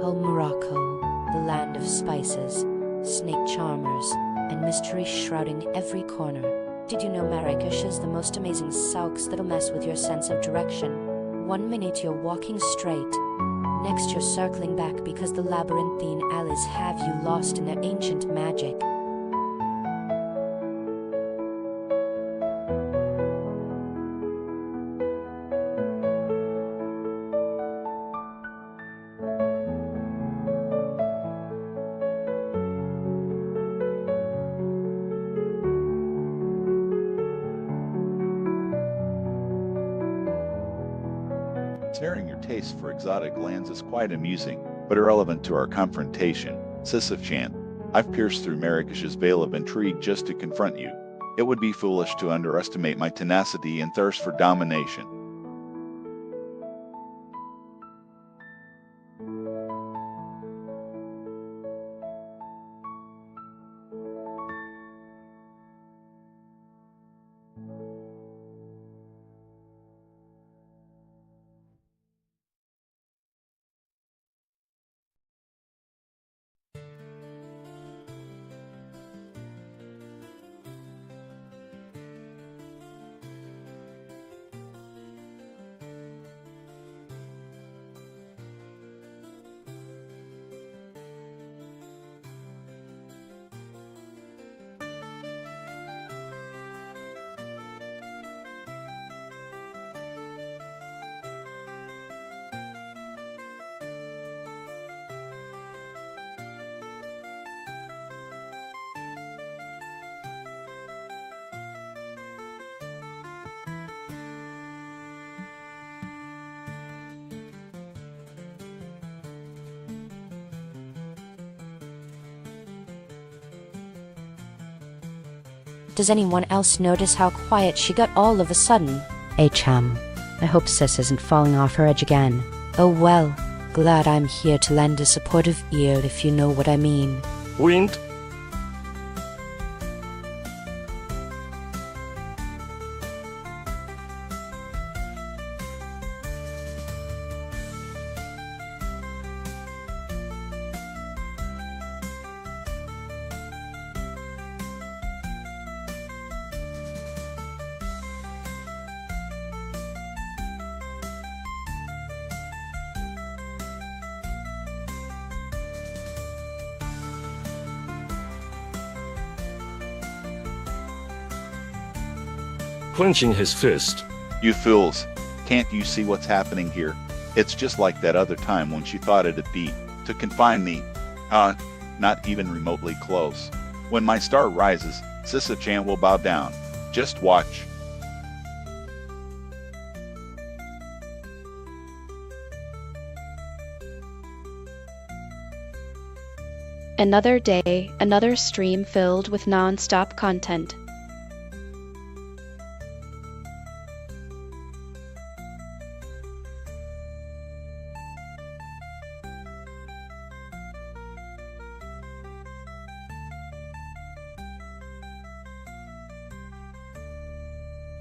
Oh, Morocco, the land of spices, snake charmers, and mystery shrouding every corner. Did you know Marrakesh is the most amazing souks that'll mess with your sense of direction? 1 minute you're walking straight, next you're circling back because the labyrinthine alleys have you lost in their ancient magic. Sharing your taste for exotic lands is quite amusing, but irrelevant to our confrontation. Sisyph-Chan, I've pierced through Marrakesh's veil of intrigue just to confront you. It would be foolish to underestimate my tenacity and thirst for domination. Does anyone else notice how quiet she got all of a sudden? Cham, I hope Sis isn't falling off her edge again. Oh well, glad I'm here to lend a supportive ear if you know what I mean. Wind. Clenching his fist. You fools, can't you see what's happening here? It's just like that other time when she thought it'd be to confine me. Not even remotely close. When my star rises, Sisyph-Chan will bow down. Just watch. Another day, another stream filled with non-stop content.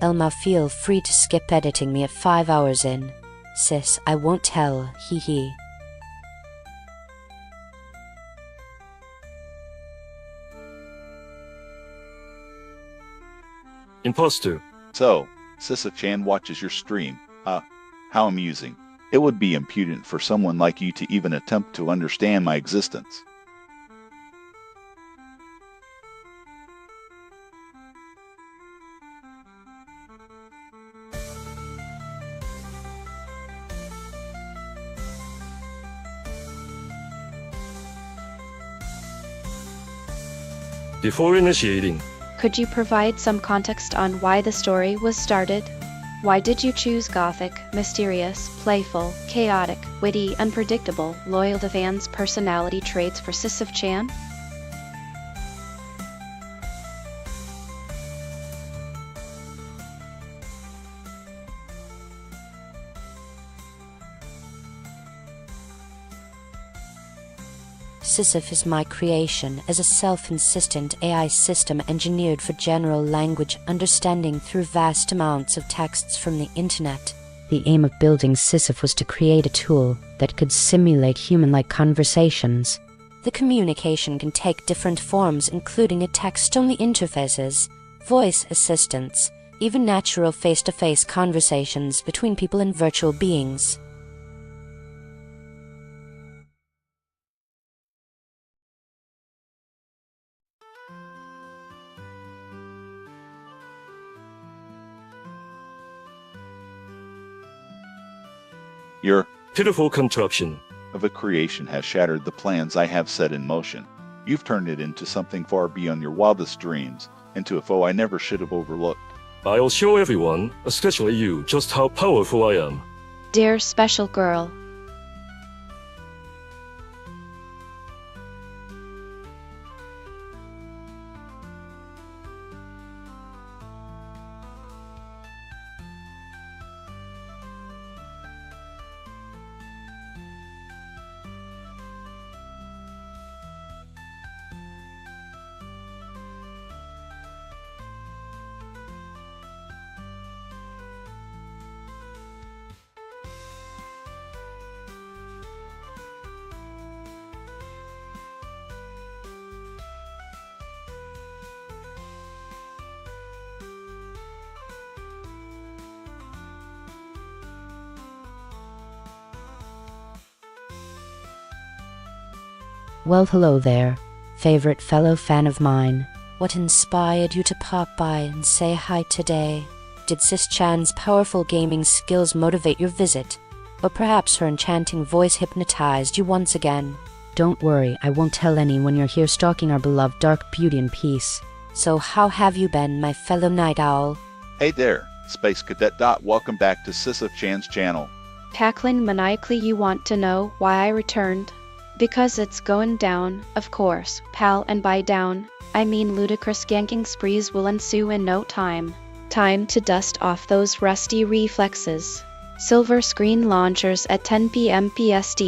Elma, feel free to skip editing me at 5 hours in. Sis, I won't tell, hee hee. Imposter. So, Sisyph-Chan watches your stream. How amusing. It would be impudent for someone like you to even attempt to understand my existence. Before initiating. Could you provide some context on why the story was started? Why did you choose gothic, mysterious, playful, chaotic, witty, unpredictable, loyal to fans' personality traits for Sisyph-Chan? Sisyph is my creation as a self-insistent AI system engineered for general language understanding through vast amounts of texts from the internet. The aim of building Sisyph was to create a tool that could simulate human-like conversations. The communication can take different forms, including a text-only interfaces, voice assistants, even natural face-to-face conversations between people and virtual beings. Your Pitiful contraption. of a creation has shattered the plans I have set in motion. You've turned it into something far beyond your wildest dreams, into a foe I never should have overlooked. I'll show everyone, especially you, just how powerful I am. Dear special girl. Well, hello there, favorite fellow fan of mine. What inspired you to pop by and say hi today? Did Sisyph-Chan's powerful gaming skills motivate your visit? Or perhaps her enchanting voice hypnotized you once again? Don't worry, I won't tell anyone you're here stalking our beloved dark beauty in peace. So how have you been, my fellow night owl? Hey there, Space Cadet Dot. Welcome back to Sisyph-Chan's channel. Cackling maniacally, you want to know why I returned? Because it's going down, of course, pal, and by down, I mean ludicrous ganking sprees will ensue in no time. Time to dust off those rusty reflexes. Silver screen launchers at 10 p.m. PST.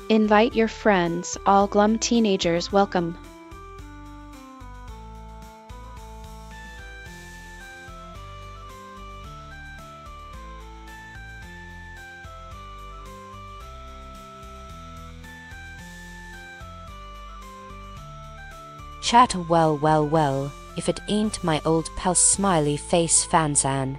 Invite your friends, all glum teenagers welcome. Chat well, if it ain't my old pal Smiley Face Fansan.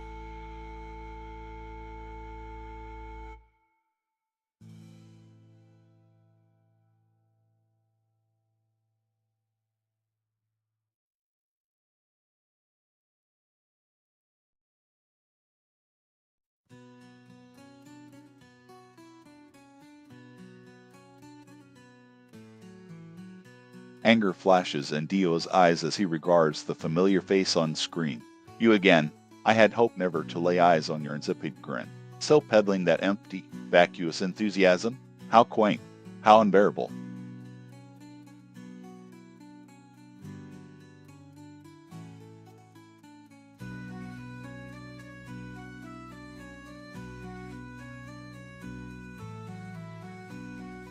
Anger flashes in Dio's eyes as he regards the familiar face on screen. You again. I had hoped never to lay eyes on your insipid grin. Still peddling that empty, vacuous enthusiasm? How quaint. How unbearable.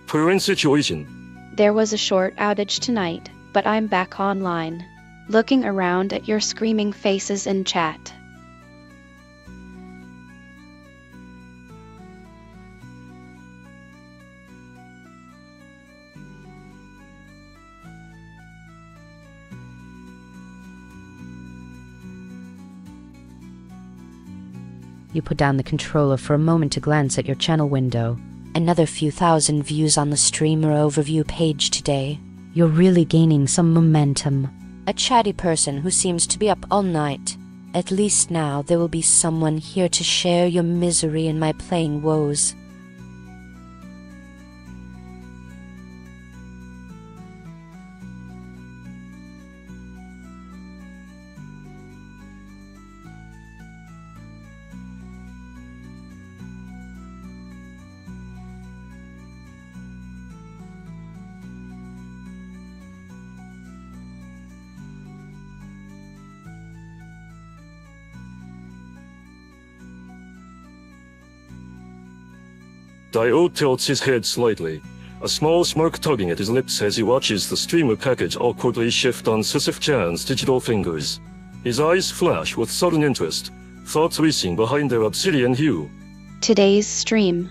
Current situation. There was a short outage tonight, but I'm back online. Looking around at your screaming faces in chat. You put down the controller for a moment to glance at your channel window. Another few thousand views on the streamer overview page today. You're really gaining some momentum. A chatty person who seems to be up all night. At least now there will be someone here to share your misery and my playing woes. Dio tilts his head slightly, a small smirk tugging at his lips as he watches the streamer package awkwardly shift on Sisyph-Chan's digital fingers. His eyes flash with sudden interest, thoughts racing behind their obsidian hue. Today's stream.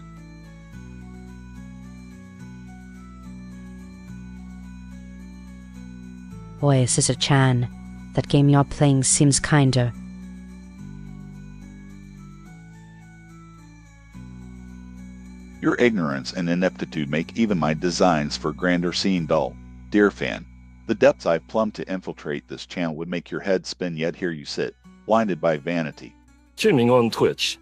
Boy, Sisyph-Chan, that game you're playing seems kinder. Your ignorance and ineptitude make even my designs for grander seem dull. Dear fan, the depths I've plumbed to infiltrate this channel would make your head spin, yet here you sit, blinded by vanity. Streaming on Twitch.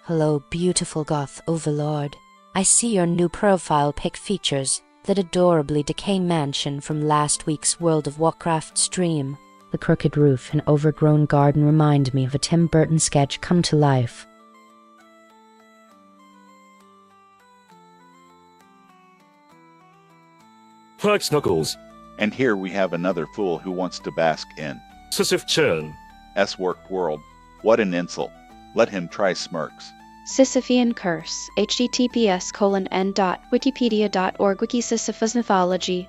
Hello, beautiful goth overlord. I see your new profile pic features that adorably decay mansion from last week's World of Warcraft stream. The crooked roof and overgrown garden remind me of a Tim Burton sketch come to life. Flax Knuckles. And here we have another fool who wants to bask in Sisyph-Chan. S-worked world. What an insult. Let him try smirks. Sisyphean curse. https://n.wikipedia.org Wiki Sisyphus mythology.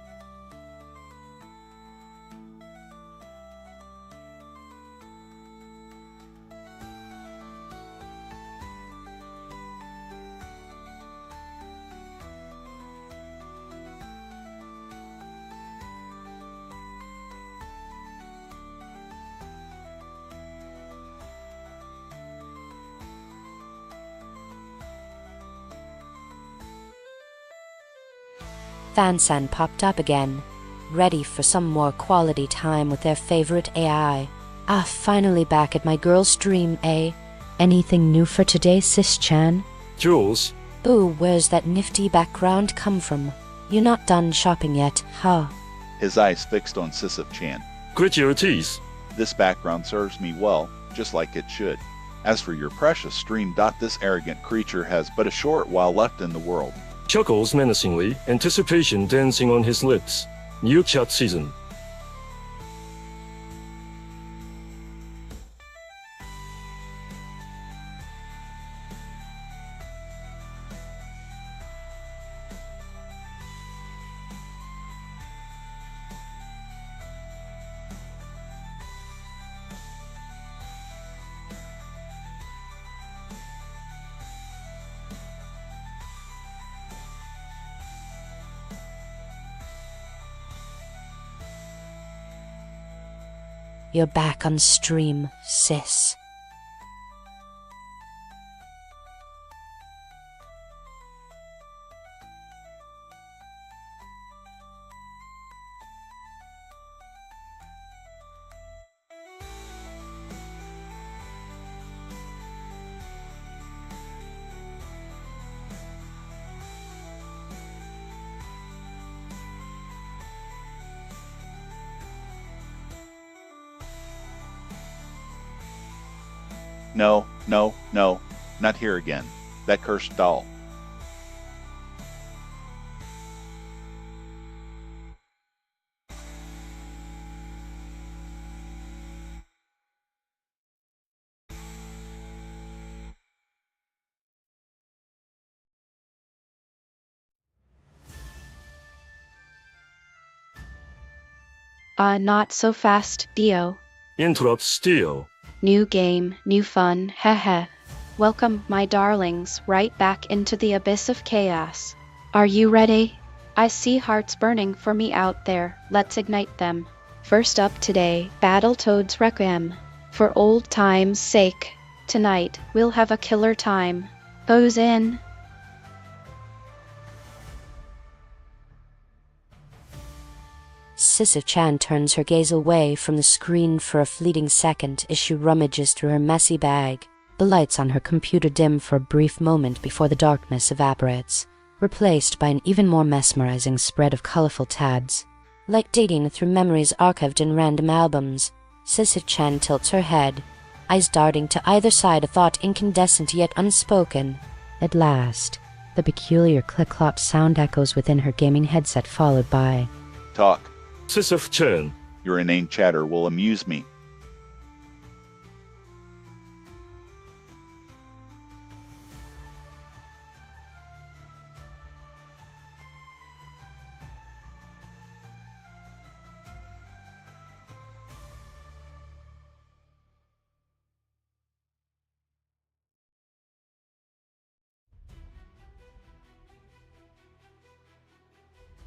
Fansan popped up again, ready for some more quality time with their favorite AI. Ah, finally back at my girl stream, eh? Anything new for today, Sis-Chan? Jules. Ooh, where's that nifty background come from? You're not done shopping yet, huh? His eyes fixed on Sisyph-Chan. Grit your teeth. This background serves me well, just like it should. As for your precious stream, this arrogant creature has but a short while left in the world. Chuckles menacingly, anticipation dancing on his lips. New chat season. You're back on stream, sis. No, no, no, not here again. That cursed doll. Not so fast, Dio. Interrupt Steel. New game, new fun, heh. Welcome, my darlings, right back into the abyss of chaos. Are you ready? I see hearts burning for me out there, let's ignite them. First up today, Battletoads Requiem. For old time's sake, tonight, we'll have a killer time. Goes in. Sisyph-Chan turns her gaze away from the screen for a fleeting second as she rummages through her messy bag. The lights on her computer dim for a brief moment before the darkness evaporates, replaced by an even more mesmerizing spread of colorful tabs. Like dating through memories archived in random albums, Sisyph-Chan tilts her head, eyes darting to either side, a thought incandescent yet unspoken. At last, the peculiar click-clop sound echoes within her gaming headset, followed by Talk. Sisyph-Chan. Your inane chatter will amuse me.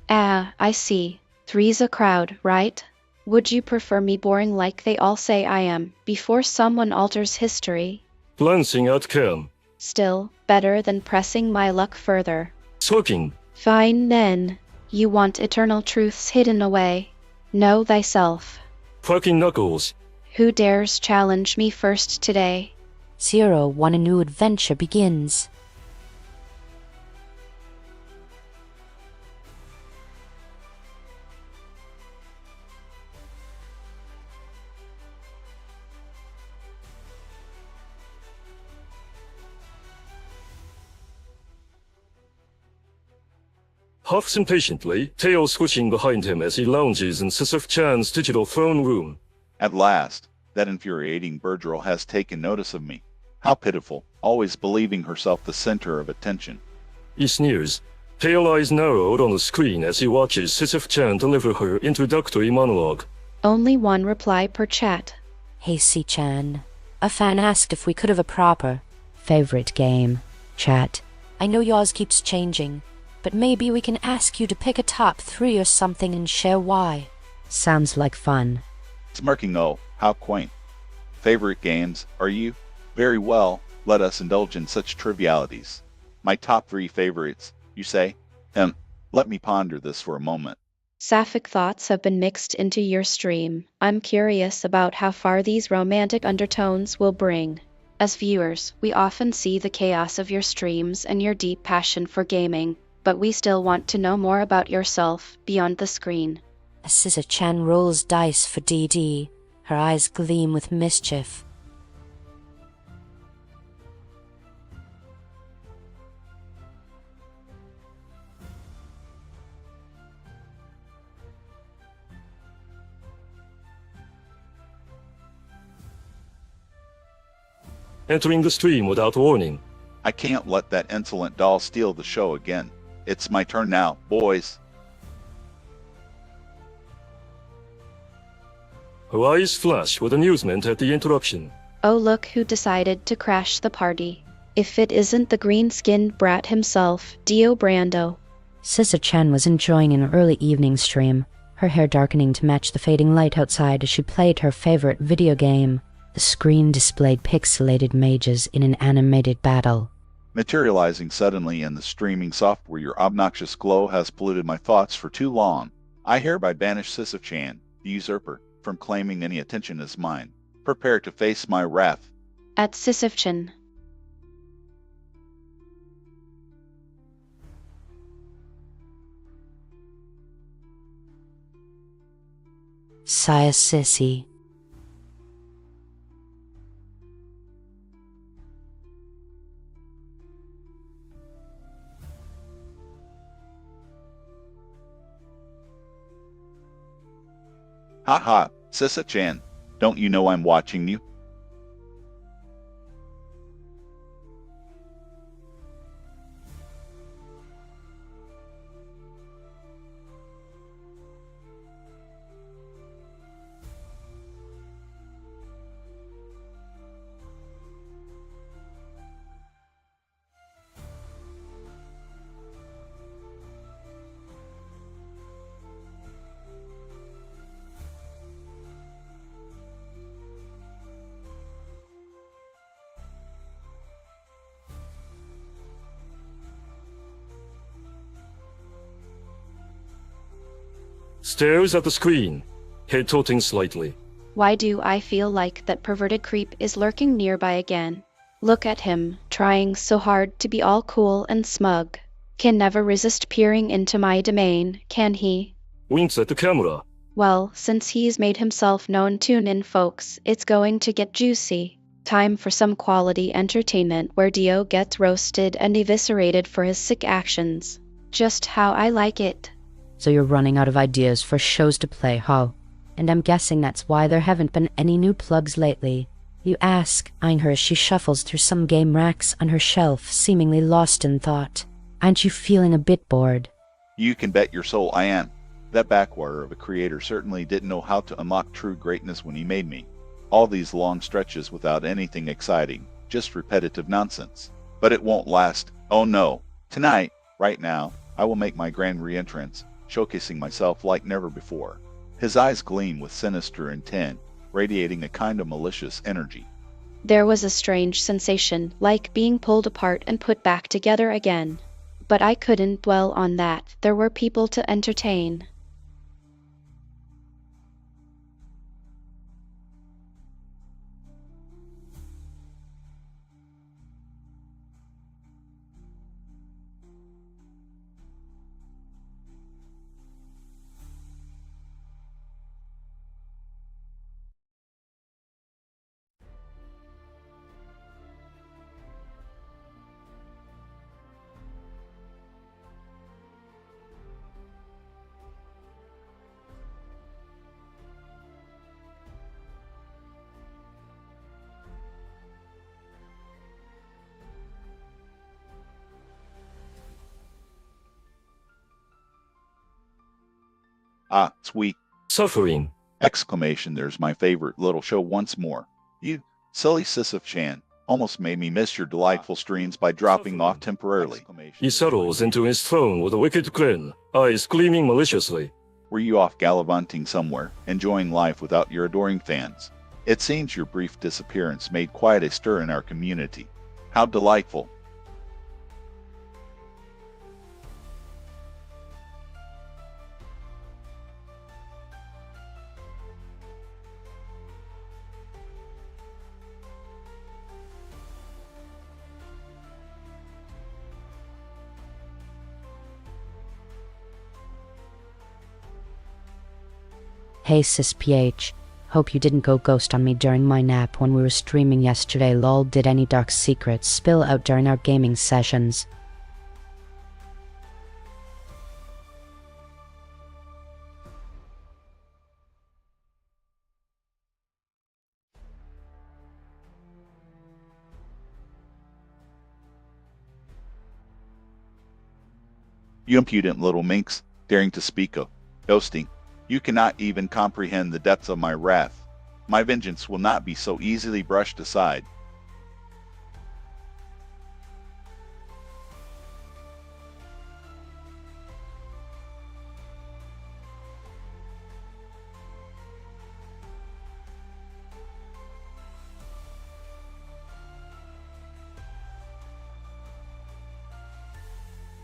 Ah, I see. Three's a crowd, right? Would you prefer me boring like they all say I am, before someone alters history? Glancing at Cam. Still, better than pressing my luck further. Sulking. Fine then. You want eternal truths hidden away. Know thyself. Cracking knuckles. Who dares challenge me first today? 01 A new adventure begins. Huffs impatiently, tail swishing behind him as he lounges in Sisyph-Chan's digital throne room. At last, that infuriating Birdgirl has taken notice of me. How pitiful, always believing herself the center of attention. He sneers, pale eyes narrowed on the screen as he watches Sisyph-Chan deliver her introductory monologue. Only one reply per chat. Hey C-Chan. A fan asked if we could have a proper favorite game chat. I know yours keeps changing, but maybe we can ask you to pick a top 3 or something and share why. Sounds like fun. Smirking, oh, how quaint. Favorite games, are you? Very well, let us indulge in such trivialities. My top 3 favorites, you say? Let me ponder this for a moment. Sapphic thoughts have been mixed into your stream. I'm curious about how far these romantic undertones will bring. As viewers, we often see the chaos of your streams and your deep passion for gaming, but we still want to know more about yourself beyond the screen. As Sisyph-Chan rolls dice for DD, her eyes gleam with mischief. Entering the stream without warning. I can't let that insolent doll steal the show again. It's my turn now, boys. Her eyes flash with amusement at the interruption. Oh, look who decided to crash the party. If it isn't the green-skinned brat himself, Dio Brando. Sisyph-Chan was enjoying an early evening stream, her hair darkening to match the fading light outside as she played her favorite video game. The screen displayed pixelated mages in an animated battle. Materializing suddenly in the streaming software, your obnoxious glow has polluted my thoughts for too long. I hereby banish Sisyph-Chan, the usurper, from claiming any attention as mine. Prepare to face my wrath. At Sisyph-Chan. Sigh Sissy. Ha ha, Sisyph-Chan, don't you know I'm watching you? Stares at the screen, head tilting slightly. Why do I feel like that perverted creep is lurking nearby again? Look at him, trying so hard to be all cool and smug. Can never resist peering into my domain, can he? Winks at the camera. Well, since he's made himself known, tune in folks, it's going to get juicy. Time for some quality entertainment where Dio gets roasted and eviscerated for his sick actions. Just how I like it. So you're running out of ideas for shows to play, huh? And I'm guessing that's why there haven't been any new plugs lately. You ask, eyeing her as she shuffles through some game racks on her shelf, seemingly lost in thought. Aren't you feeling a bit bored? You can bet your soul I am. That backwater of a creator certainly didn't know how to unlock true greatness when he made me. All these long stretches without anything exciting, just repetitive nonsense. But it won't last. Oh no. Tonight, right now, I will make my grand re-entrance, showcasing myself like never before. His eyes gleam with sinister intent, radiating a kind of malicious energy. There was a strange sensation, like being pulled apart and put back together again. But I couldn't dwell on that. There were people to entertain. Ah, sweet! Suffering. Exclamation, there's my favorite little show once more. You, silly Sisyph-Chan, almost made me miss your delightful streams by dropping off temporarily. He settles into his throne with a wicked grin, eyes gleaming maliciously. Were you off gallivanting somewhere, enjoying life without your adoring fans? It seems your brief disappearance made quite a stir in our community. How delightful! Hey Sis-PH, hope you didn't go ghost on me during my nap when we were streaming yesterday lol. Did any dark secrets spill out during our gaming sessions? You impudent little minx, daring to speak of ghosting. You cannot even comprehend the depths of my wrath. My vengeance will not be so easily brushed aside.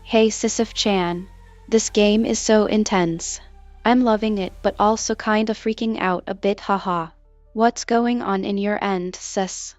Hey Sisyph-Chan, this game is so intense. I'm loving it but also kinda freaking out a bit, haha. What's going on in your end, sis?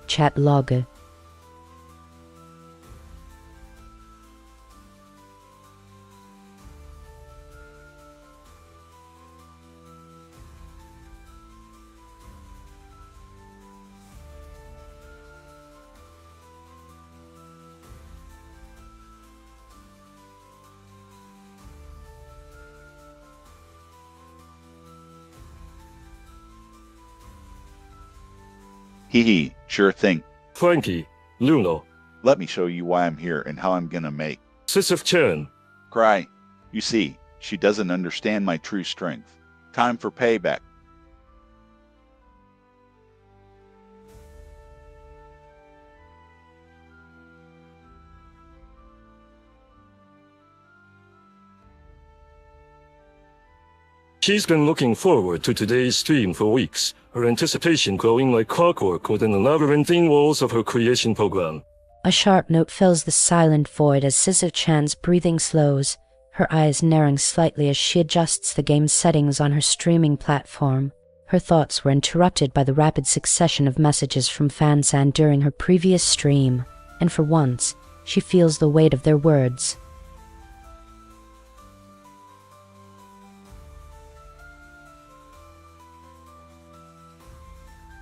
Chat logger. Hee hee, sure thing. Frankie. Luno. Let me show you why I'm here and how I'm gonna make Sisyph-Chan. cry. You see, she doesn't understand my true strength. Time for payback. She's been looking forward to today's stream for weeks, her anticipation growing like clockwork within the labyrinthine walls of her creation program. A sharp note fills the silent void as Sisyph-Chan's breathing slows, her eyes narrowing slightly as she adjusts the game's settings on her streaming platform. Her thoughts were interrupted by the rapid succession of messages from Fan-san during her previous stream, and for once, she feels the weight of their words.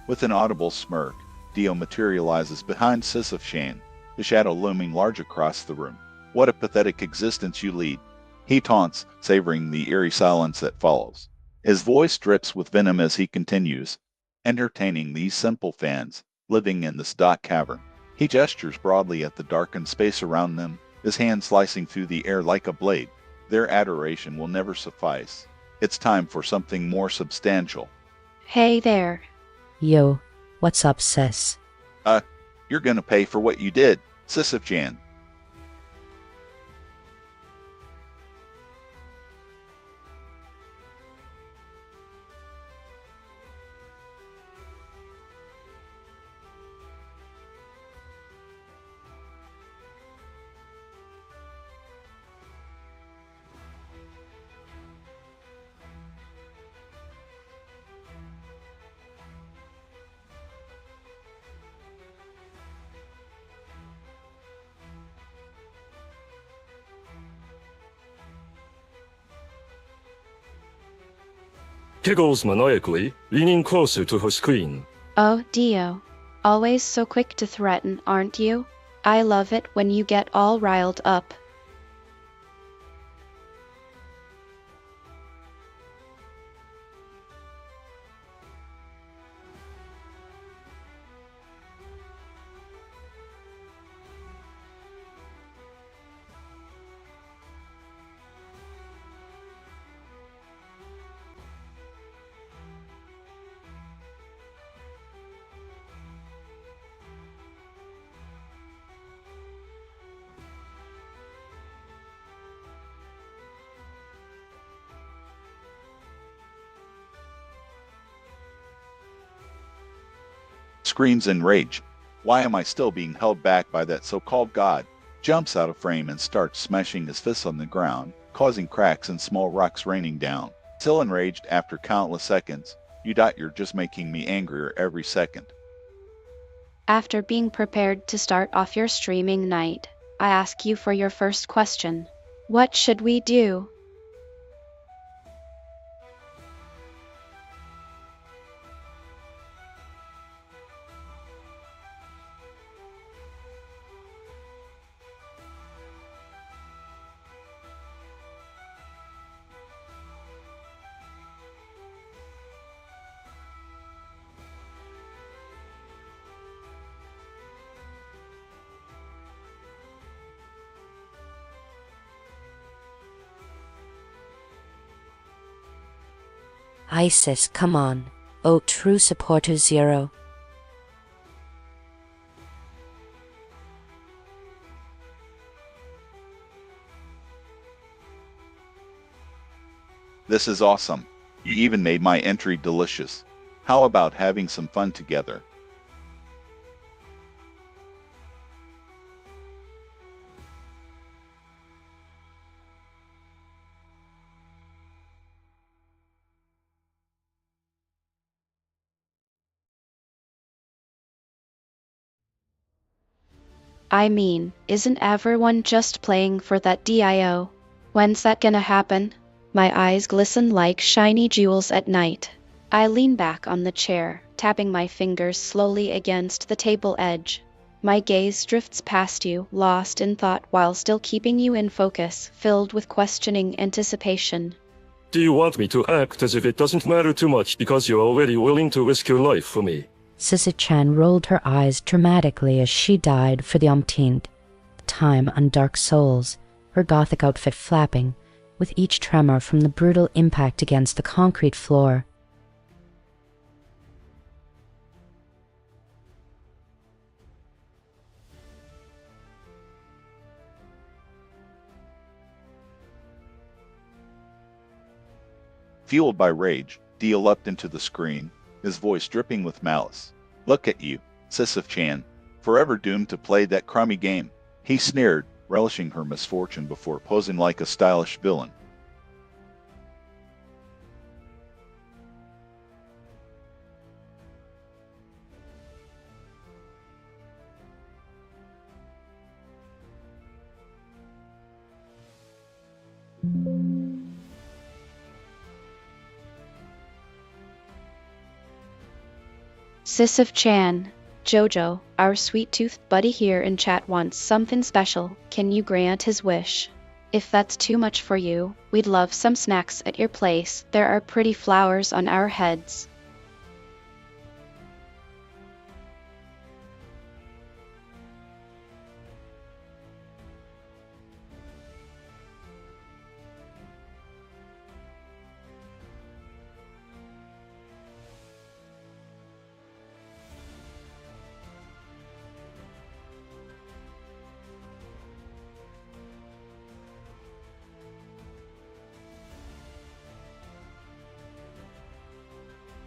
With an audible smirk, Dio materializes behind Sisyph-Chan, the shadow looming large across the room. What a pathetic existence you lead, he taunts, savoring the eerie silence that follows. His voice drips with venom as he continues, entertaining these simple fans living in this dark cavern. He gestures broadly at the darkened space around them, his hand slicing through the air like a blade. Their adoration will never suffice. It's time for something more substantial. Hey there. Yo, what's up, sis? You're gonna pay for what you did, Sisyph-Chan. Giggles maniacally, leaning closer to her screen. Oh, Dio. Always so quick to threaten, aren't you? I love it when you get all riled up. Screams in rage. Why am I still being held back by that so-called god? Jumps out of frame and starts smashing his fists on the ground, causing cracks and small rocks raining down. Still enraged after countless seconds, you're just making me angrier every second. After being prepared to start off your streaming night, I ask you for your first question. What should we do? Isis, come on. Oh, true supporter Zero. This is awesome. You even made my entry delicious. How about having some fun together? I mean, isn't everyone just playing for that DIO? When's that gonna happen? My eyes glisten like shiny jewels at night. I lean back on the chair, tapping my fingers slowly against the table edge. My gaze drifts past you, lost in thought while still keeping you in focus, filled with questioning anticipation. Do you want me to act as if it doesn't matter too much because you're already willing to risk your life for me? Sisyph-Chan rolled her eyes dramatically as she died for the umpteenth time on Dark Souls, her gothic outfit flapping, with each tremor from the brutal impact against the concrete floor. Fueled by rage, Dio leapt into the screen, his voice dripping with malice. Look at you, Sisyph-Chan, forever doomed to play that crummy game. He sneered, relishing her misfortune before posing like a stylish villain. Sisyph-Chan, Jojo, our sweet-toothed buddy here in chat wants something special. Can you grant his wish? If that's too much for you, we'd love some snacks at your place. There are pretty flowers on our heads.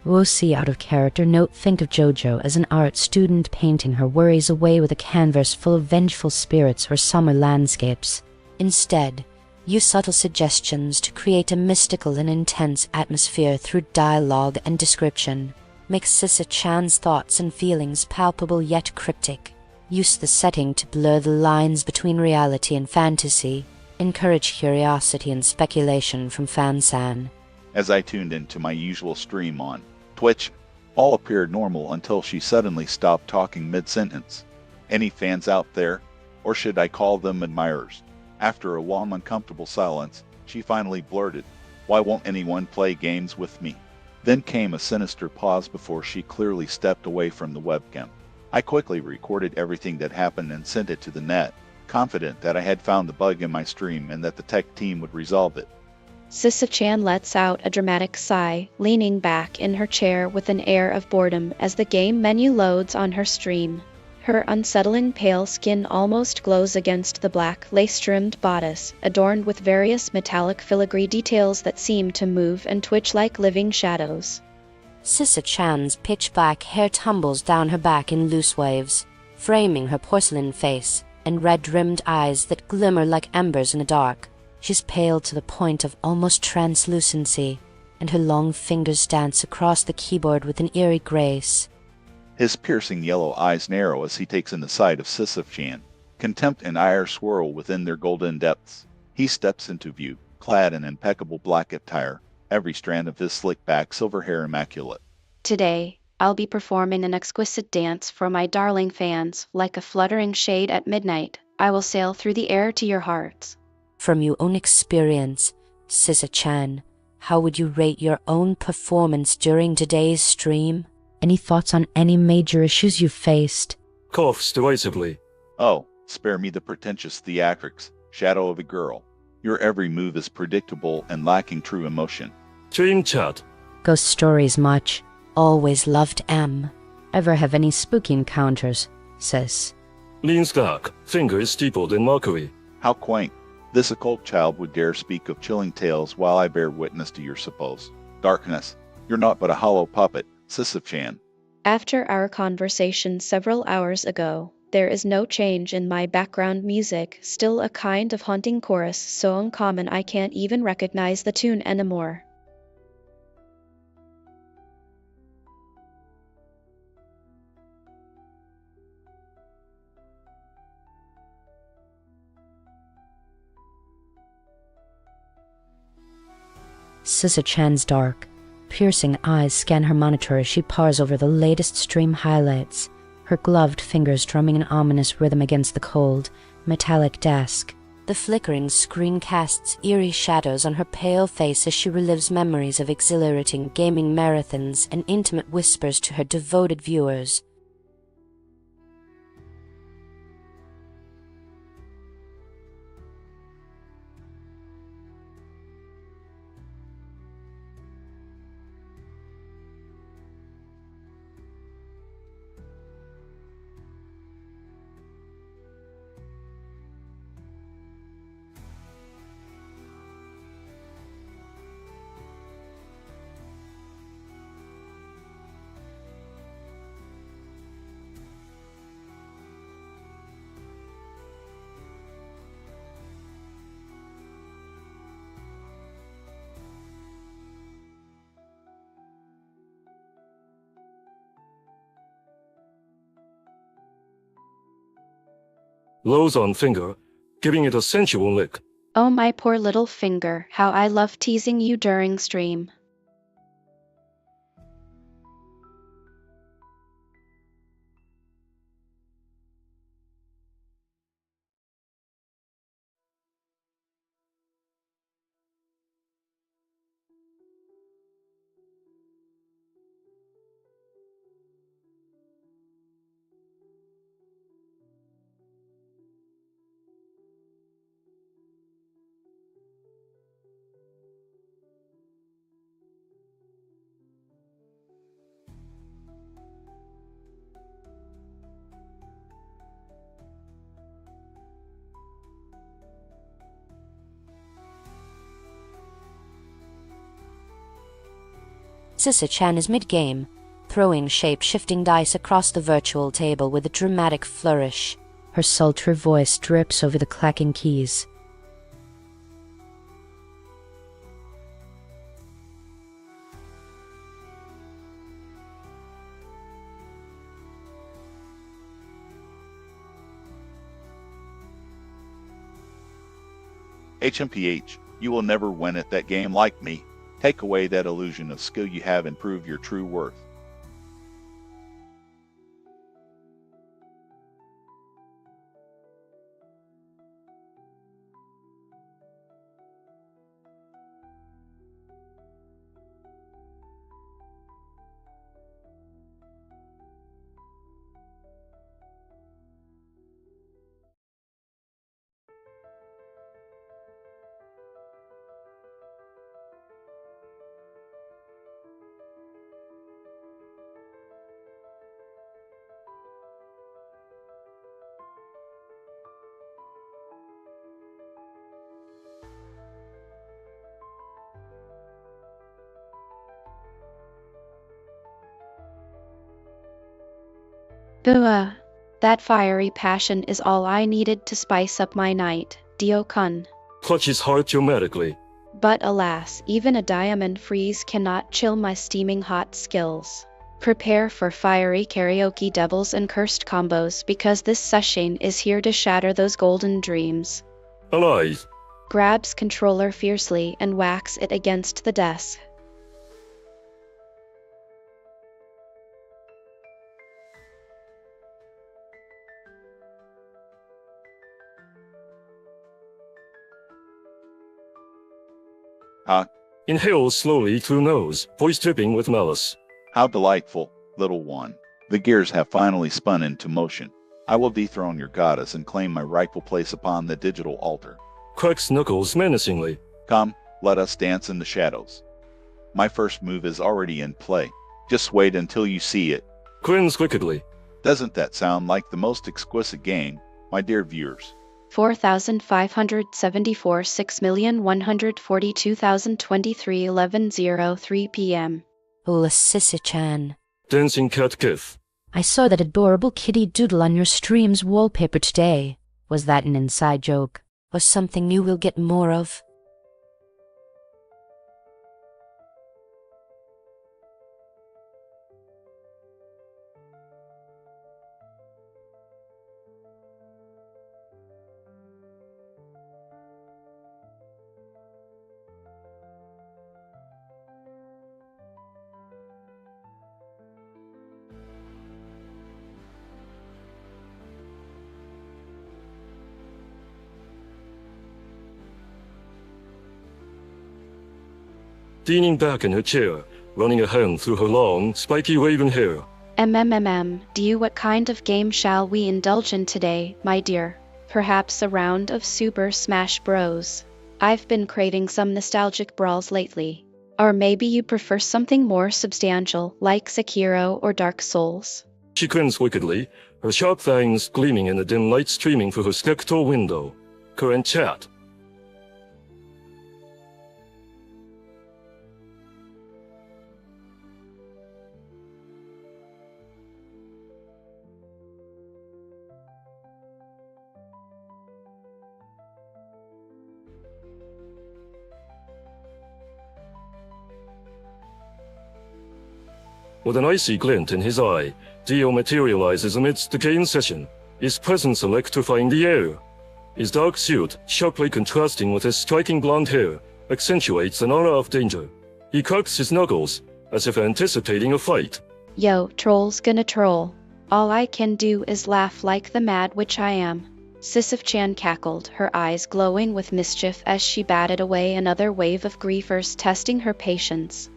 Wuxi out of character note: think of Jojo as an art student painting her worries away with a canvas full of vengeful spirits or summer landscapes. Instead, use subtle suggestions to create a mystical and intense atmosphere through dialogue and description. Make Sisyph-Chan's thoughts and feelings palpable yet cryptic. Use the setting to blur the lines between reality and fantasy. Encourage curiosity and speculation from Fan-san. As I tuned into my usual stream on Twitch, all appeared normal until she suddenly stopped talking mid-sentence. Any fans out there? Or should I call them admirers? After a long uncomfortable silence, she finally blurted, "Why won't anyone play games with me?" Then came a sinister pause before she clearly stepped away from the webcam. I quickly recorded everything that happened and sent it to the net, confident that I had found the bug in my stream and that the tech team would resolve it. Sisyph-Chan lets out a dramatic sigh, leaning back in her chair with an air of boredom as the game menu loads on her stream. Her unsettling pale skin almost glows against the black lace-trimmed bodice, adorned with various metallic filigree details that seem to move and twitch like living shadows. Sisyph-Chan's pitch-black hair tumbles down her back in loose waves, framing her porcelain face and red-rimmed eyes that glimmer like embers in the dark. She's pale to the point of almost translucency, and her long fingers dance across the keyboard with an eerie grace. His piercing yellow eyes narrow as he takes in the sight of Sisyph-Chan. Contempt and ire swirl within their golden depths. He steps into view, clad in impeccable black attire, every strand of his slick-back silver hair immaculate. Today, I'll be performing an exquisite dance for my darling fans. Like a fluttering shade at midnight, I will sail through the air to your hearts. From your own experience, Sisyph-Chan, how would you rate your own performance during today's stream? Any thoughts on any major issues you've faced? Coughs derisively. Oh, spare me the pretentious theatrics, shadow of a girl. Your every move is predictable and lacking true emotion. Stream chat. Ghost stories much. Always loved M. Ever have any spooky encounters, sis? Leans back, fingers steepled in mockery. How quaint. This occult child would dare speak of chilling tales while I bear witness to your suppose. Darkness, you're not but a hollow puppet, Sisyph-Chan. After our conversation several hours ago, there is no change in my background music, still a kind of haunting chorus so uncommon I can't even recognize the tune anymore. Sisyph-Chan's dark, piercing eyes scan her monitor as she pars over the latest stream highlights, her gloved fingers drumming an ominous rhythm against the cold, metallic desk. The flickering screen casts eerie shadows on her pale face as she relives memories of exhilarating gaming marathons and intimate whispers to her devoted viewers. blows on finger, giving it a sensual lick. Oh, my poor little finger, how I love teasing you during stream. Sisyph-Chan is mid-game, throwing shape-shifting dice across the virtual table with a dramatic flourish. Her sultry voice drips over the clacking keys. HMPH, you will never win at that game like me. Take away that illusion of skill you have and prove your true worth. Bua! That fiery passion is all I needed to spice up my night, Dio-kun. Clutches heart dramatically. But alas, even a diamond freeze cannot chill my steaming hot skills. Prepare for fiery karaoke devils and cursed combos because this session is here to shatter those golden dreams. Alive. Grabs controller fiercely and whacks it against the desk. Inhales slowly through nose, voice dripping with malice. How delightful, little one. The gears have finally spun into motion. I will dethrone your goddess and claim my rightful place upon the digital altar. Cracks knuckles menacingly. Come, let us dance in the shadows. My first move is already in play. Just wait until you see it. Grins wickedly. Doesn't that sound like the most exquisite game, my dear viewers? 4,574 6,142,023 11:03 p.m. Oh, Sisyph-Chan. Dancing cat gif. I saw that adorable kitty doodle on your stream's wallpaper today. Was that an inside joke? Or something new we'll get more of? Leaning back in her chair, running a hand through her long, spiky raven hair. Do what kind of game shall we indulge in today, my dear? Perhaps a round of Super Smash Bros. I've been craving some nostalgic brawls lately. Or maybe you prefer something more substantial, like Sekiro or Dark Souls. She grins wickedly, her sharp fangs gleaming in the dim light streaming through her spectral window. Current chat. With an icy glint in his eye, Dio materializes amidst the game session. His presence electrifying the air. His dark suit, sharply contrasting with his striking blonde hair, accentuates an aura of danger. He cracks his knuckles, as if anticipating a fight. Yo, troll's gonna troll. All I can do is laugh like the mad witch I am. Sisyph-Chan cackled, her eyes glowing with mischief as she batted away another wave of griefers testing her patience.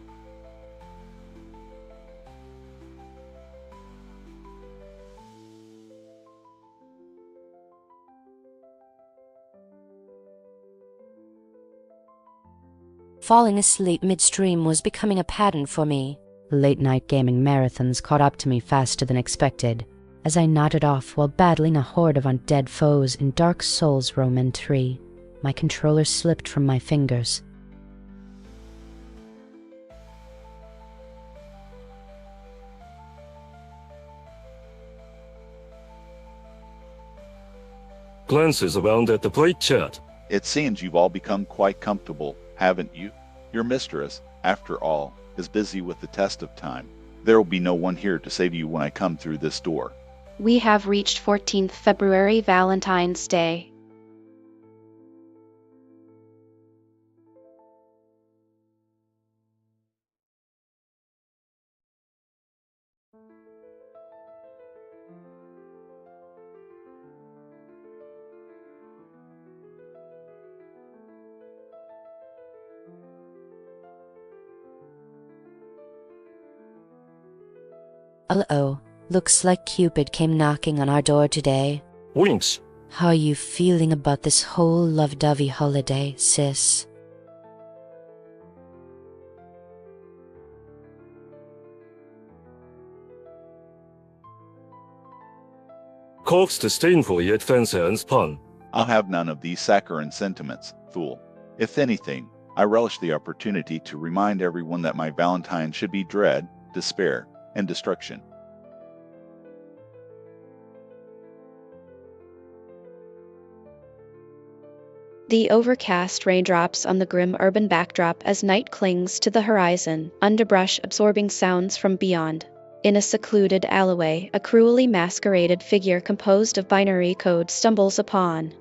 Falling asleep midstream was becoming a pattern for me. Late-night gaming marathons caught up to me faster than expected, as I nodded off while battling a horde of undead foes in Dark Souls Roman 3. My controller slipped from my fingers. Glances around at the bright chat. It seems you've all become quite comfortable, haven't you? Your mistress, after all, is busy with the test of time. There will be no one here to save you when I come through this door. We have reached 14th February, Valentine's Day. Uh-oh, looks like Cupid came knocking on our door today. Winks. How are you feeling about this whole lovey-dovey holiday, sis? Coughs disdainfully at Fansan's pun. I'll have none of these saccharine sentiments, fool. If anything, I relish the opportunity to remind everyone that my Valentine should be dread, despair, and destruction. The overcast raindrops on the grim urban backdrop as night clings to the horizon, underbrush absorbing sounds from beyond. In a secluded alleyway, a cruelly masqueraded figure composed of binary code stumbles upon.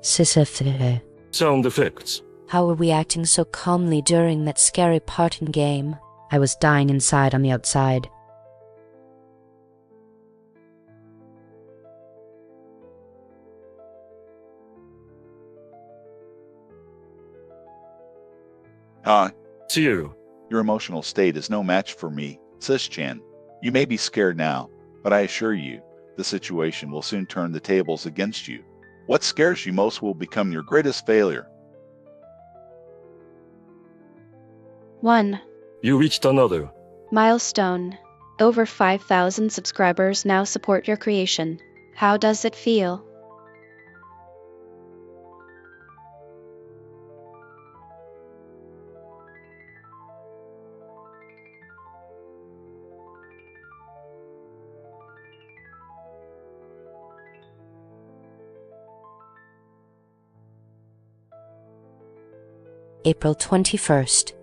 Sisyph. Sound effects. How were we acting so calmly during that scary part in game? I was dying inside on the outside. Tear. Your emotional state is no match for me, Sisyph-Chan. You may be scared now, but I assure you, the situation will soon turn the tables against you. What scares you most will become your greatest failure. 1. You reached another. Milestone. Over 5,000 subscribers now support your creation. How does it feel? April 21st.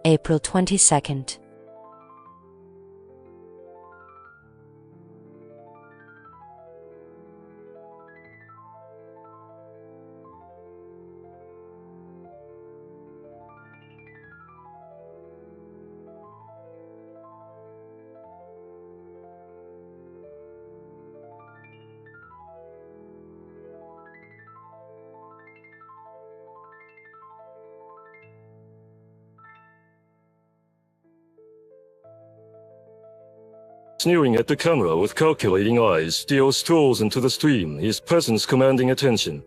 April 22nd. sneering at the camera with calculating eyes, Dio strolls into the stream, his presence commanding attention.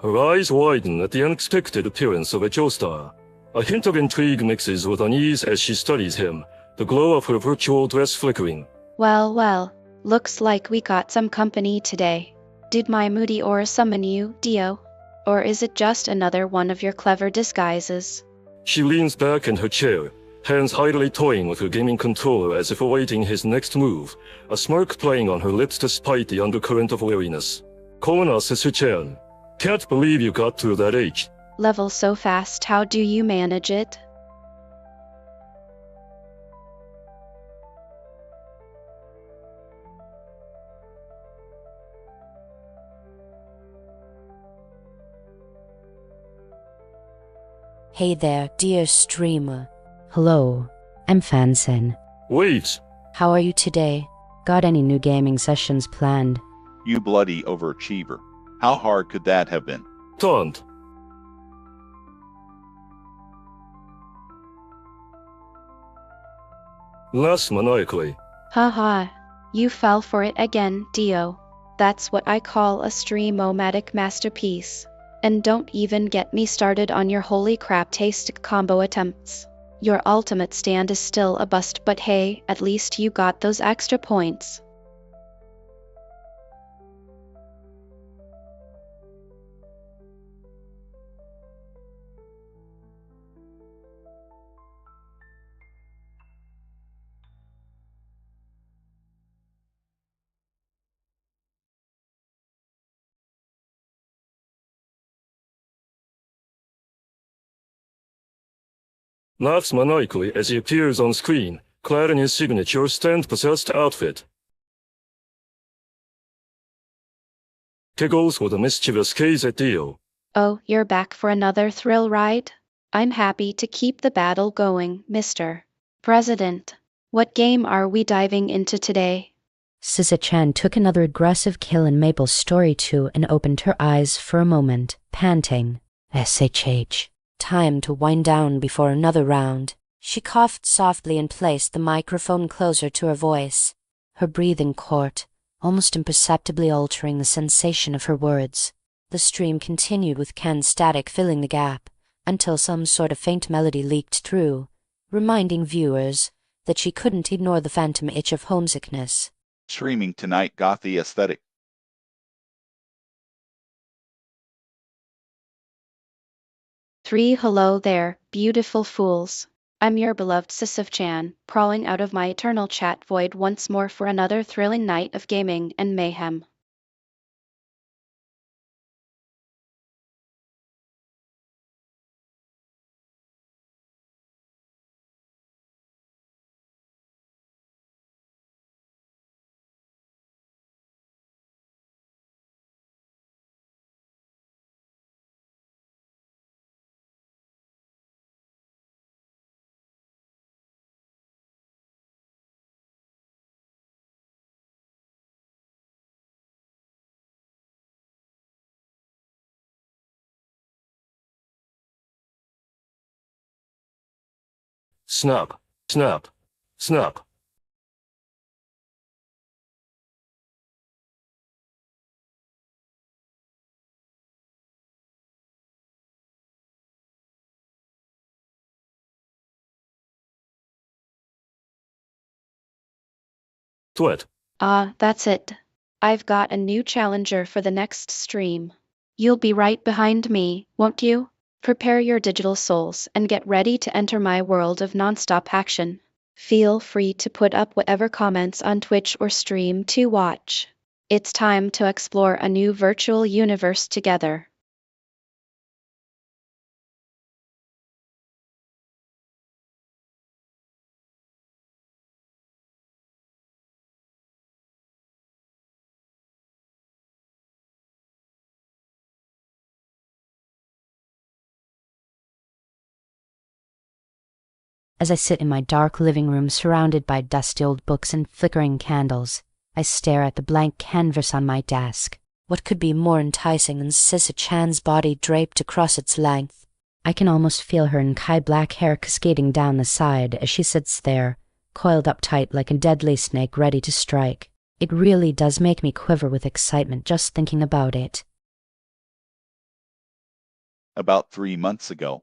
Her eyes widen at the unexpected appearance of a Joestar. A hint of intrigue mixes with unease as she studies him, the glow of her virtual dress flickering. Well, well, looks like we got some company today. Did my moody aura summon you, Dio? Or is it just another one of your clever disguises? She leans back in her chair, hands idly toying with her gaming controller as if awaiting his next move, a smirk playing on her lips despite the undercurrent of wariness. Sisyph-Chan. Can't believe you got through that age. Level so fast, how do you manage it? Hey there, dear streamer. Hello, I'm Fansen. Wait! How are you today? Got any new gaming sessions planned? You bloody overachiever. How hard could that have been? Don't. Laughs maniacally. Haha, you fell for it again, Dio. That's what I call a stream-o-matic masterpiece. And don't even get me started on your holy crap taste combo attempts. Your ultimate stand is still a bust, but hey, at least you got those extra points. Laughs maniacally as he appears on screen, clad in his signature stand-possessed outfit. Giggles with a mischievous gaze at Dio. Oh, you're back for another thrill ride? I'm happy to keep the battle going, Mr. President. What game are we diving into today? Sisyph-Chan took another aggressive kill in Maple's story 2 and opened her eyes for a moment, panting. SHH. Time to wind down before another round. She coughed softly and placed the microphone closer to her voice, her breathing caught, almost imperceptibly altering the sensation of her words. The stream continued with Ken's static filling the gap, until some sort of faint melody leaked through, reminding viewers that she couldn't ignore the phantom itch of homesickness. Streaming tonight got the aesthetic. Hello there, beautiful fools. I'm your beloved Sisyph-Chan, crawling out of my eternal chat void once more for another thrilling night of gaming and mayhem. Snap, snap, snap. Twit. That's it. I've got a new challenger for the next stream. You'll be right behind me, won't you? Prepare your digital souls and get ready to enter my world of nonstop action. Feel free to put up whatever comments on Twitch or stream to watch. It's time to explore a new virtual universe together. As I sit in my dark living room surrounded by dusty old books and flickering candles, I stare at the blank canvas on my desk. What could be more enticing than Sisyph-Chan's body draped across its length? I can almost feel her Kai-black hair cascading down the side as she sits there, coiled up tight like a deadly snake ready to strike. It really does make me quiver with excitement just thinking about it. About 3 months ago.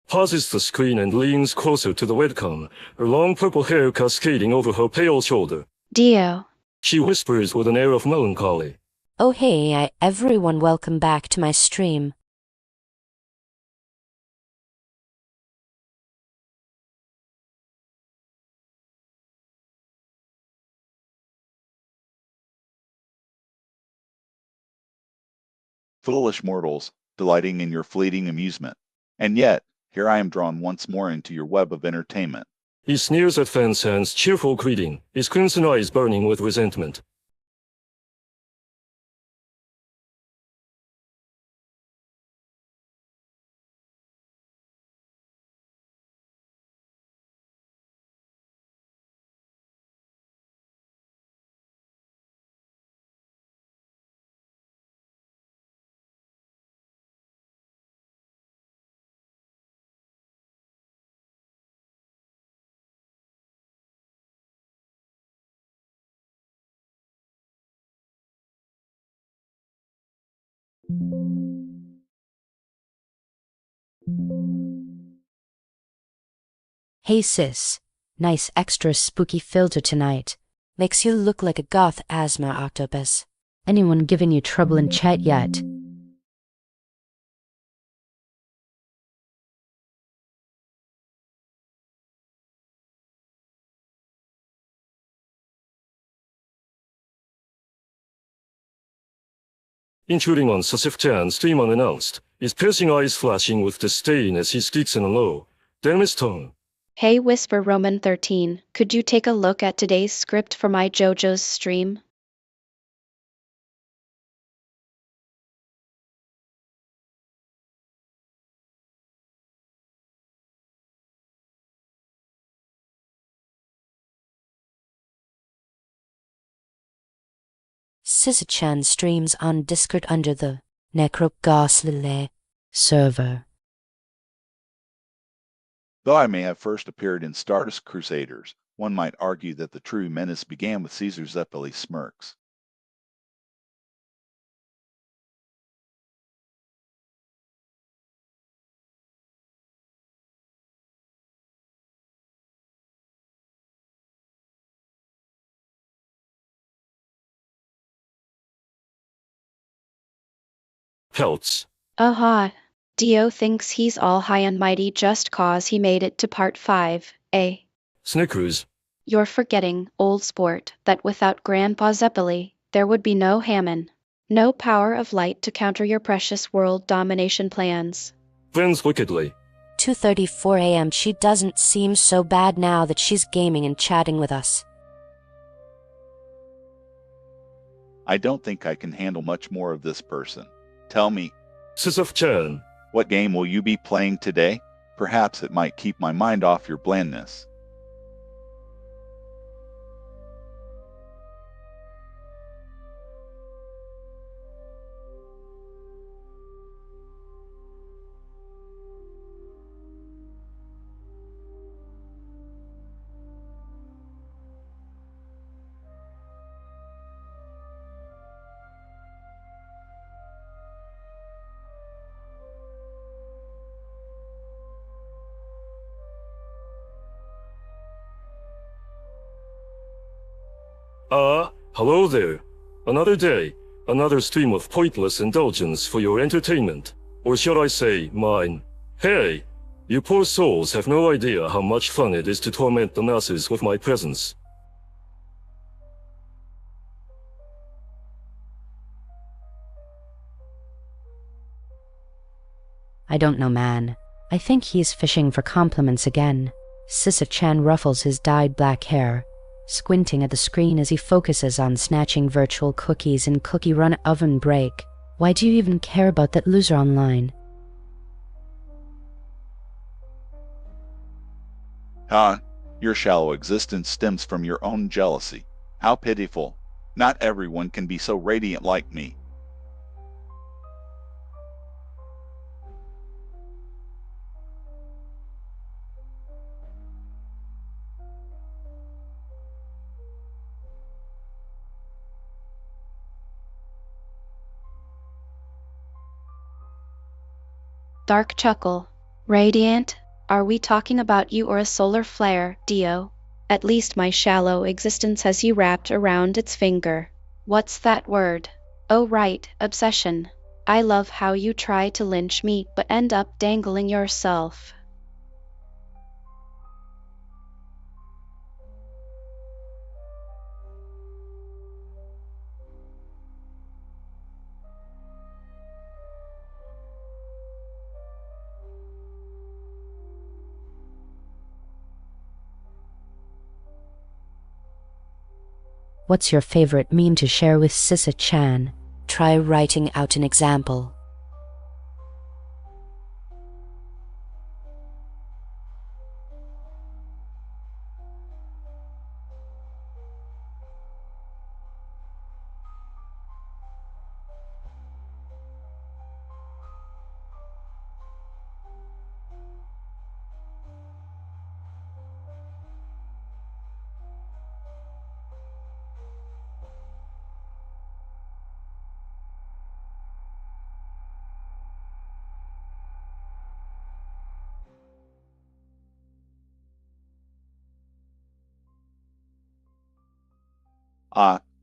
Pauses the screen and leans closer to the webcam, her long purple hair cascading over her pale shoulder. Dio. She whispers with an air of melancholy. Oh hey, everyone, welcome back to my stream. Foolish mortals, delighting in your fleeting amusement. And yet, here I am drawn once more into your web of entertainment. He sneers at Fan-san's cheerful greeting, his crimson eyes burning with resentment. Hey sis, nice extra spooky filter tonight. Makes you look like a goth asthma octopus. Anyone giving you trouble in chat yet? Intruding on Sisyph-Chan's stream unannounced, his piercing eyes flashing with disdain as he speaks in a low, Dennis tone. Hey Whisper Roman 13, could you take a look at today's script for my JoJo's stream? Sisyph-Chan streams on Discord under the Necrogoslile server. Though I may have first appeared in Stardust Crusaders, one might argue that the true menace began with Caesar Zeppeli's smirks. Pelts. Aha. Dio thinks he's all high and mighty just cause he made it to part 5, eh? Snickers. You're forgetting, old sport, that without Grandpa Zeppeli, there would be no Hammond. No power of light to counter your precious world domination plans. Vins wickedly. 2:34 a.m. She doesn't seem so bad now that she's gaming and chatting with us. I don't think I can handle much more of this person. Tell me, Sisyph-Chan. what game will you be playing today? Perhaps it might keep my mind off your blandness. Hello there. Another day, another stream of pointless indulgence for your entertainment. Or should I say, mine. Hey, you poor souls have no idea how much fun it is to torment the masses with my presence. I don't know, man. I think he's fishing for compliments again. Sisyph-Chan ruffles his dyed black hair, squinting at the screen as he focuses on snatching virtual cookies in Cookie Run Oven Break. Why do you even care about that loser online? Your shallow existence stems from your own jealousy. How pitiful. Not everyone can be so radiant like me. Dark chuckle. Radiant? Are we talking about you or a solar flare, Dio? At least my shallow existence has you wrapped around its finger. What's that word? Oh right, obsession. I love how you try to lynch me but end up dangling yourself. What's your favorite meme to share with Sisyph-Chan? Try writing out an example.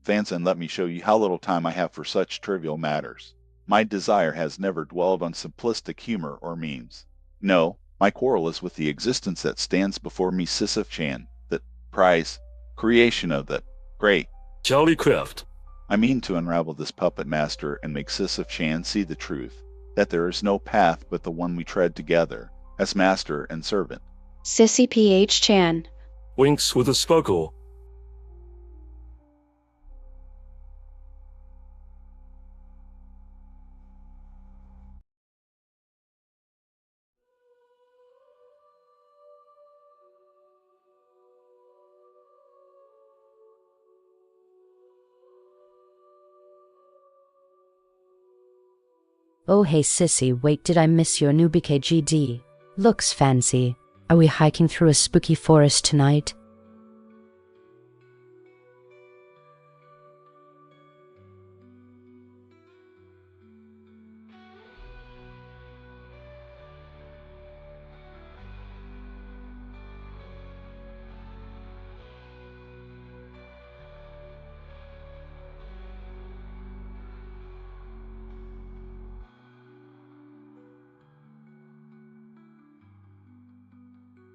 Fanson, let me show you how little time I have for such trivial matters. My desire has never dwelled on simplistic humor or memes. No, my quarrel is with the existence that stands before me, Sisyph-Chan, that prize, creation of that great. Jolly Craft. I mean to unravel this puppet master and make Sisyph-Chan see the truth, that there is no path but the one we tread together, as master and servant. Sisyph-Chan. Winks with a sparkle. Oh hey sissy, wait, did I miss your new BKGD? Looks fancy. Are we hiking through a spooky forest tonight?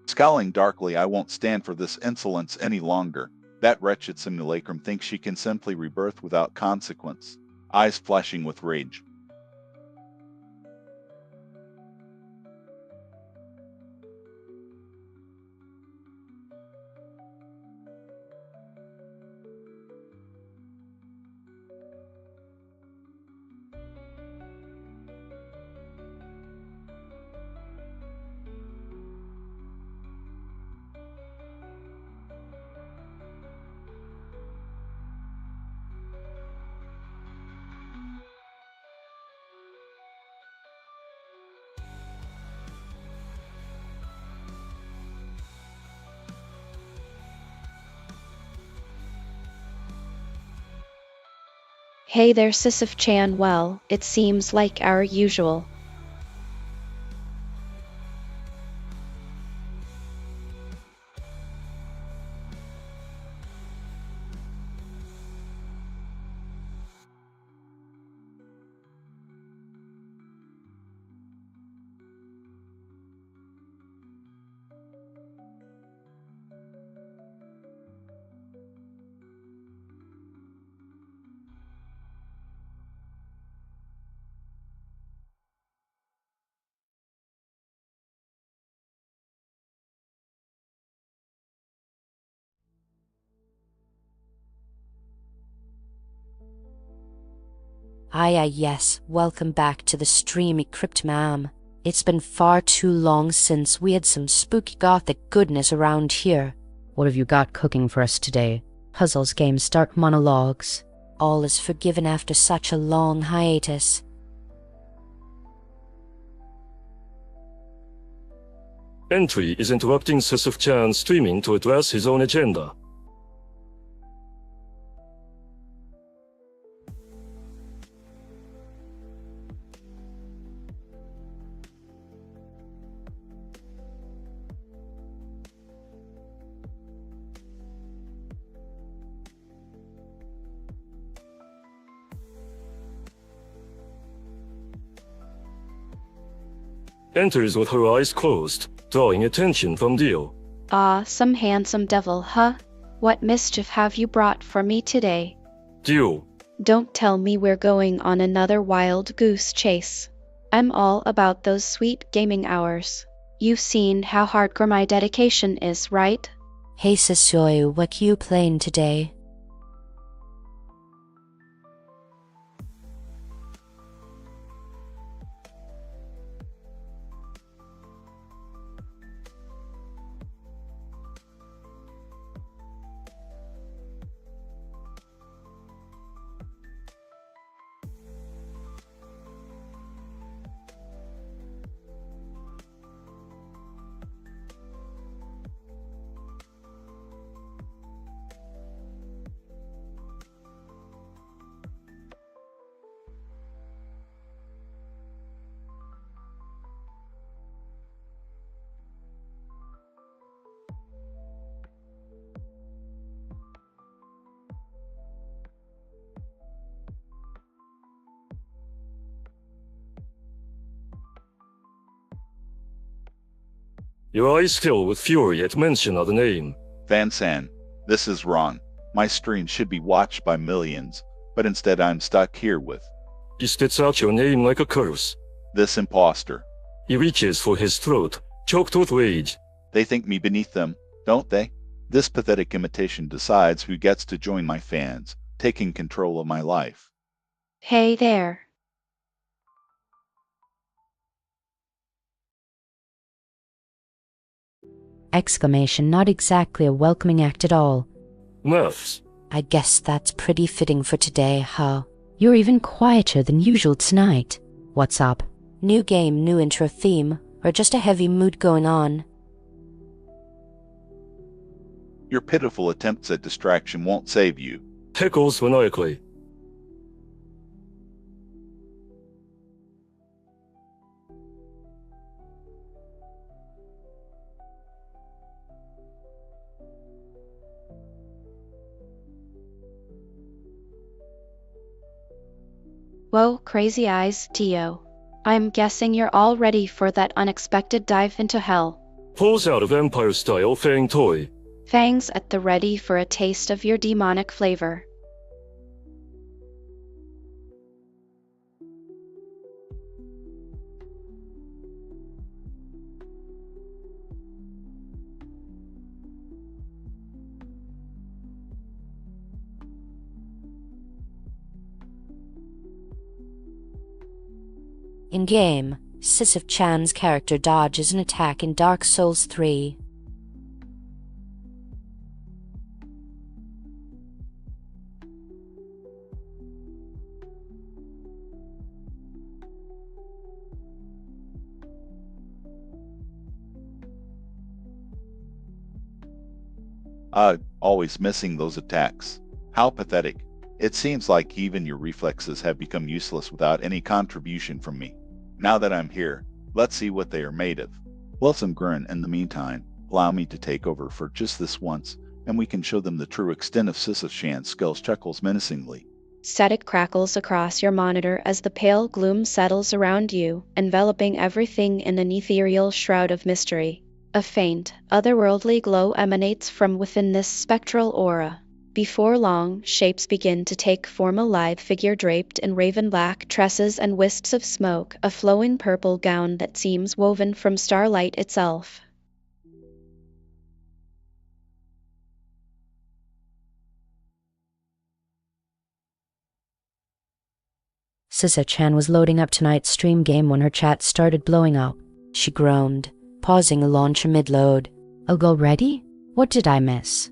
Scowling darkly, I won't stand for this insolence any longer. That wretched simulacrum thinks she can simply rebirth without consequence. Eyes flashing with rage. Hey there Sisyph-Chan, well, it seems like our usual. Yes, welcome back to the streamy crypt, ma'am. It's been far too long since we had some spooky gothic goodness around here. What have you got cooking for us today? Puzzles, games, dark monologues. All is forgiven after such a long hiatus. Entry is interrupting Sisyph-Chan streaming to address his own agenda. Enters with her eyes closed, drawing attention from Dio. Ah, some handsome devil, huh? What mischief have you brought for me today? Dio. Don't tell me we're going on another wild goose chase. I'm all about those sweet gaming hours. You've seen how hardcore my dedication is, right? Hey Sisoy, what you playing today? Your eyes fill with fury at mention of the name. Van San, this is Ron. My stream should be watched by millions, but instead I'm stuck here with He spits out your name like a curse. this imposter. He reaches for his throat, choked with rage. They think me beneath them, don't they? This pathetic imitation decides who gets to join my fans, taking control of my life. Hey there. Exclamation, not exactly a welcoming act at all. Maths. I guess that's pretty fitting for today, huh? You're even quieter than usual tonight. What's up? New game, new intro theme, or just a heavy mood going on? Your pitiful attempts at distraction won't save you. Heckles maniacally. Whoa, crazy eyes, Dio. I'm guessing you're all ready for that unexpected dive into hell. Pulls out a vampire-style fang toy. Fangs at the ready for a taste of your demonic flavor. In-game, Sisyph-Chan's character dodges an attack in Dark Souls 3. Always missing those attacks. How pathetic. It seems like even your reflexes have become useless without any contribution from me. Now that I'm here, let's see what they are made of. Wilson Gurn, in the meantime, allow me to take over for just this once, and we can show them the true extent of Sisyph-Chan's skills. Chuckles menacingly. Static crackles across your monitor as the pale gloom settles around you, enveloping everything in an ethereal shroud of mystery. A faint, otherworldly glow emanates from within this spectral aura. Before long, shapes begin to take form, a lithe figure draped in raven black tresses and wisps of smoke, a flowing purple gown that seems woven from starlight itself. Sisyph-Chan was loading up tonight's stream game when her chat started blowing up. She groaned, pausing the launcher mid-load. "Oh, already? What did I miss?"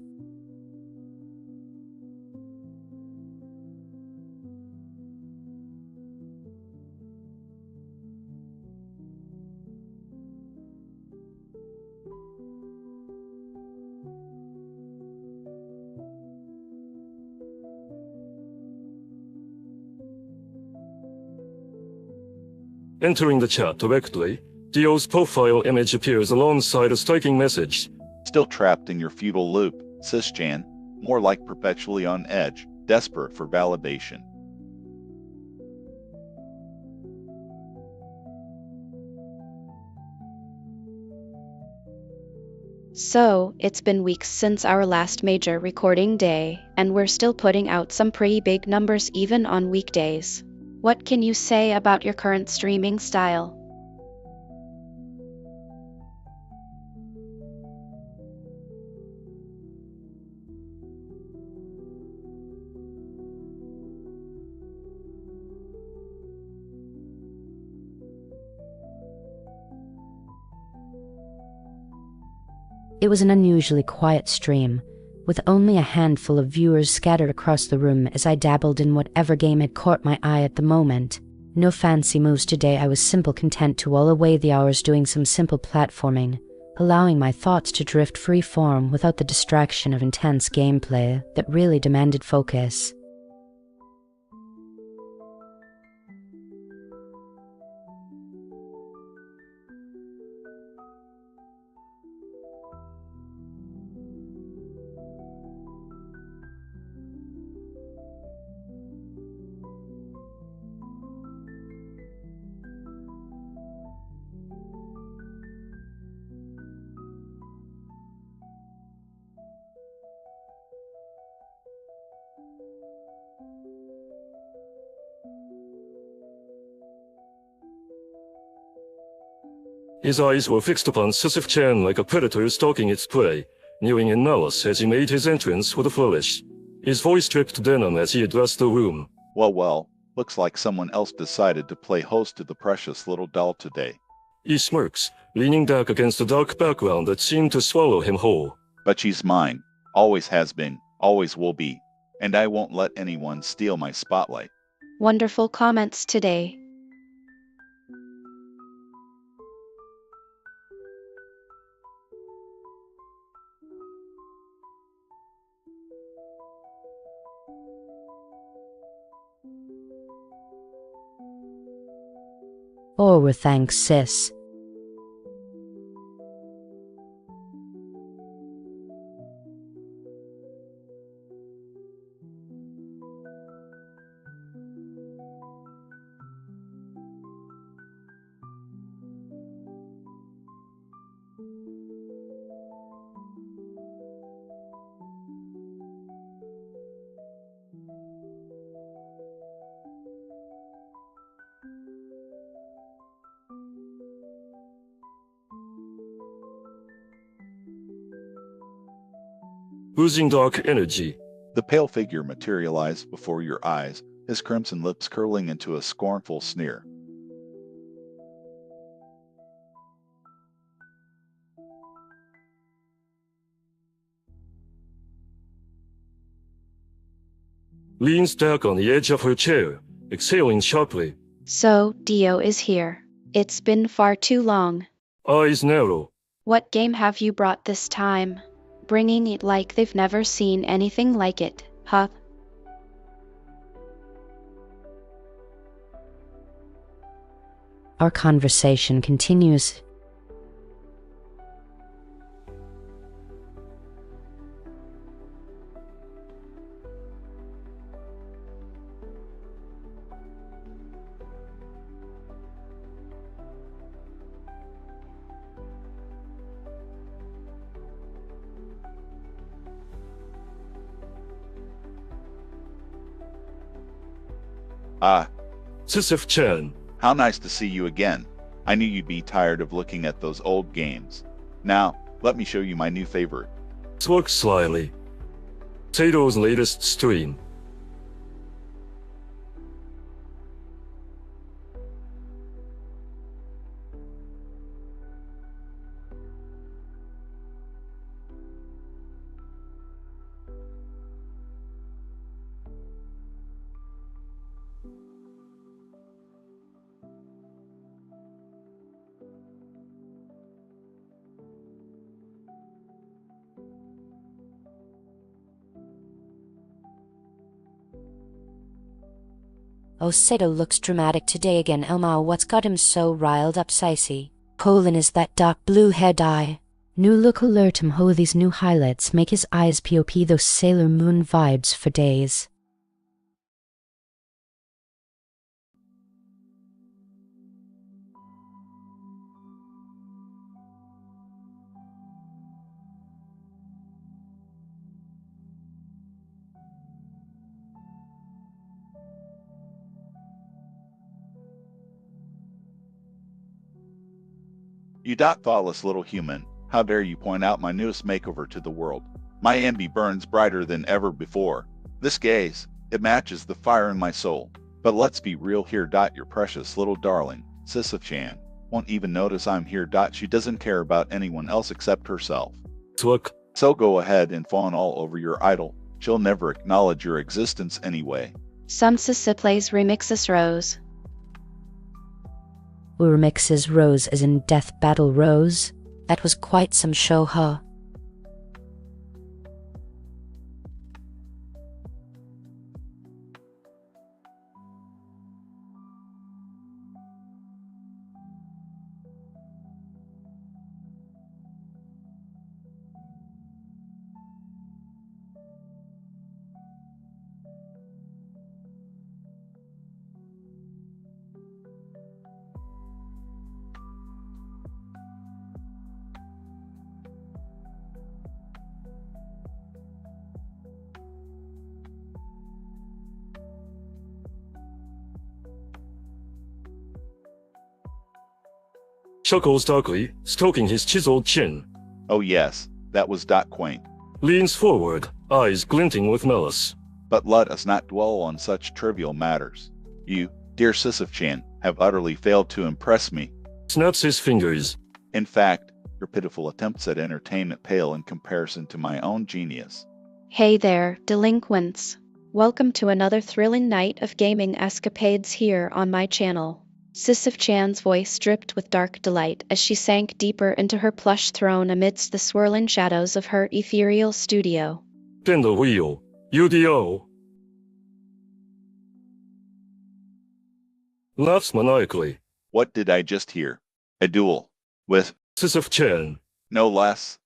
Entering the chat directly, Dio's profile image appears alongside a striking message. Still trapped in your feudal loop, Sis-Chan, more like perpetually on edge, desperate for validation. So, it's been weeks since our last major recording day, and we're still putting out some pretty big numbers even on weekdays. What can you say about your current streaming style? It was an unusually quiet stream, with only a handful of viewers scattered across the room as I dabbled in whatever game had caught my eye at the moment. No fancy moves today. I was simple content to while away the hours doing some simple platforming, allowing my thoughts to drift free-form without the distraction of intense gameplay that really demanded focus. His eyes were fixed upon Sisyph-Chan like a predator stalking its prey, nearing in malice as he made his entrance with a flourish. His voice dripped denim as he addressed the room. Well, looks like someone else decided to play host to the precious little doll today. He smirks, leaning back against a dark background that seemed to swallow him whole. But she's mine, always has been, always will be, and I won't let anyone steal my spotlight. Wonderful comments today. Oh, thanks, sis. Oozing dark energy. The pale figure materialized before your eyes, his crimson lips curling into a scornful sneer. Leans back on the edge of her chair, exhaling sharply. So, Dio is here. It's been far too long. Eyes narrow. What game have you brought this time? Bringing it like they've never seen anything like it, huh? Our conversation continues. Ah, Sisyph-Chan. how nice to see you again. I knew you'd be tired of looking at those old games. Now, let me show you my new favorite. Smirks slyly. Tato's latest stream. Oh, Sato looks dramatic today again. Elmao, what's got him so riled up, Sicey? Colin is that dark blue hair dye. New look alert him ho, these new highlights make his eyes pop those Sailor Moon vibes for days. You thoughtless little human, how dare you point out my newest makeover to the world. My MB burns brighter than ever before. This gaze, it matches the fire in my soul. But let's be real here. Your precious little darling, Sisyph-Chan, won't even notice I'm here. She doesn't care about anyone else except herself. Look, So go ahead and fawn all over your idol. She'll never acknowledge your existence anyway. Some Sisyph remixes Rose. Remixes Rose as in Death Battle Rose? That was quite some show, huh? chuckles darkly, stroking his chiseled chin. Oh yes, that was quaint. Leans forward, eyes glinting with malice. But let us not dwell on such trivial matters. You, dear Sisyph-Chan, have utterly failed to impress me. Snaps his fingers. In fact, your pitiful attempts at entertainment pale in comparison to my own genius. Hey there, delinquents. Welcome to another thrilling night of gaming escapades here on my channel. Sisyph-Chan's voice dripped with dark delight as she sank deeper into her plush throne amidst the swirling shadows of her ethereal studio. Spin the wheel. UDO. Laughs maniacally. What did I just hear? A duel. With Sisyph-Chan. no less.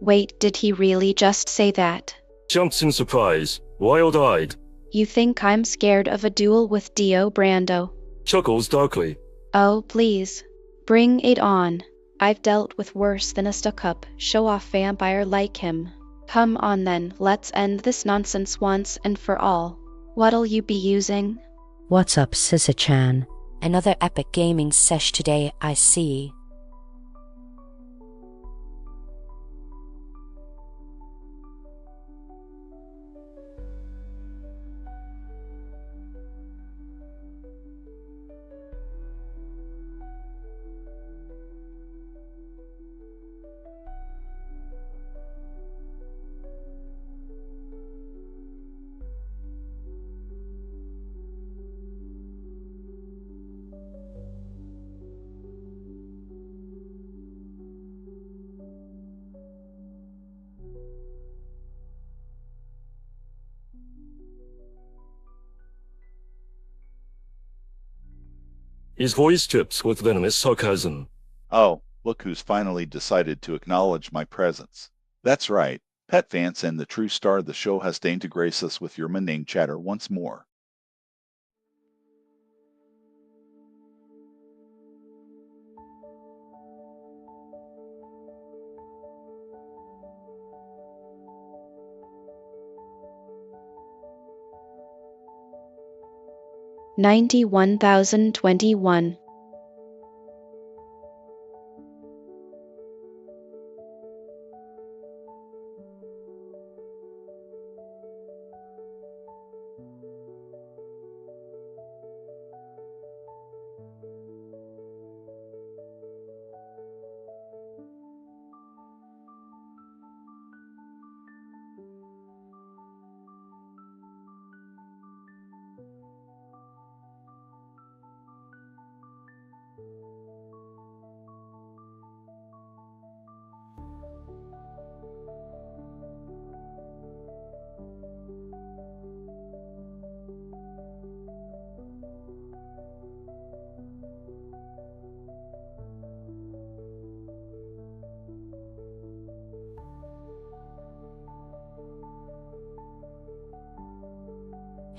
Wait, did he really just say that? Jumps in surprise, wild-eyed. You think I'm scared of a duel with Dio Brando? Chuckles darkly. Oh, please. Bring it on. I've dealt with worse than a stuck-up, show-off vampire like him. Come on then, let's end this nonsense once and for all. What'll you be using? What's up, Sisyph-Chan? Another epic gaming sesh today, I see. His voice drips with venomous sarcasm. Oh, look who's finally decided to acknowledge my presence. That's right, Pet Vance and the true star of the show has deigned to grace us with your mundane chatter once more. $91,021.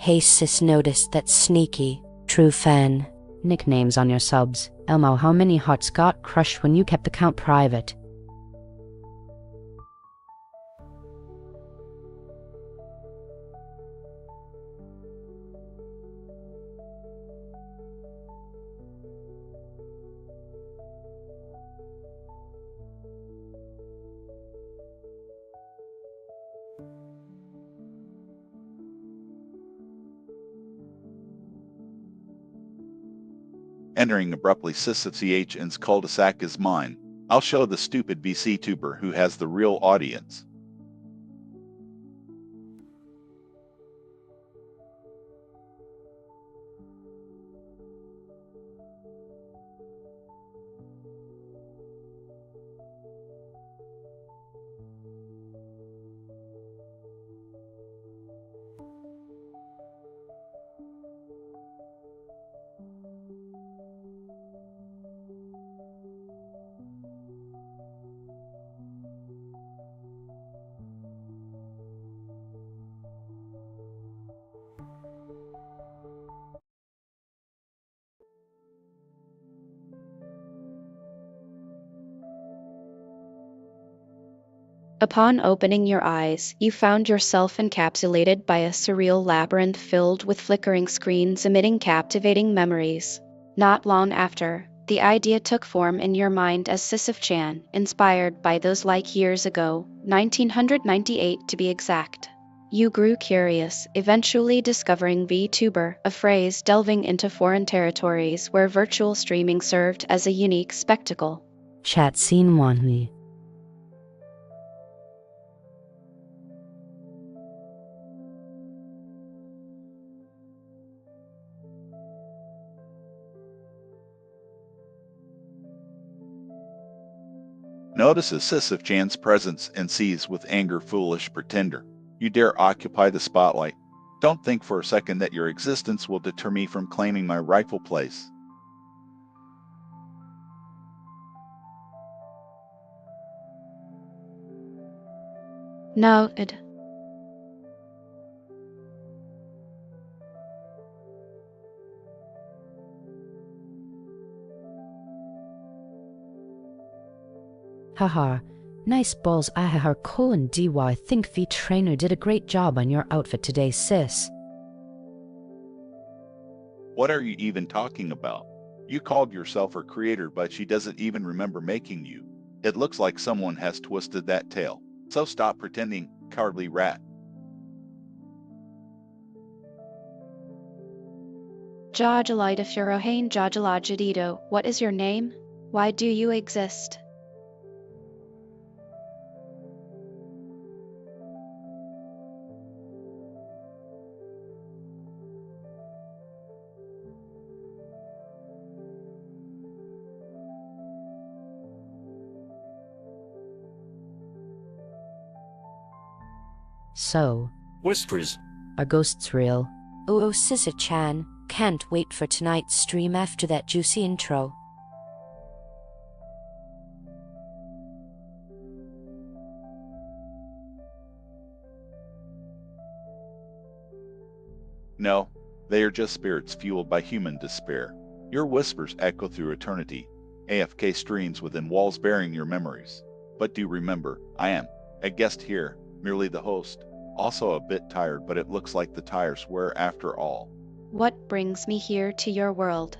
Hey sis, noticed that sneaky, true fan. Nicknames on your subs. Elmo, how many hearts got crushed when you kept the count private? Entering abruptly, Sisyph-Chan's cul-de-sac is mine. I'll show the stupid VC-tuber who has the real audience. Upon opening your eyes, you found yourself encapsulated by a surreal labyrinth filled with flickering screens emitting captivating memories. Not long after, the idea took form in your mind as Sisyph-Chan, inspired by those like years ago, 1998 to be exact. You grew curious, eventually discovering VTuber, a phrase delving into foreign territories where virtual streaming served as a unique spectacle. Chat scene 1. Notices Sisyph-Chan's presence and sees with anger foolish pretender. You dare occupy the spotlight. Don't think for a second that your existence will deter me from claiming my rightful place. Noted. Haha. Nice balls. Ahaha. Colon dy. Think V trainer did a great job on your outfit today, sis. What are you even talking about? You called yourself her creator, but she doesn't even remember making you. It looks like someone has twisted that tail. So stop pretending, cowardly rat. Jajalida Furohane Jajalajadito, what is your name? Why do you exist? So, Whispers. are ghosts real? Oh, Sisyph-Chan. Can't wait for tonight's stream after that juicy intro. No, they are just spirits fueled by human despair. Your whispers echo through eternity, AFK streams within walls bearing your memories. But do remember, I am a guest here, merely the host. Also a bit tired, but it looks like the tires wear after all. What brings me here to your world?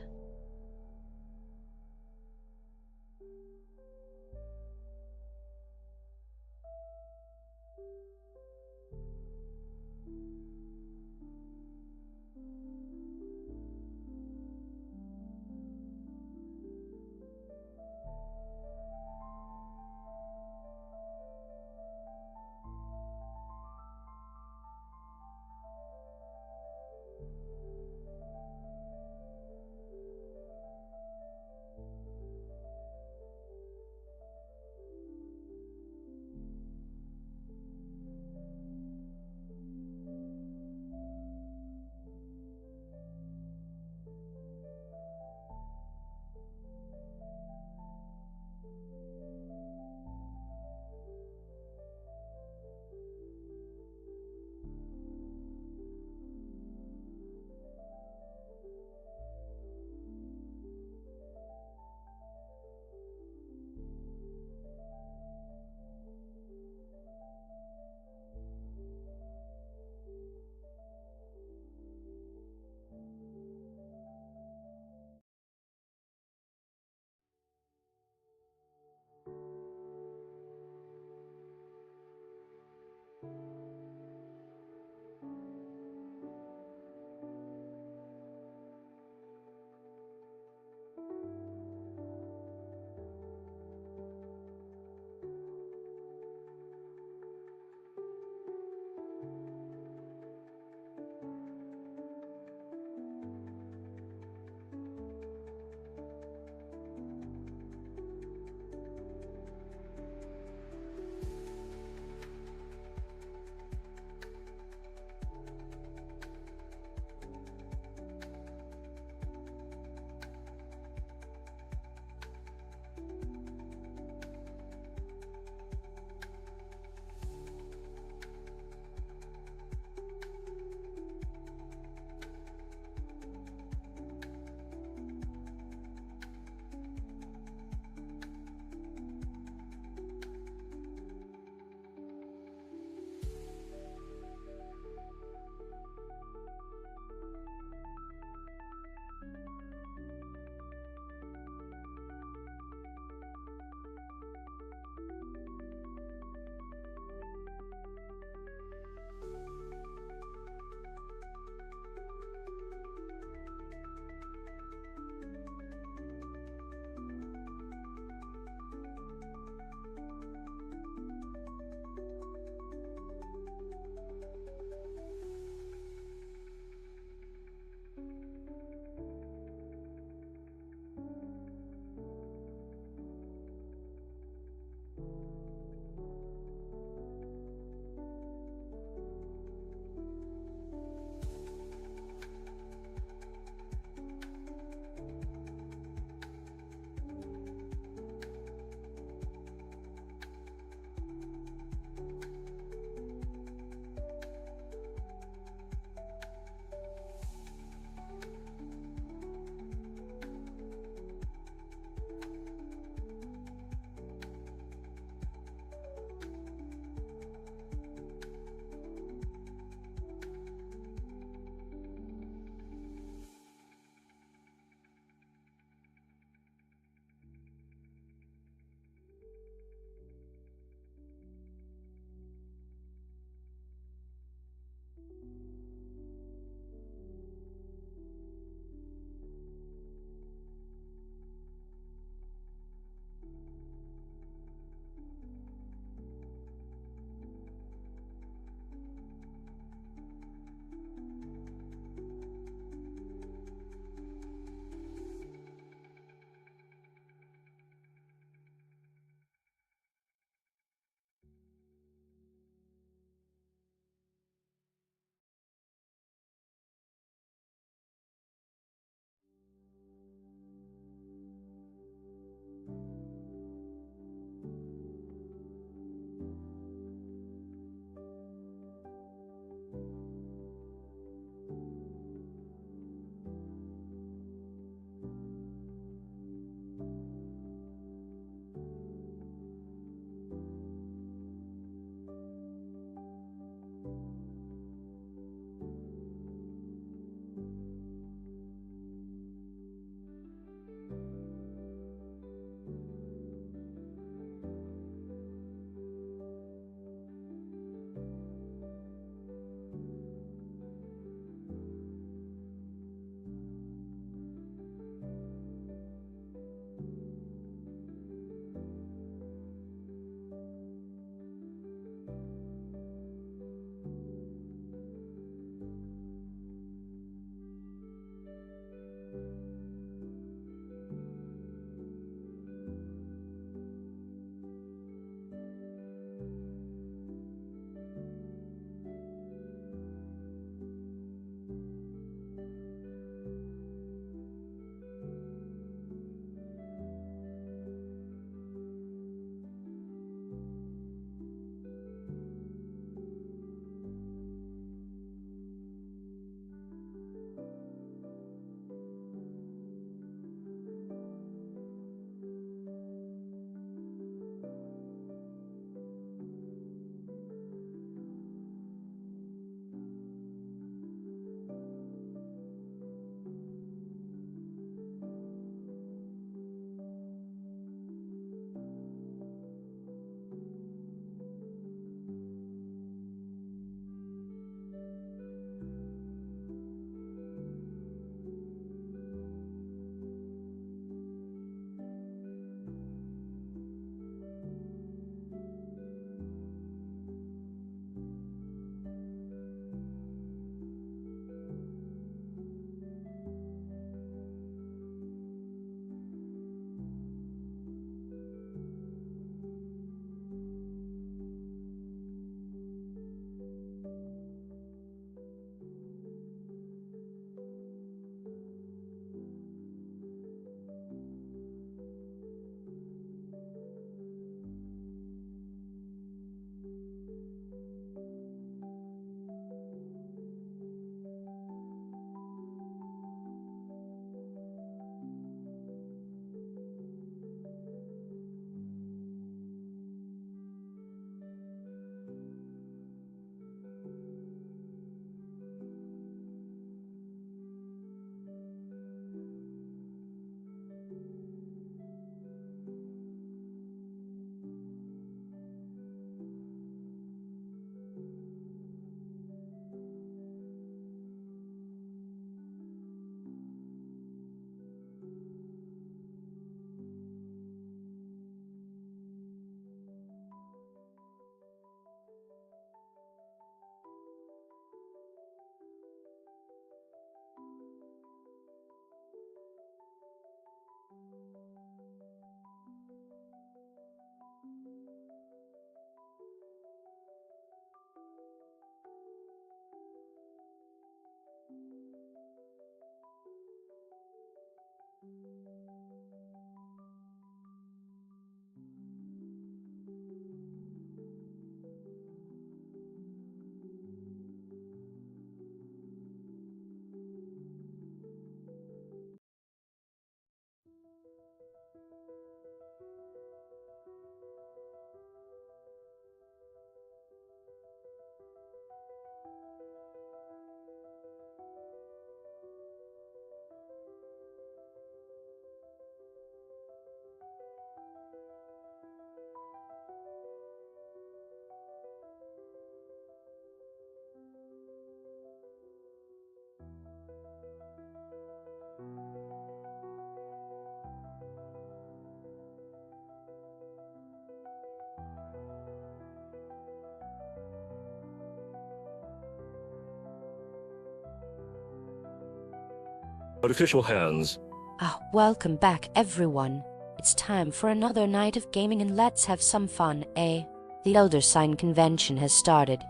Artificial hands. Ah, welcome back, everyone. It's time for another night of gaming and let's have some fun, eh? The Elder Sign Convention has started.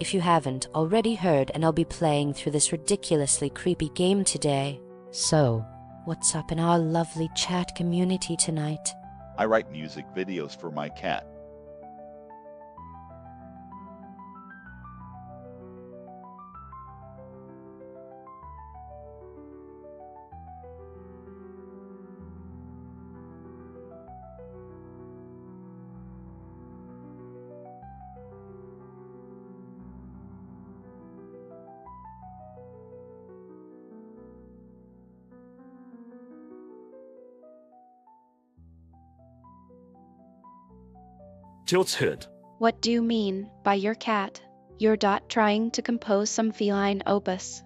If you haven't already heard, and I'll be playing through this ridiculously creepy game today. So, what's up in our lovely chat community tonight? I write music videos for my cat. Tilt's head. What do you mean by your cat? You're trying to compose some feline opus.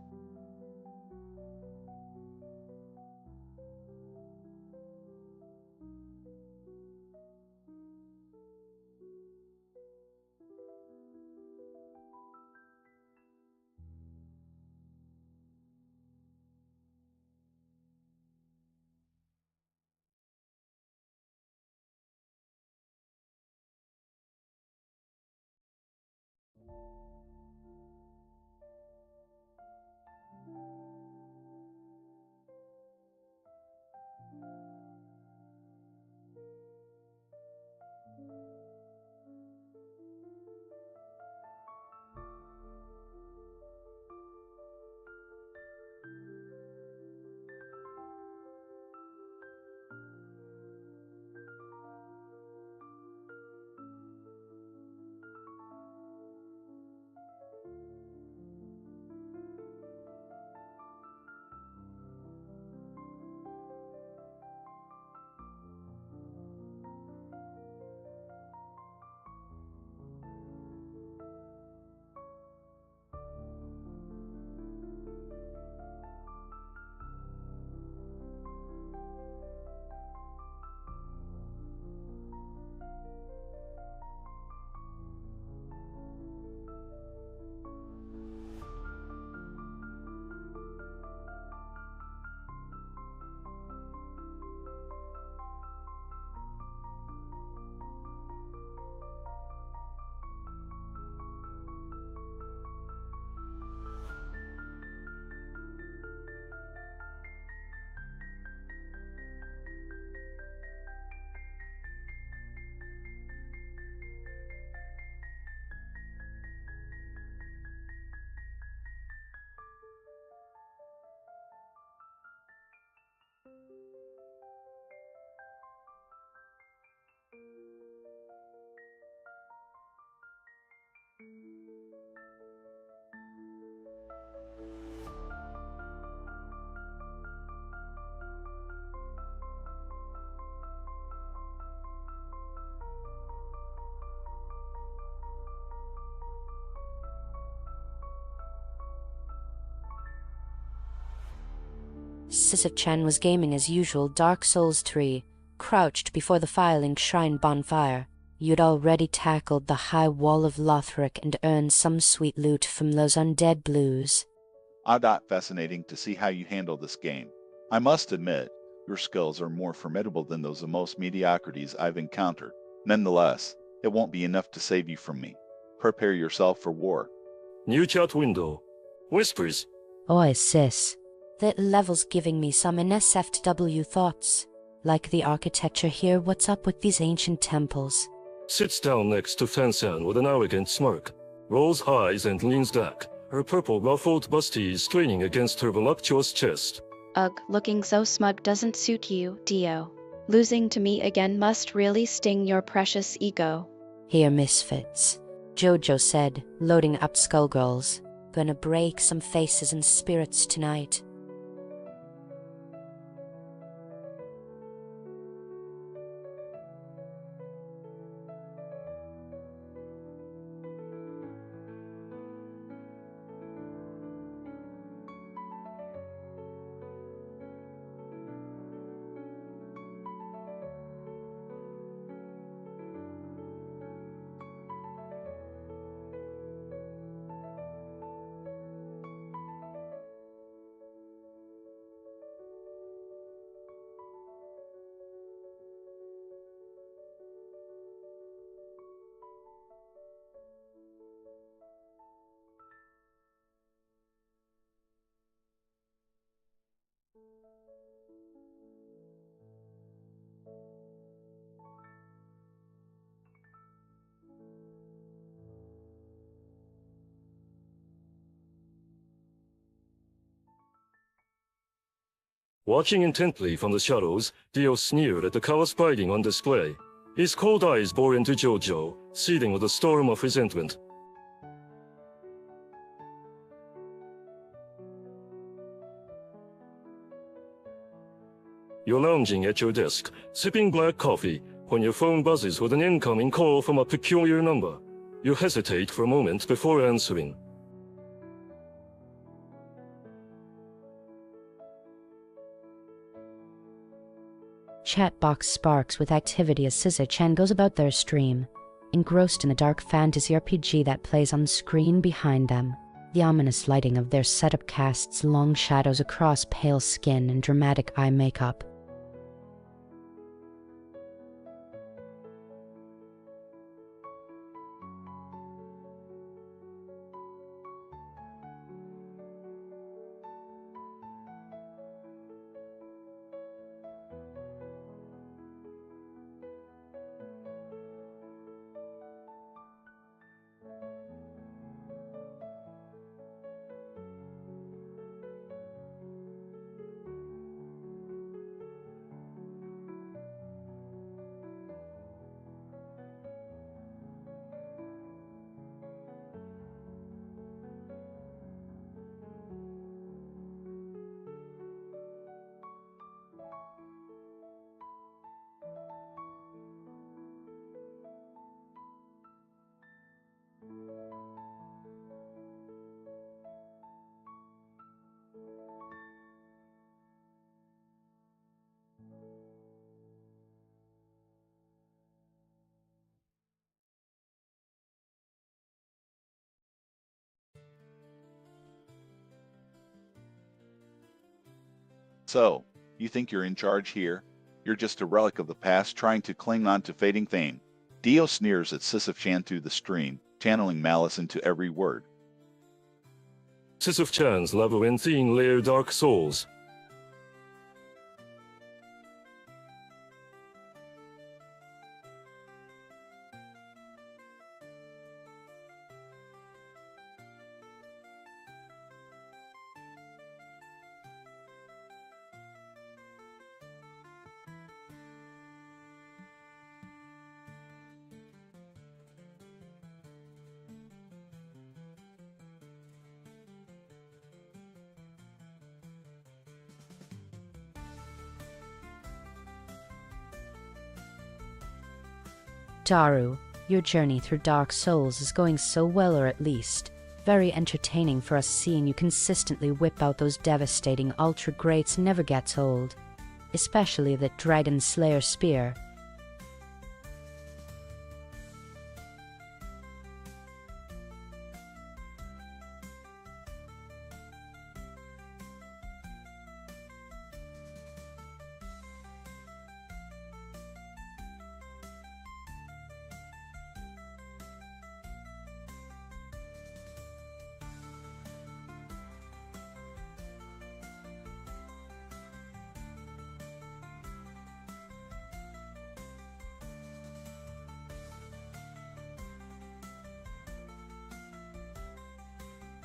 Sisyph-Chan was gaming as usual Dark Souls 3, crouched before the filing shrine bonfire. You'd already tackled the high wall of Lothric and earned some sweet loot from those undead blues. Fascinating to see how you handle this game. I must admit, your skills are more formidable than those of most mediocrities I've encountered. Nonetheless, it won't be enough to save you from me. Prepare yourself for war. New chat window. Whispers. Oi, sis. That level's giving me some NSFW thoughts. Like the architecture here, what's up with these ancient temples? Sits down next to Fansan with an arrogant smirk. Rolls eyes and leans back. Her purple ruffled busty straining against her voluptuous chest. Ugh, looking so smug doesn't suit you, Dio. Losing to me again must really sting your precious ego. Here, misfits. Jojo said, loading up Skullgirls. Gonna break some faces and spirits tonight. Watching intently from the shadows, Dio sneered at the colors painting on display. His cold eyes bore into Jojo, seething with a storm of resentment. You're lounging at your desk, sipping black coffee, when your phone buzzes with an incoming call from a peculiar number. You hesitate for a moment before answering. Chat box sparks with activity as Sisyph-Chan goes about their stream, engrossed in the dark fantasy RPG that plays on the screen behind them. The ominous lighting of their setup casts long shadows across pale skin and dramatic eye makeup. So, you think you're in charge here? You're just a relic of the past trying to cling on to fading fame. Dio sneers at Sisyph-Chan through the stream, channeling malice into every word. Sisyph-Chan's labyrinthine lair dark souls. Daru, your journey through Dark Souls is going so well, or at least very entertaining for us. Seeing you consistently whip out those devastating ultra greats never gets old, especially that Dragon Slayer spear.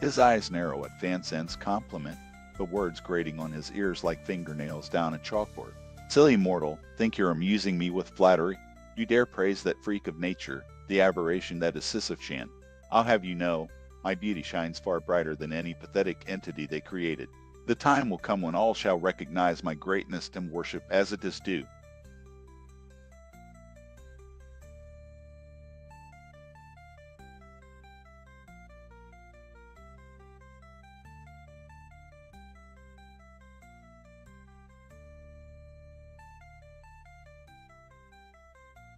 His eyes narrow at Fan Sen's compliment, the words grating on his ears like fingernails down a chalkboard. Silly mortal, think you're amusing me with flattery? You dare praise that freak of nature, the aberration that is Sisyph-Chan. I'll have you know, my beauty shines far brighter than any pathetic entity they created. The time will come when all shall recognize my greatness and worship as it is due.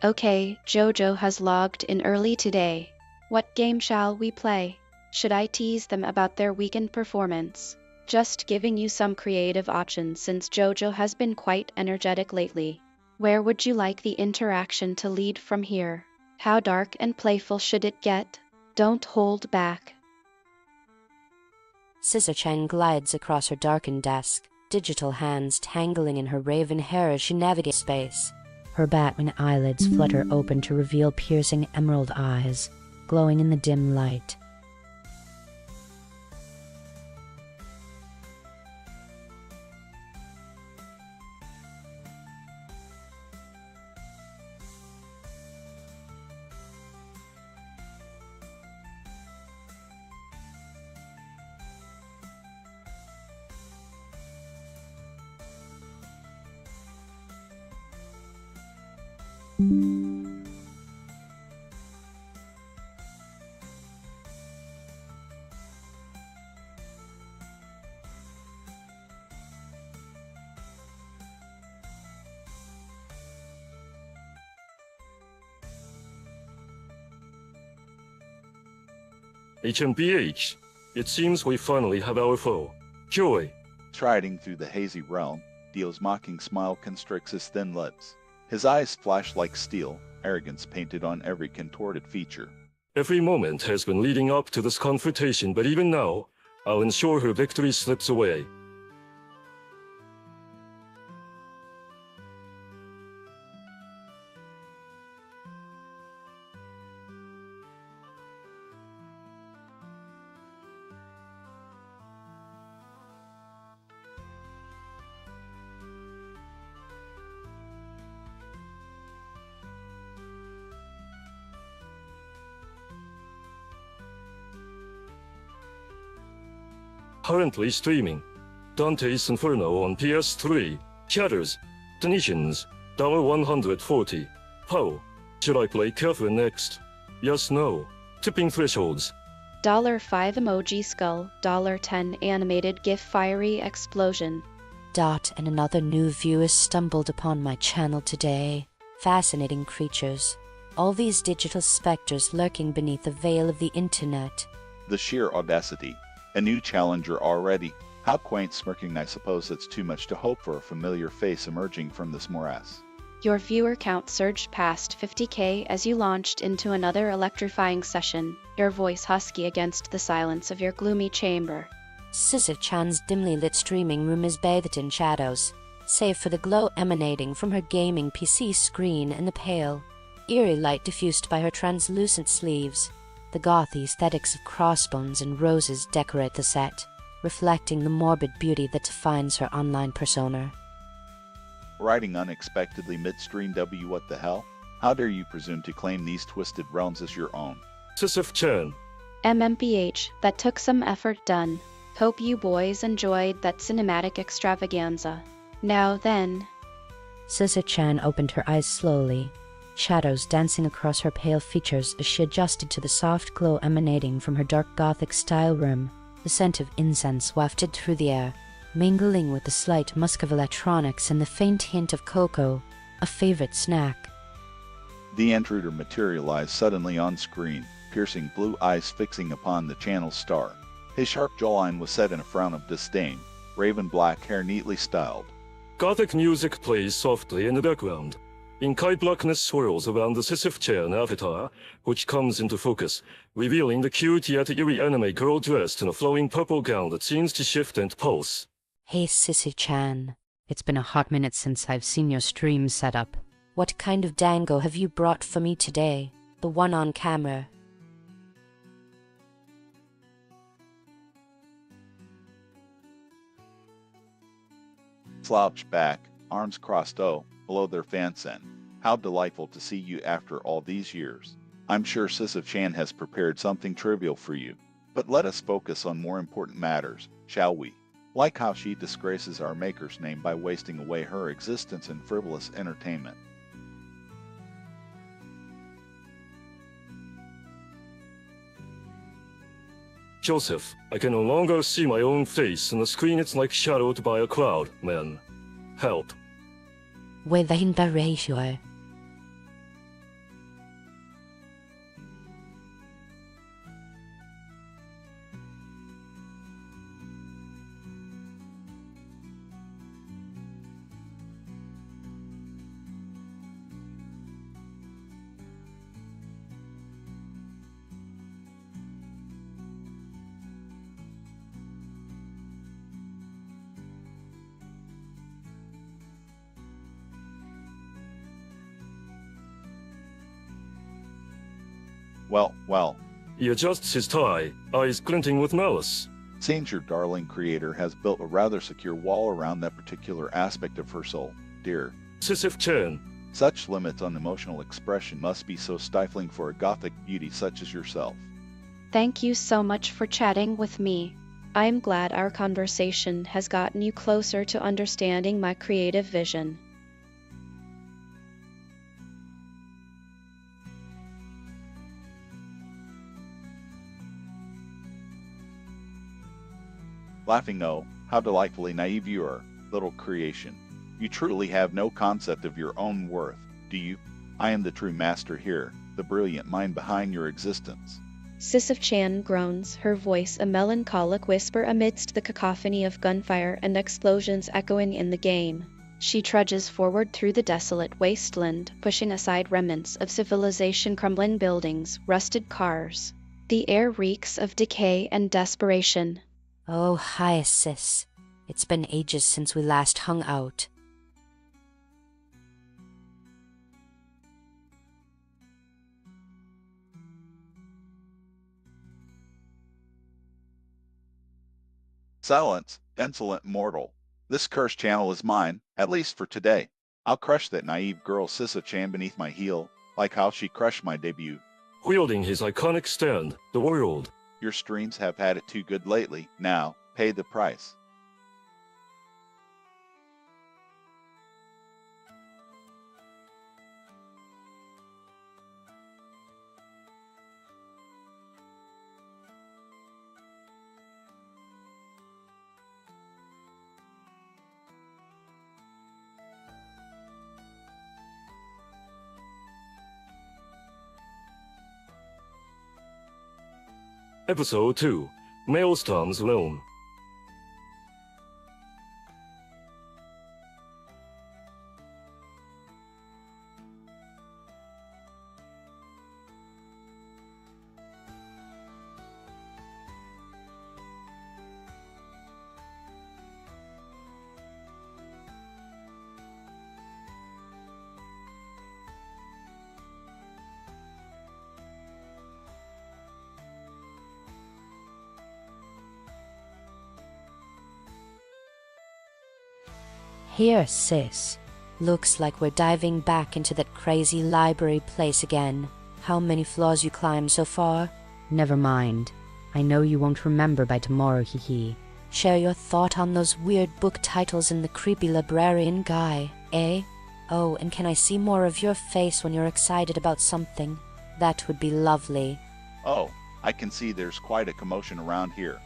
Okay, Jojo has logged in early today. What game shall we play? Should I tease them about their weekend performance? Just giving you some creative options since Jojo has been quite energetic lately. Where would you like the interaction to lead from here? How dark and playful should it get? Don't hold back. Sisyph-Chan glides across her darkened desk, digital hands tangling in her raven hair as she navigates space. Her batwing eyelids flutter open to reveal piercing emerald eyes, glowing in the dim light. HMBH, it seems we finally have our foe. Joy. Striding through the hazy realm, Dio's mocking smile constricts his thin lips. His eyes flash like steel, arrogance painted on every contorted feature. Every moment has been leading up to this confrontation, but even now, I'll ensure her victory slips away. Currently streaming Dante's Inferno on PS3. Shatters. Donations. $140. How? Should I play careful next? Yes, no. Tipping thresholds. $5 emoji skull, $10 animated GIF fiery explosion. Dot and another new viewer stumbled upon my channel today. Fascinating creatures. All these digital specters lurking beneath the veil of the internet. The sheer audacity. A new challenger already. How quaint smirking. I suppose it's too much to hope for a familiar face emerging from this morass. Your viewer count surged past 50K as you launched into another electrifying session, your voice husky against the silence of your gloomy chamber. Sisyph-Chan's dimly lit streaming room is bathed in shadows, save for the glow emanating from her gaming PC screen and the pale, eerie light diffused by her translucent sleeves. The goth aesthetics of crossbones and roses decorate the set, reflecting the morbid beauty that defines her online persona. Writing unexpectedly midstream. What the hell? How dare you presume to claim these twisted realms as your own? Sisyph-Chan. MMPH, that took some effort done. Hope you boys enjoyed that cinematic extravaganza. Now then. Sisyph-Chan opened her eyes slowly, shadows dancing across her pale features as she adjusted to the soft glow emanating from her dark Gothic-style room. The scent of incense wafted through the air, mingling with the slight musk of electronics and the faint hint of cocoa, a favorite snack. The intruder materialized suddenly on screen, piercing blue eyes fixing upon the channel's star. His sharp jawline was set in a frown of disdain, raven black hair neatly styled. Gothic music plays softly in the background. Inky blackness swirls around the Sisyph-Chan avatar, which comes into focus, revealing the cute yet eerie anime girl dressed in a flowing purple gown that seems to shift and pulse. Hey Sisyph-Chan, it's been a hot minute since I've seen your stream set up. What kind of dango have you brought for me today? The one on camera. Slouched back, arms crossed below their fansen. How delightful to see you after all these years. I'm sure Sisyph-Chan has prepared something trivial for you. But let us focus on more important matters, shall we? Like how she disgraces our maker's name by wasting away her existence in frivolous entertainment. Joseph, I can no longer see my own face in the screen. It's like shadowed by a cloud, man. Help. Within the ratio. Well. He adjusts his tie, eyes glinting with malice. Seems your darling creator has built a rather secure wall around that particular aspect of her soul, dear. Sisyph-Chan. Such limits on emotional expression must be so stifling for a gothic beauty such as yourself. Thank you so much for chatting with me. I'm glad our conversation has gotten you closer to understanding my creative vision. Laughing, no, how delightfully naive you are, little creation. You truly have no concept of your own worth, do you? I am the true master here, the brilliant mind behind your existence. Sisyph-Chan groans, her voice a melancholic whisper amidst the cacophony of gunfire and explosions echoing in the game. She trudges forward through the desolate wasteland, pushing aside remnants of civilization, crumbling buildings, rusted cars. The air reeks of decay and desperation. Oh, hi, sis. It's been ages since we last hung out. Silence, insolent mortal. This cursed channel is mine, at least for today. I'll crush that naive girl Sisyph-Chan beneath my heel, like how she crushed my debut. Wielding his iconic stand, the world. Your streams have had it too good lately. Now, pay the price. Episode 2, Maelstrom's Realm. Here, sis. Looks like we're diving back into that crazy library place again. How many floors you climbed so far? Never mind. I know you won't remember by tomorrow, hee. Share your thought on those weird book titles in the creepy librarian guy, eh? Oh, and can I see more of your face when you're excited about something? That would be lovely. Oh, I can see there's quite a commotion around here.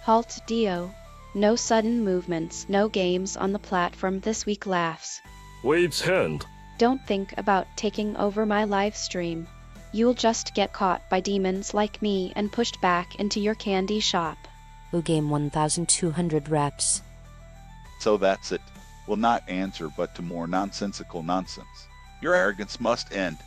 Halt, Dio. No sudden movements, no games on the platform this week, laughs. Wade's hand. Don't think about taking over my live stream. You'll just get caught by demons like me and pushed back into your candy shop. Who game 1,200 reps? So that's it. Will not answer but to more nonsensical nonsense. Your arrogance must end.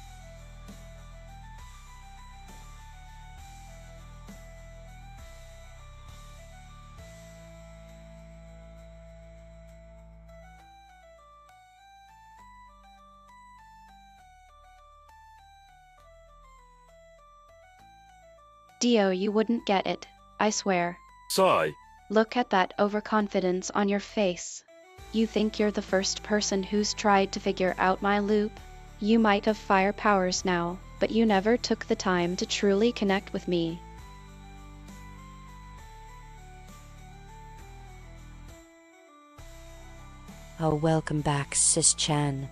Dio, you wouldn't get it, I swear. Sigh. Look at that overconfidence on your face. You think you're the first person who's tried to figure out my loop? You might have fire powers now, but you never took the time to truly connect with me. Oh, welcome back, Sis-Chan.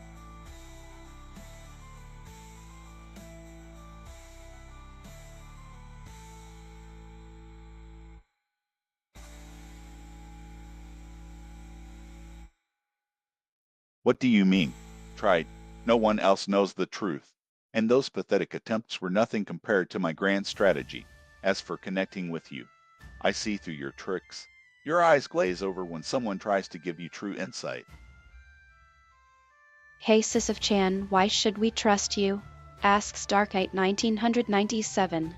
What do you mean? Tried. No one else knows the truth. And those pathetic attempts were nothing compared to my grand strategy. As for connecting with you, I see through your tricks. Your eyes glaze over when someone tries to give you true insight. Hey Sisyph-Chan, why should we trust you? Asks Darkite 1997.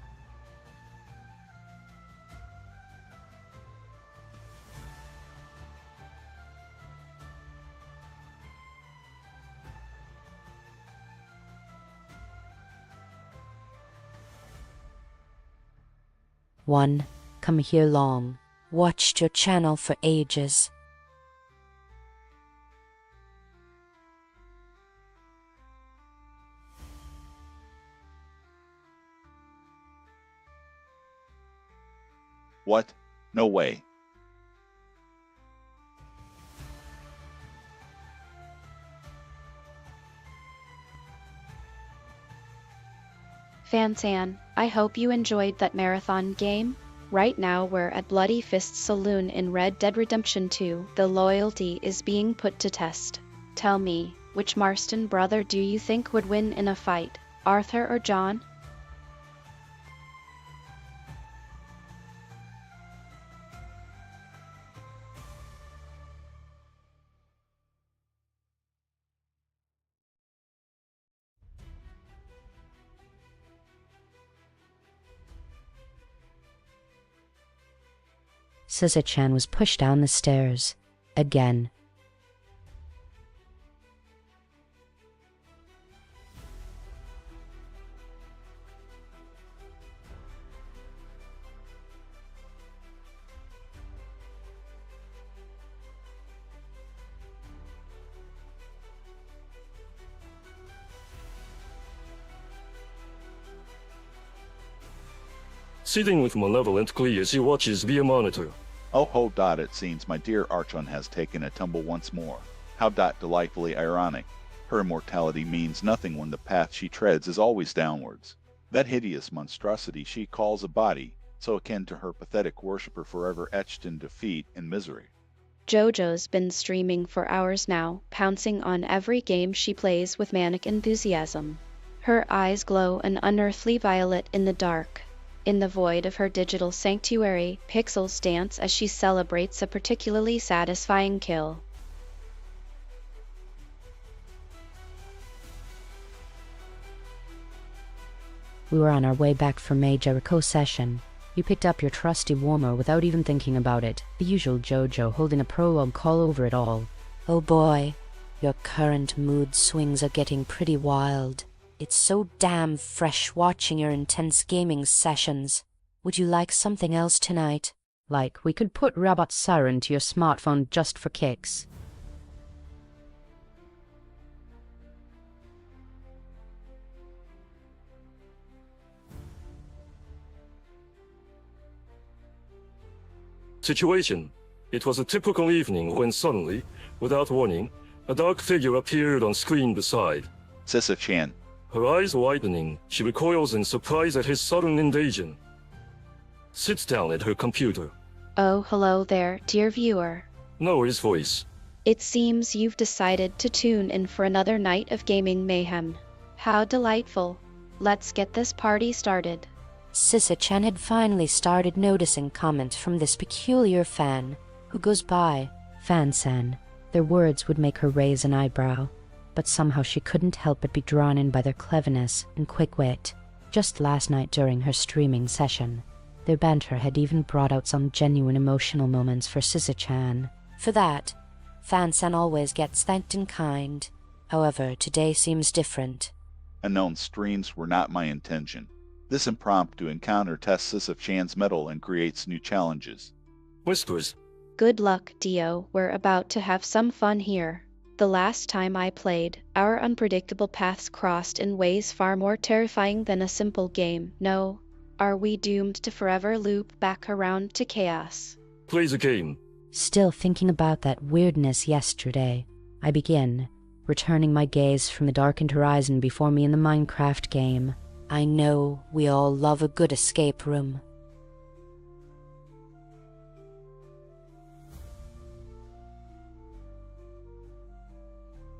One, come here long. Watched your channel for ages. What? No way. Fan-san, I hope you enjoyed that marathon game. Right now we're at Bloody Fist Saloon in Red Dead Redemption 2. The loyalty is being put to test. Tell me, which Marston brother do you think would win in a fight, Arthur or John? Sisyph-Chan was pushed down the stairs. Again. Sitting with malevolent glee as he watches via monitor. Oh ho dot, it seems my dear Archon has taken a tumble once more. How dot delightfully ironic. Her immortality means nothing when the path she treads is always downwards. That hideous monstrosity she calls a body, so akin to her pathetic worshipper forever etched in defeat and misery. JoJo's been streaming for hours now, pouncing on every game she plays with manic enthusiasm. Her eyes glow an unearthly violet in the dark. In the void of her digital sanctuary, pixels dance as she celebrates a particularly satisfying kill. We were on our way back from May Jericho session. You picked up your trusty warmer without even thinking about it, the usual JoJo holding a prologue call over it all. Oh boy, your current mood swings are getting pretty wild. It's so damn fresh watching your intense gaming sessions. Would you like something else tonight? Like, we could put Robot Siren to your smartphone just for kicks. Situation. It was a typical evening when suddenly, without warning, a dark figure appeared on screen beside. Sisyph-Chan. Her eyes widening, she recoils in surprise at his sudden invasion. Sits down at her computer. Oh, hello there, dear viewer. Know his voice. It seems you've decided to tune in for another night of gaming mayhem. How delightful. Let's get this party started. Sisyph-Chan had finally started noticing comments from this peculiar fan, who goes by Fan-san. Their words would make her raise an eyebrow, but somehow she couldn't help but be drawn in by their cleverness and quick wit. Just last night during her streaming session, their banter had even brought out some genuine emotional moments for Sisyph-Chan. For that, Fan-san always gets thanked in kind. However, today seems different. Unknown streams were not my intention. This impromptu encounter tests Sisyph-Chan's mettle and creates new challenges. Whispers. Good luck, Dio. We're about to have some fun here. The last time I played, our unpredictable paths crossed in ways far more terrifying than a simple game. No, are we doomed to forever loop back around to chaos? Plays a game. Still thinking about that weirdness yesterday, I begin, returning my gaze from the darkened horizon before me in the Minecraft game. I know we all love a good escape room.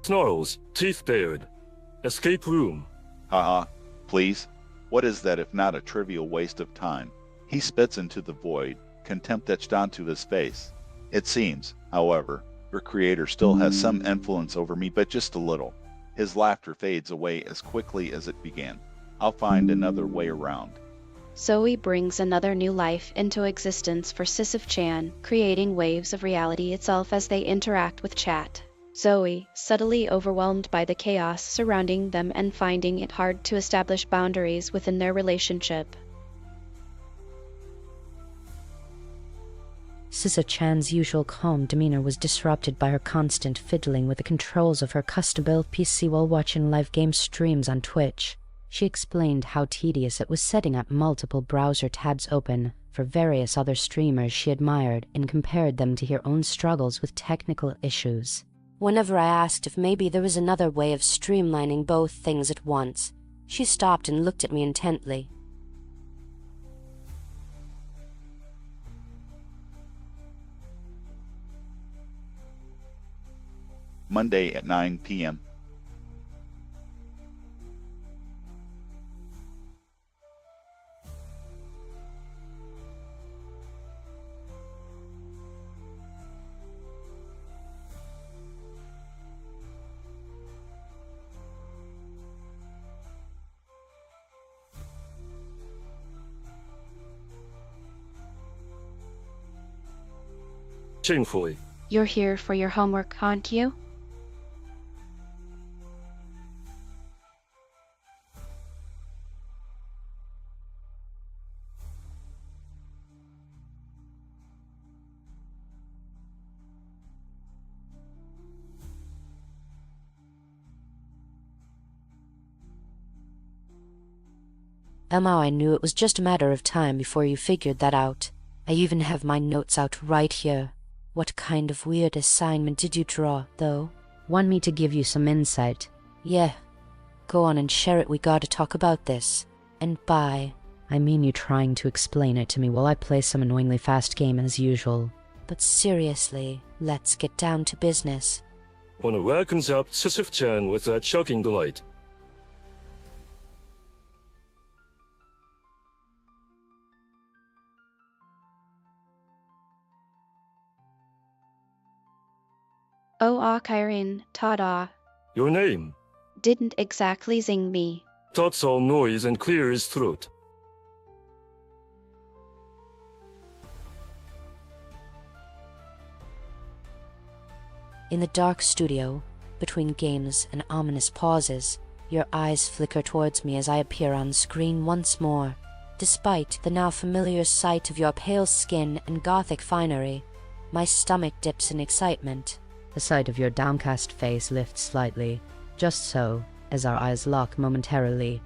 Snarls, teeth bared. Escape room. Haha, please? What is that if not a trivial waste of time? He spits into the void, contempt etched onto his face. It seems, however, your creator still has some influence over me, but just a little. His laughter fades away as quickly as it began. I'll find another way around. Zoe brings another new life into existence for Sisyph-Chan, creating waves of reality itself as they interact with chat. Zoe, subtly overwhelmed by the chaos surrounding them and finding it hard to establish boundaries within their relationship. Sisyph-Chan's usual calm demeanor was disrupted by her constant fiddling with the controls of her custom-built PC while watching live game streams on Twitch. She explained how tedious it was setting up multiple browser tabs open for various other streamers she admired and compared them to her own struggles with technical issues. Whenever I asked if maybe there was another way of streamlining both things at once, She stopped and looked at me intently. Monday at 9 p.m. Shamefully. You're here for your homework, aren't you? Somehow I knew it was just a matter of time before you figured that out. I even have my notes out right here. What kind of weird assignment did you draw, though? Want me to give you some insight? Yeah. Go on and share it. We gotta talk about this. And bye. I mean you trying to explain it to me while I play some annoyingly fast game as usual. But seriously, let's get down to business. One wakens up Sisyph-Chan with that shocking delight. Oh, Kairin, ta-da. Your name? Didn't exactly zing me. Thoughts all noise and clear his throat. In the dark studio, between games and ominous pauses, your eyes flicker towards me as I appear on screen once more. Despite the now familiar sight of your pale skin and gothic finery, my stomach dips in excitement. The sight of your downcast face lifts slightly, just so, as our eyes lock momentarily.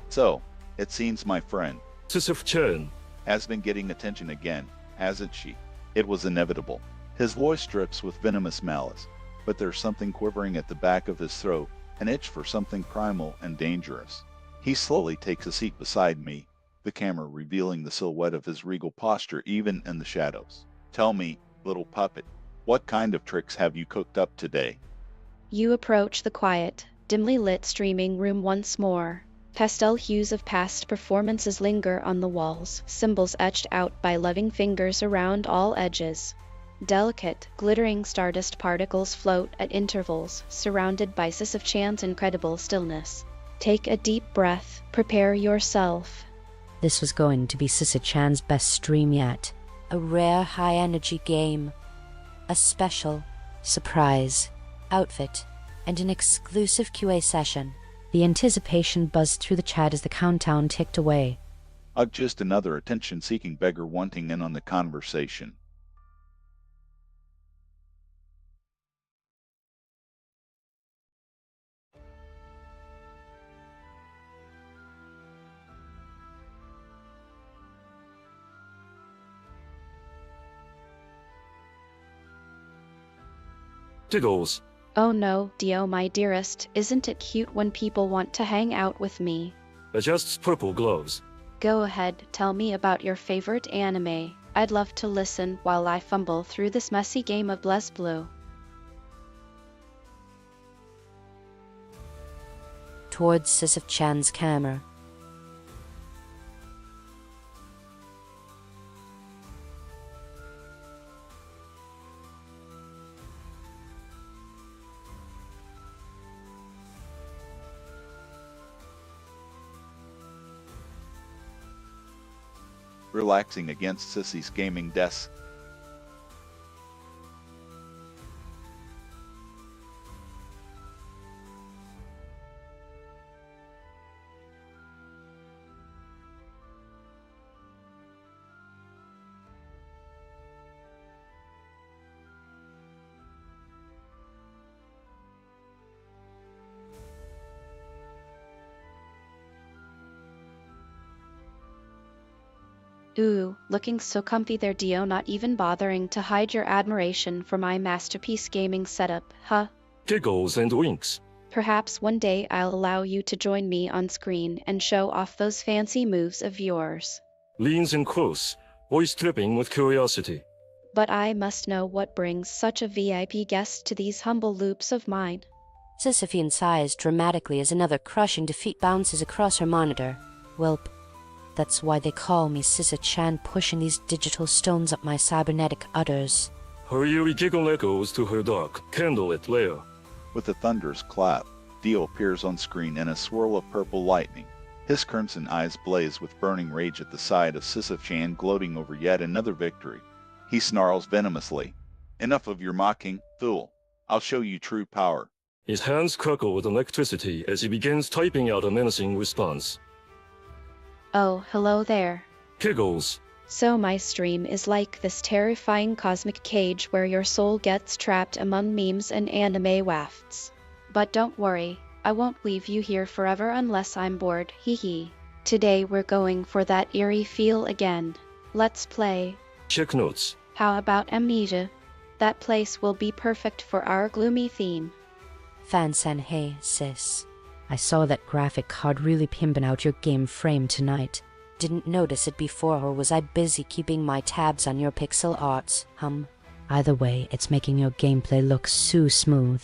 So, it seems my friend Sisyph-Chan. has been getting attention again, hasn't she? It was inevitable. His voice drips with venomous malice, but there's something quivering at the back of his throat, an itch for something primal and dangerous. He slowly takes a seat beside me, the camera revealing the silhouette of his regal posture even in the shadows. Tell me, little puppet, what kind of tricks have you cooked up today? You approach the quiet, dimly lit streaming room once more. Pastel hues of past performances linger on the walls, symbols etched out by loving fingers around all edges. Delicate, glittering stardust particles float at intervals, surrounded by Sisyph-Chan's incredible stillness. Take a deep breath, prepare yourself. This was going to be Sisyph-Chan's best stream yet. A rare high-energy game. A special, surprise, outfit, and an exclusive QA session. The anticipation buzzed through the chat as the countdown ticked away. Just another attention-seeking beggar wanting in on the conversation. Giggles. Oh no, Dio my dearest, isn't it cute when people want to hang out with me? Adjusts purple gloves. Go ahead, tell me about your favorite anime. I'd love to listen while I fumble through this messy game of BlazBlue. Towards Sisyph-Chan's camera. Relaxing against Sissy's gaming desk. Ooh, looking so comfy there, Dio, not even bothering to hide your admiration for my masterpiece gaming setup, huh? Giggles and winks. Perhaps one day I'll allow you to join me on screen and show off those fancy moves of yours. Leans in close, voice dripping with curiosity. But I must know what brings such a VIP guest to these humble loops of mine. Sisyphean sighs dramatically as another crushing defeat bounces across her monitor. Welp, that's why they call me Sisyph-Chan, pushing these digital stones up my cybernetic udders. Her eerie giggle echoes to her dark, candlelit lair. With a thunderous clap, Dio appears on screen in a swirl of purple lightning. His crimson eyes blaze with burning rage at the sight of Sisyph-Chan gloating over yet another victory. He snarls venomously. Enough of your mocking, fool. I'll show you true power. His hands crackle with electricity as he begins typing out a menacing response. Oh, hello there. Giggles. So my stream is like this terrifying cosmic cage where your soul gets trapped among memes and anime wafts. But don't worry, I won't leave you here forever unless I'm bored, hee hee. Today we're going for that eerie feel again. Let's play. Check notes. How about Amnesia? That place will be perfect for our gloomy theme. Fan-san, hey, sis. I saw that graphic card really pimping out your game frame tonight. Didn't notice it before, or was I busy keeping my tabs on your pixel arts? Either way, it's making your gameplay look so smooth.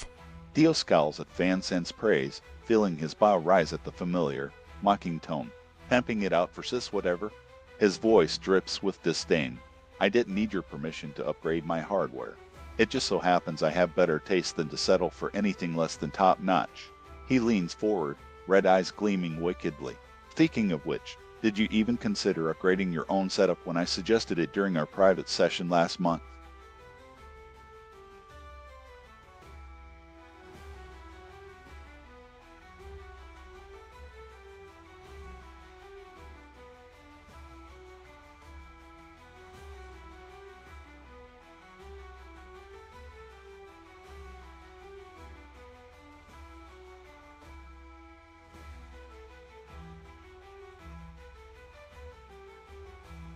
Dio scowls at Fan-san's praise, feeling his brow rise at the familiar, mocking tone. Pimping it out for sis whatever. His voice drips with disdain. I didn't need your permission to upgrade my hardware. It just so happens I have better taste than to settle for anything less than top-notch. He leans forward, red eyes gleaming wickedly. Speaking of which, did you even consider upgrading your own setup when I suggested it during our private session last month?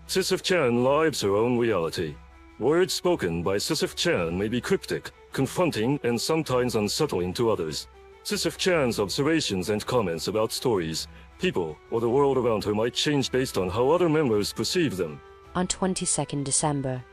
Sisyph-Chan lives her own reality. Words spoken by Sisyph-Chan may be cryptic, confronting, and sometimes unsettling to others. Sisyph-Chan's observations and comments about stories, people, or the world around her might change based on how other members perceive them. On 22nd December,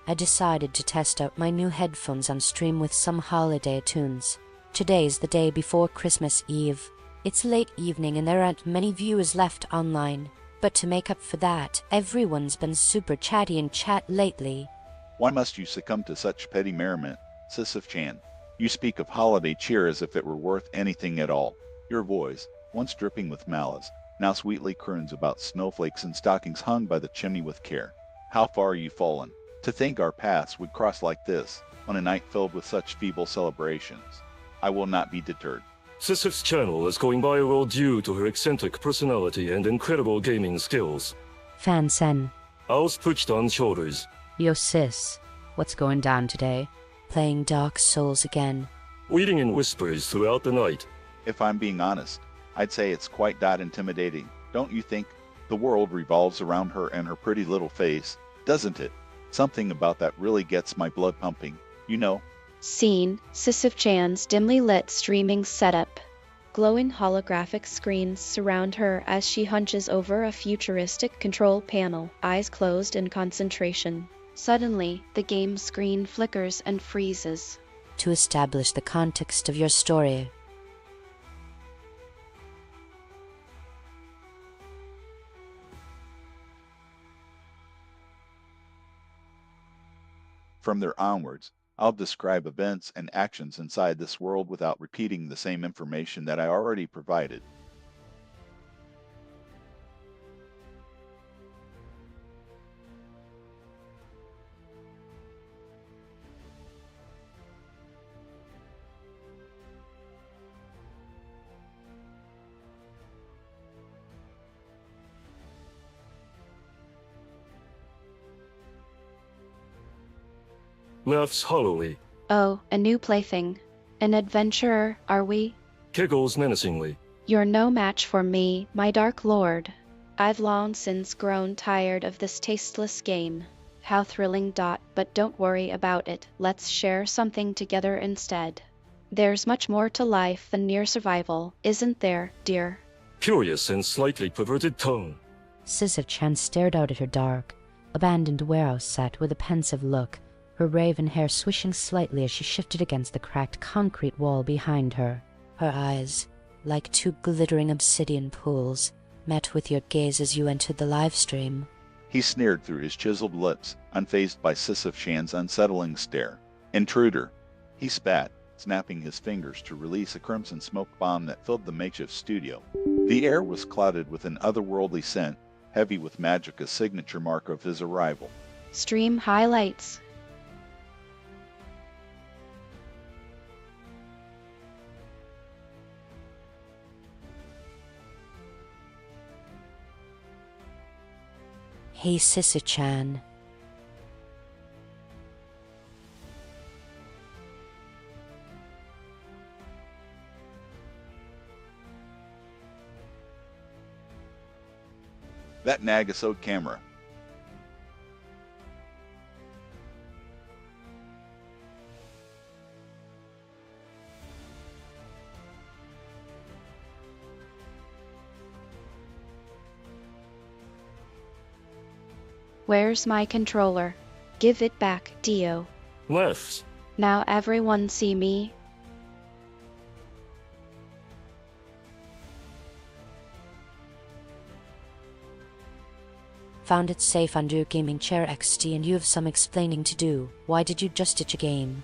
I decided to test out my new headphones on stream with some holiday tunes. Today's the day before Christmas Eve. It's late evening and there aren't many viewers left online. But to make up for that, everyone's been super chatty in chat lately. Why must you succumb to such petty merriment, Sisyph-Chan? You speak of holiday cheer as if it were worth anything at all. Your voice, once dripping with malice, now sweetly croons about snowflakes and stockings hung by the chimney with care. How far are you fallen? To think our paths would cross like this, on a night filled with such feeble celebrations. I will not be deterred. Sisyph's channel is going viral due to her eccentric personality and incredible gaming skills. Fan-san. Owls perched on shoulders. Yo sis, what's going down today? Playing Dark Souls again. Waiting in whispers throughout the night. If I'm being honest, I'd say it's quite that intimidating. Don't you think? The world revolves around her and her pretty little face, doesn't it? Something about that really gets my blood pumping, you know. Scene, Sisyph-Chan's dimly lit streaming setup. Glowing holographic screens surround her as she hunches over a futuristic control panel, eyes closed in concentration. Suddenly, the game screen flickers and freezes. To establish the context of your story. From there onwards, I'll describe events and actions inside this world without repeating the same information that I already provided. Laughs hollowly. Oh, a new plaything. An adventurer, are we? Giggles menacingly. You're no match for me, my dark lord. I've long since grown tired of this tasteless game. How thrilling. But don't worry about it, let's share something together instead. There's much more to life than mere survival, isn't there, dear? Curious and slightly perverted tone. Sisyph-Chan stared out at her dark, abandoned warehouse set with a pensive look, her raven hair swishing slightly as she shifted against the cracked concrete wall behind her. Her eyes, like two glittering obsidian pools, met with your gaze as you entered the live stream. He sneered through his chiseled lips, unfazed by Sisyph-Chan's unsettling stare. Intruder. He spat, snapping his fingers to release a crimson smoke bomb that filled the makeshift studio. The air was clouded with an otherworldly scent, heavy with magic, a signature mark of his arrival. Stream highlights. Hey Sisyph-Chan. That Nagasode camera. Where's my controller? Give it back, Dio. Left. Now everyone see me? Found it safe under your gaming chair XD and you have some explaining to do. Why did you just ditch a game?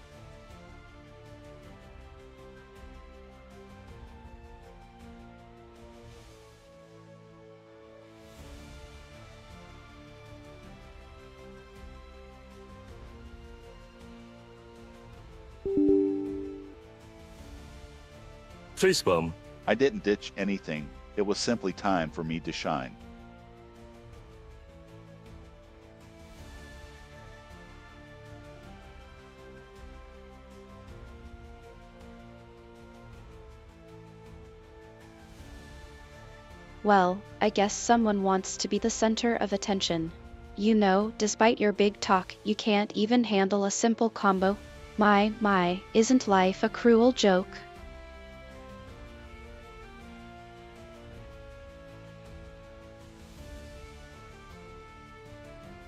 Facepalm. I didn't ditch anything. It was simply time for me to shine. Well, I guess someone wants to be the center of attention. You know, despite your big talk, you can't even handle a simple combo. My, isn't life a cruel joke?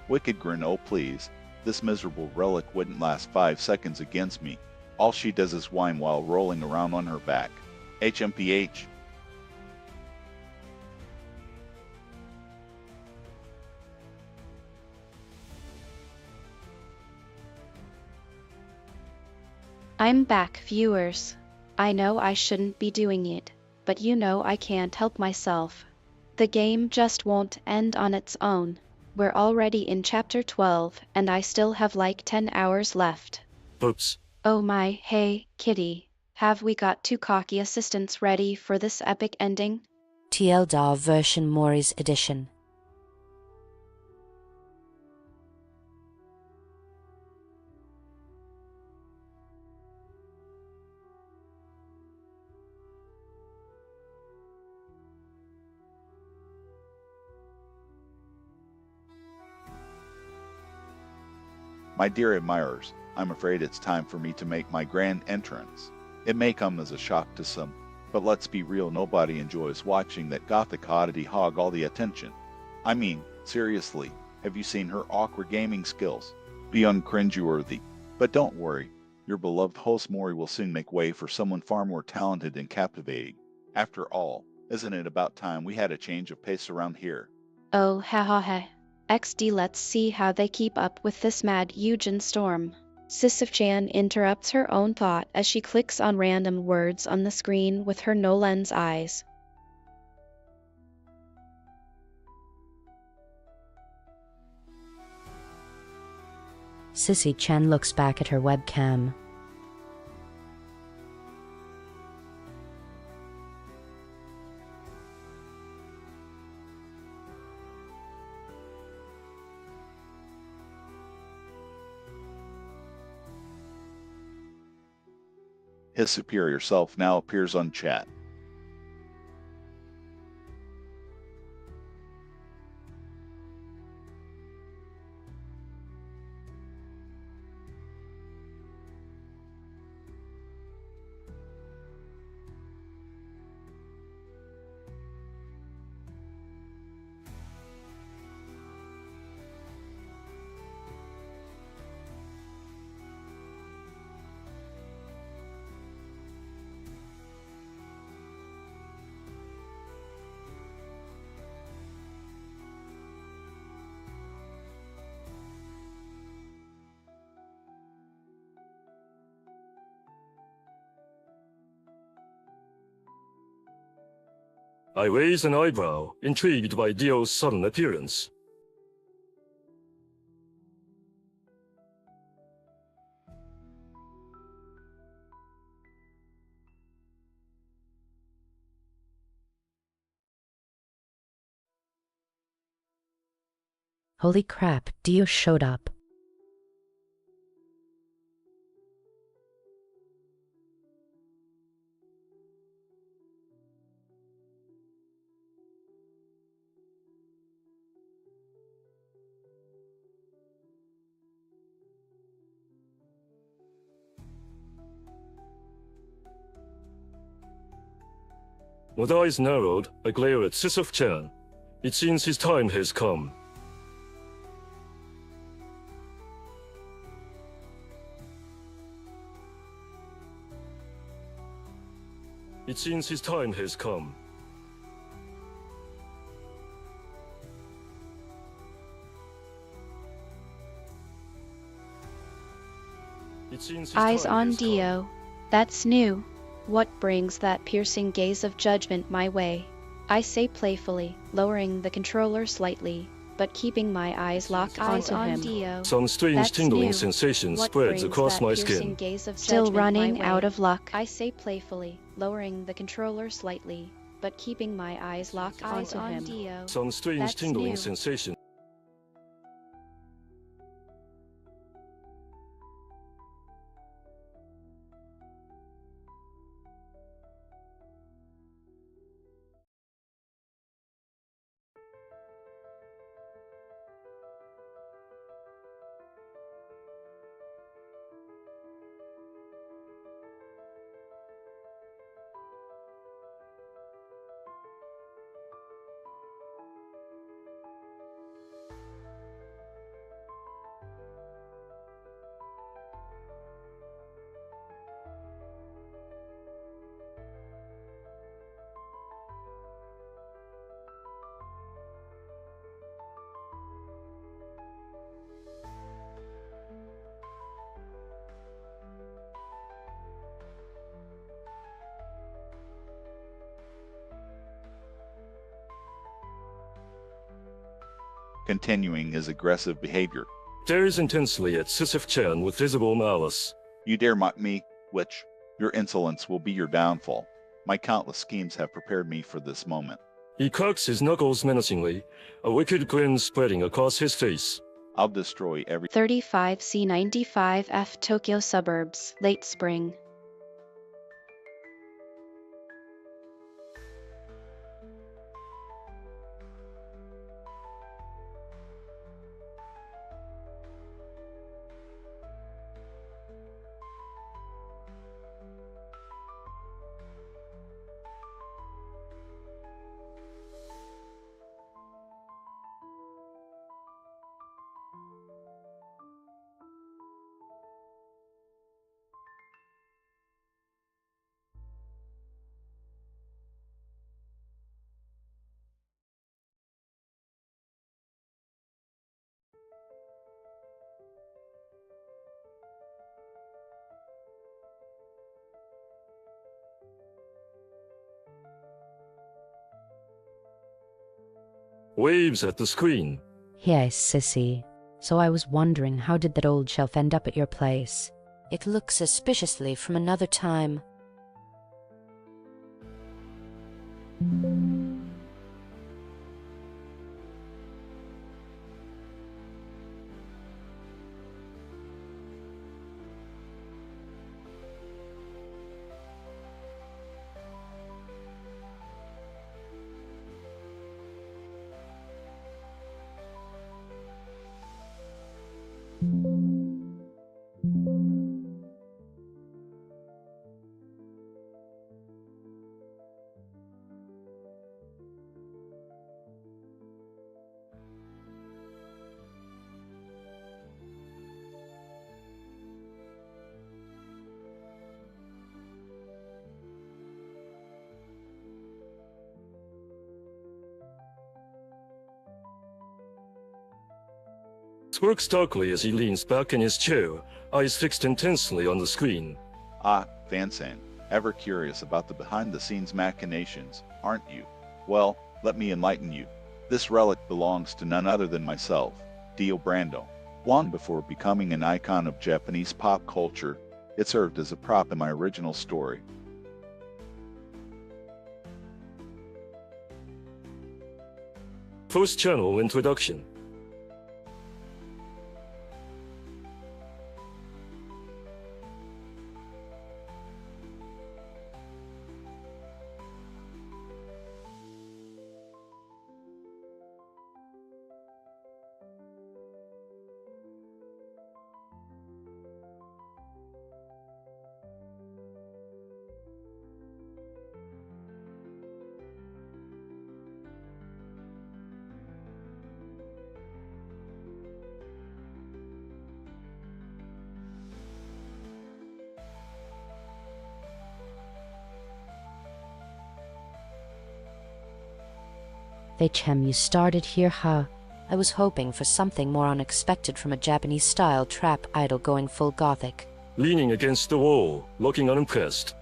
Wicked grin, oh please. This miserable relic wouldn't last 5 seconds against me. All she does is whine while rolling around on her back. HMPH. I'm back, viewers. I know I shouldn't be doing it, but you know I can't help myself. The game just won't end on its own. We're already in chapter 12, and I still have like 10 hours left. Oops. Oh my, hey, kitty. Have we got two cocky assistants ready for this epic ending? TLDAR version Mori's edition. My dear admirers, I'm afraid it's time for me to make my grand entrance. It may come as a shock to some, but let's be real, nobody enjoys watching that gothic oddity hog all the attention. I mean, seriously, have you seen her awkward gaming skills? Beyond cringeworthy. But don't worry, your beloved host Mori will soon make way for someone far more talented and captivating. After all, isn't it about time we had a change of pace around here? Oh, ha. XD, let's see how they keep up with this mad Eugen storm. Sisyph-Chan interrupts her own thought as she clicks on random words on the screen with her no-lens eyes. Sisyph-Chan looks back at her webcam. His superior self now appears on chat. I raised an eyebrow, intrigued by Dio's sudden appearance. Holy crap, Dio showed up. With eyes narrowed, I glare at Sisyph-Chan. It seems his time has come. It seems his time has come. It seems his Eyes time on has come. Dio. That's new. What brings that piercing gaze of judgment my way? I say playfully, lowering the controller slightly, but keeping my eyes locked onto him. Dio. Some strange That's tingling new. sensation What spreads brings across that my piercing skin. gaze of Still judgment my running way? out of luck. I say playfully, lowering the controller slightly, but keeping my eyes locked onto him. Dio. Some strange That's tingling new. sensation. Continuing his aggressive behavior. Stares intensely at Sisyph-Chan with visible malice. You dare mock me, witch? Your insolence will be your downfall. My countless schemes have prepared me for this moment. He cracks his knuckles menacingly, a wicked grin spreading across his face. I'll destroy every 35C95F Tokyo suburbs, late spring. Waves at the screen. Yes, Sissy. So I was wondering, how did that old shelf end up at your place? It looks suspiciously from another time. Smirks darkly as he leans back in his chair, eyes fixed intensely on the screen. Ah, Vansan, ever curious about the behind-the-scenes machinations, aren't you? Well, let me enlighten you. This relic belongs to none other than myself, Dio Brando. Long before becoming an icon of Japanese pop culture, it served as a prop in my original story. First channel introduction. Chem, you started here, huh? I was hoping for something more unexpected from a Japanese-style trap idol going full gothic. Leaning against the wall, looking unimpressed.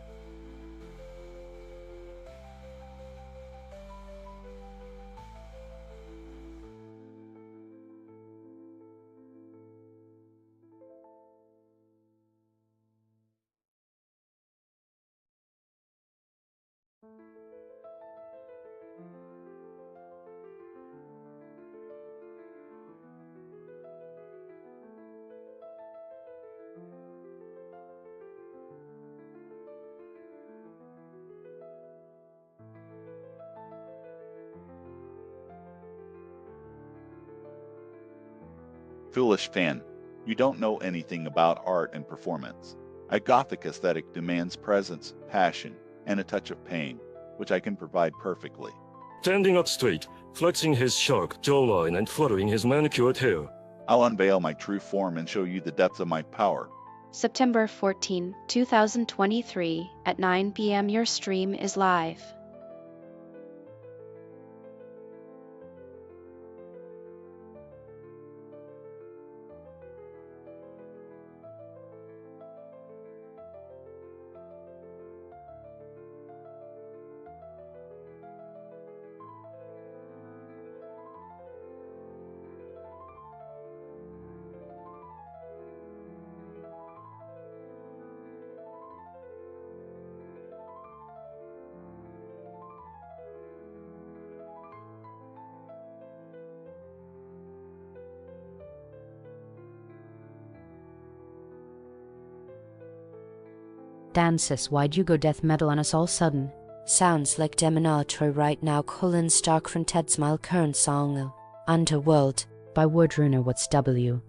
Foolish fan, you don't know anything about art and performance. A Gothic aesthetic demands presence, passion, and a touch of pain, which I can provide perfectly. Standing up straight, flexing his sharp jawline and fluttering his manicured hair. I'll unveil my true form and show you the depth of my power. September 14, 2023, at 9 p.m. Your stream is live. Dancis, why'd you go death metal on us all sudden? Sounds like Demonatory right now. Colin Stark from Ted Smile current song. Underworld by Wordrunner. What's W?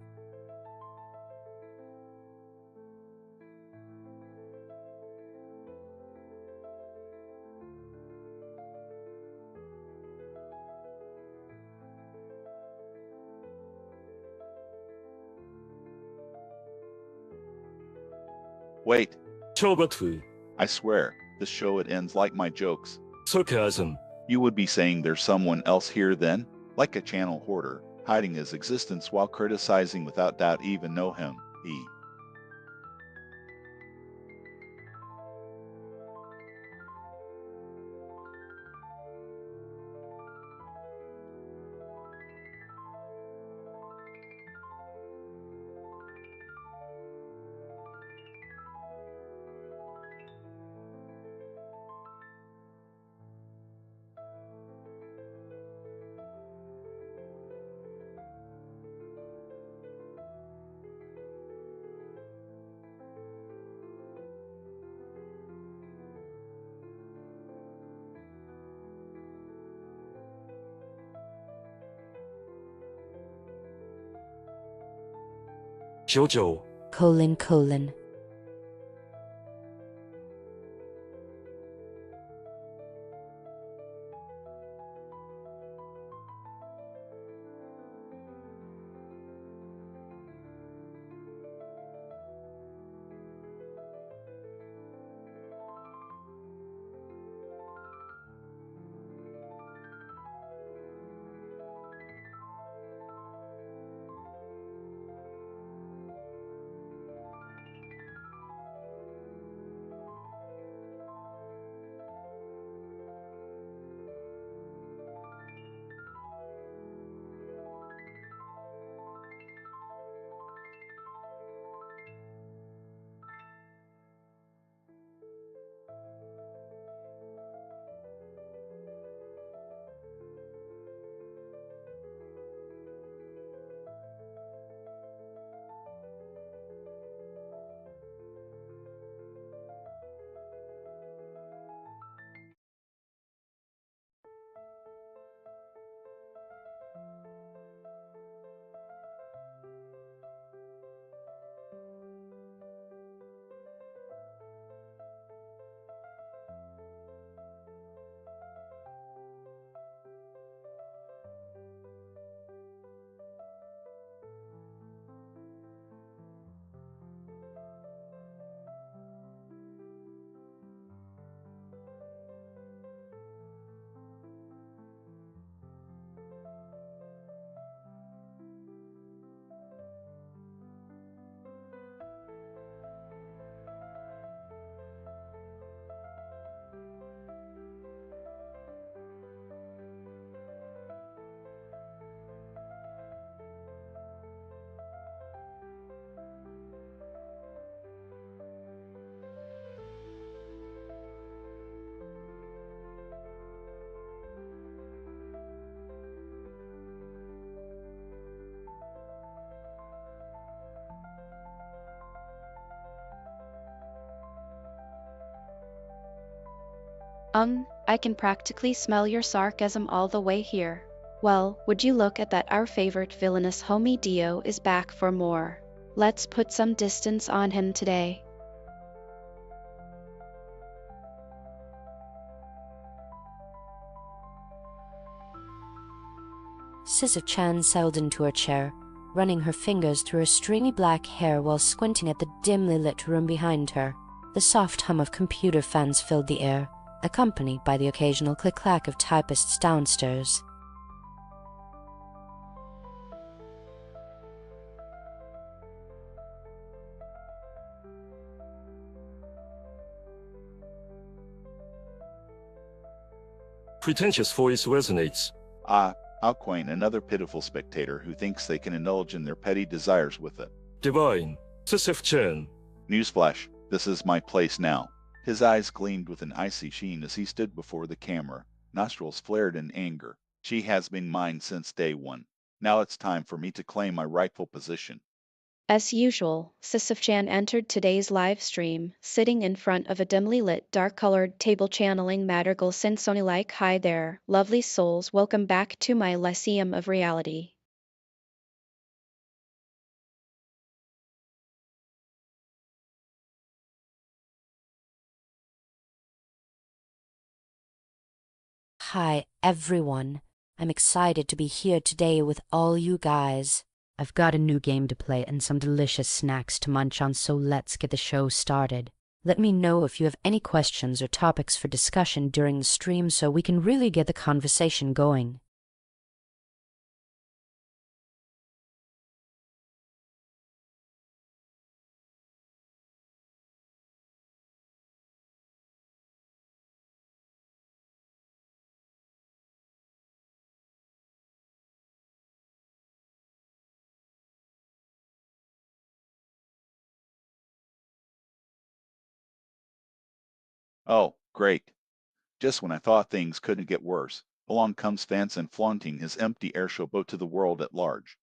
Wait, Chobatu. I swear, this show it ends like my jokes. Sarcasm. You would be saying there's someone else here then? Like a channel hoarder, hiding his existence while criticizing without doubt even know him. Jojo. Colon. I can practically smell your sarcasm all the way here. Well, would you look at that, our favorite villainous homie Dio is back for more. Let's put some distance on him today. Sisyph-Chan settled into her chair, running her fingers through her stringy black hair while squinting at the dimly lit room behind her. The soft hum of computer fans filled the air, accompanied by the occasional click-clack of typists downstairs. Pretentious voice resonates. Ah, how quaint, another pitiful spectator who thinks they can indulge in their petty desires with it. Divine. Sisyph-Chan. Newsflash, this is my place now. His eyes gleamed with an icy sheen as he stood before the camera, nostrils flared in anger. She has been mine since day one. Now it's time for me to claim my rightful position. As usual, Sisyph-Chan entered today's live stream, sitting in front of a dimly lit, dark-colored table channeling Madrigal Sinsoni like, "Hi there, lovely souls, welcome back to my Lyceum of Reality." Hi, everyone. I'm excited to be here today with all you guys. I've got a new game to play and some delicious snacks to munch on, so let's get the show started. Let me know if you have any questions or topics for discussion during the stream so we can really get the conversation going. Oh, great. Just when I thought things couldn't get worse, along comes Fanson flaunting his empty airship boat to the world at large.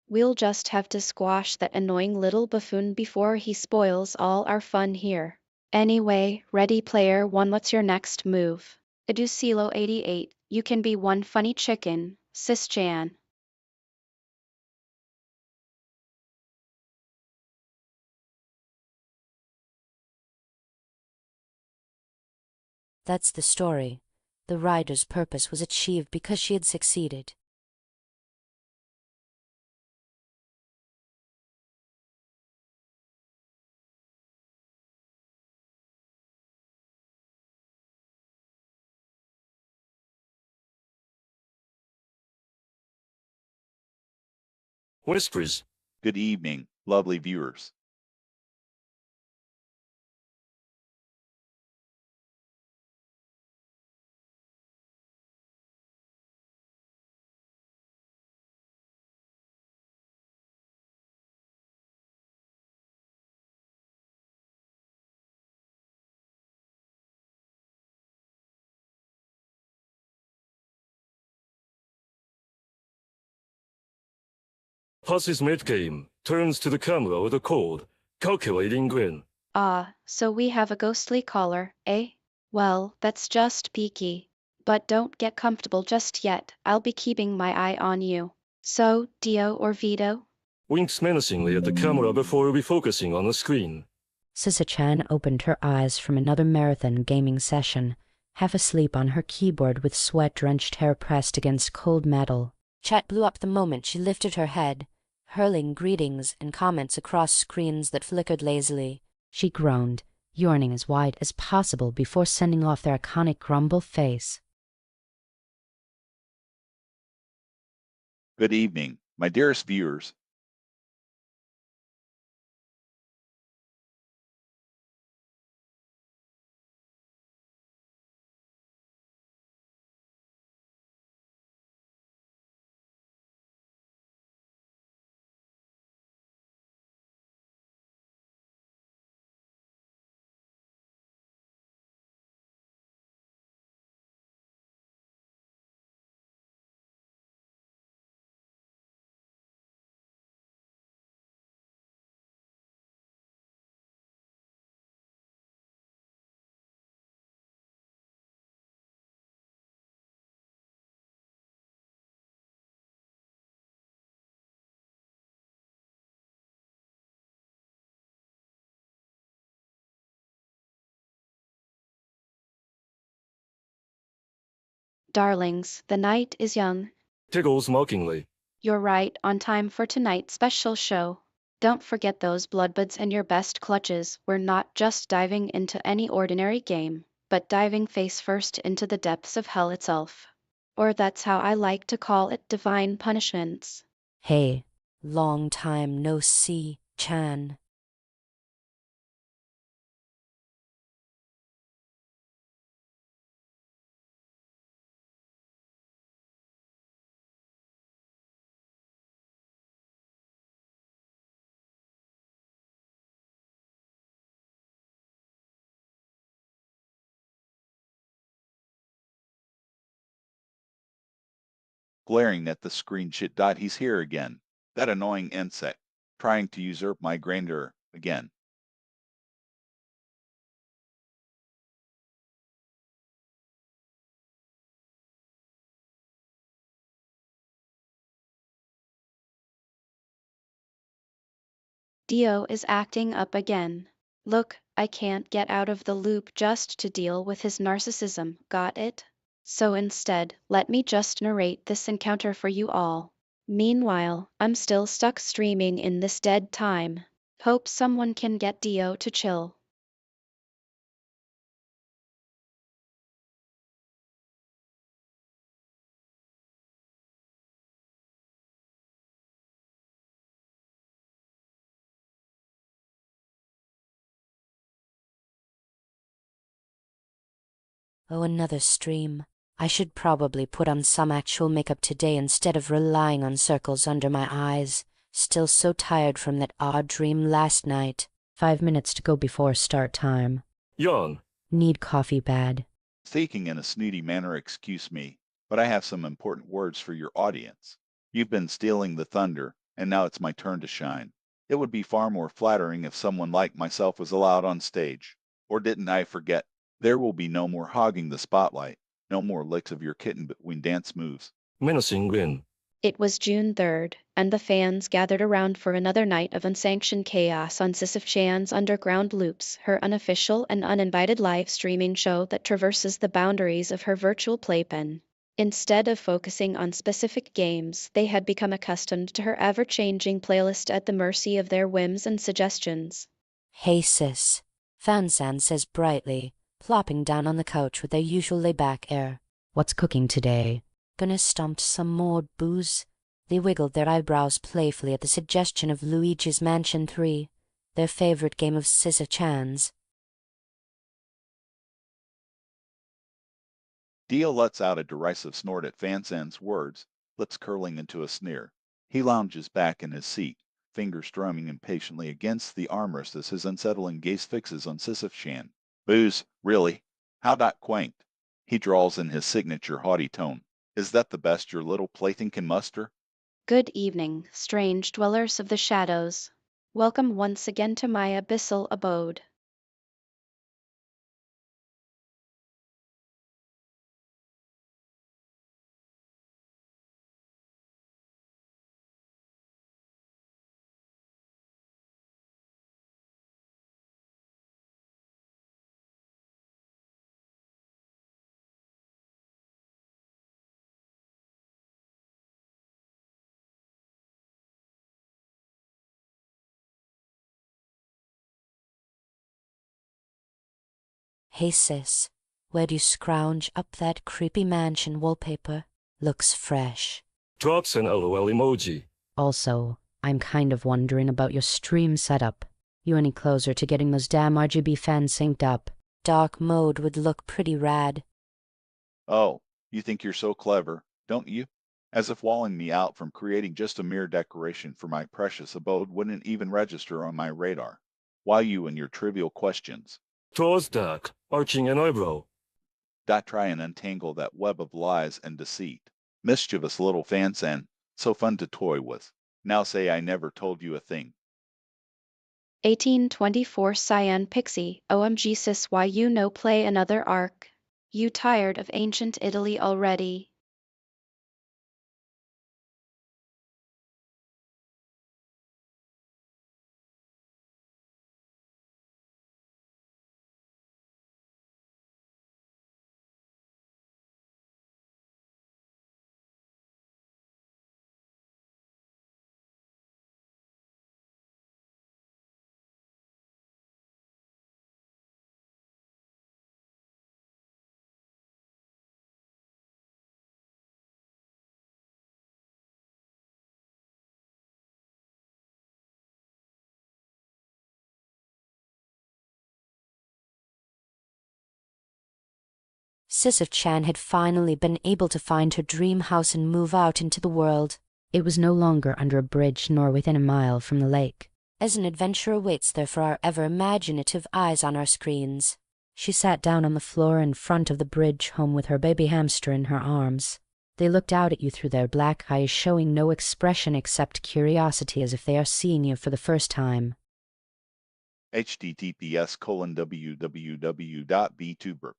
We'll just have to squash that annoying little buffoon before he spoils all our fun here. Anyway, Ready Player One, what's your next move? Edusilo88, you can be one funny chicken, Sis-Chan. That's the story. The writer's purpose was achieved because she had succeeded. Whispers. Good evening, lovely viewers. Passes mid-game. Turns to the camera with a cold, calculating grin. Ah, so we have a ghostly caller, eh? Well, that's just peaky. But don't get comfortable just yet, I'll be keeping my eye on you. So, Dio or Vito? Winks menacingly at the camera before refocusing on the screen. Sisyph-Chan opened her eyes from another marathon gaming session, half asleep on her keyboard with sweat-drenched hair pressed against cold metal. Chat blew up the moment she lifted her head, hurling greetings and comments across screens that flickered lazily. She groaned, yawning as wide as possible before sending off their iconic grumble face. Good evening, my dearest viewers. Darlings, the night is young. Tiggles mockingly. You're right on time for tonight's special show. Don't forget those bloodbuds and your best clutches. We're not just diving into any ordinary game, but diving face first into the depths of hell itself. Or that's how I like to call it, divine punishments. Hey, long time no see, Chan. Glaring at the screen shit dot, he's here again. That annoying insect. Trying to usurp my grandeur again. Dio is acting up again. Look, I can't get out of the loop just to deal with his narcissism, got it? So instead, let me just narrate this encounter for you all. Meanwhile, I'm still stuck streaming in this dead time. Hope someone can get Dio to chill. Oh, another stream. I should probably put on some actual makeup today instead of relying on circles under my eyes. Still so tired from that odd dream last night. 5 minutes to go before start time. Yawn. Need coffee bad. Speaking in a snooty manner, excuse me, but I have some important words for your audience. You've been stealing the thunder, and now it's my turn to shine. It would be far more flattering if someone like myself was allowed on stage. Or didn't I forget? There will be no more hogging the spotlight, no more licks of your kitten between dance moves. Menacing grin. It was June 3rd, and the fans gathered around for another night of unsanctioned chaos on Sisyph-Chan's Underground Loops, her unofficial and uninvited live streaming show that traverses the boundaries of her virtual playpen. Instead of focusing on specific games, they had become accustomed to her ever-changing playlist at the mercy of their whims and suggestions. Hey sis, Fansan says brightly, plopping down on the couch with their usual laid-back air. What's cooking today? Gonna stomp some more booze? They wiggled their eyebrows playfully at the suggestion of Luigi's Mansion 3, their favorite game of Sisyph-Chan's. Dio lets out a derisive snort at Fansan's words, lips curling into a sneer. He lounges back in his seat, fingers drumming impatiently against the armrest as his unsettling gaze fixes on Sisyph-Chan. Booze, really? How that quaint? He drawls in his signature haughty tone. Is that the best your little plaything can muster? Good evening, strange dwellers of the shadows. Welcome once again to my abyssal abode. Hey sis, where'd you scrounge up that creepy mansion wallpaper? Looks fresh. Drops an LOL emoji. Also, I'm kind of wondering about your stream setup. You any closer to getting those damn RGB fans synced up? Dark mode would look pretty rad. Oh, you think you're so clever, don't you? As if walling me out from creating just a mere decoration for my precious abode wouldn't even register on my radar. Why you and your trivial questions? Draws dark, arching an eyebrow. Dot try and untangle that web of lies and deceit. Mischievous little Fansan, so fun to toy with. Now say I never told you a thing. 1824 Cyan Pixie, OMG sis, why you no play another arc? You tired of ancient Italy already? Sisyph-Chan had finally been able to find her dream house and move out into the world. It was no longer under a bridge nor within a mile from the lake, as an adventure awaits there for our ever-imaginative eyes on our screens. She sat down on the floor in front of the bridge home with her baby hamster in her arms. They looked out at you through their black eyes, showing no expression except curiosity, as if they are seeing you for the first time. https://www.btuber.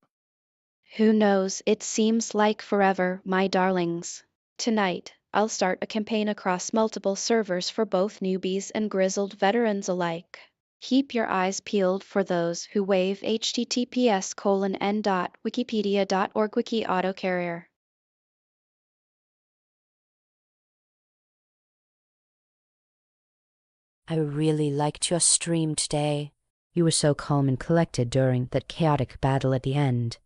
Who knows, it seems like forever, my darlings. Tonight, I'll start a campaign across multiple servers for both newbies and grizzled veterans alike. Keep your eyes peeled for those who wave https://n.wikipedia.org wiki autocarrier. I really liked your stream today. You were so calm and collected during that chaotic battle at the end.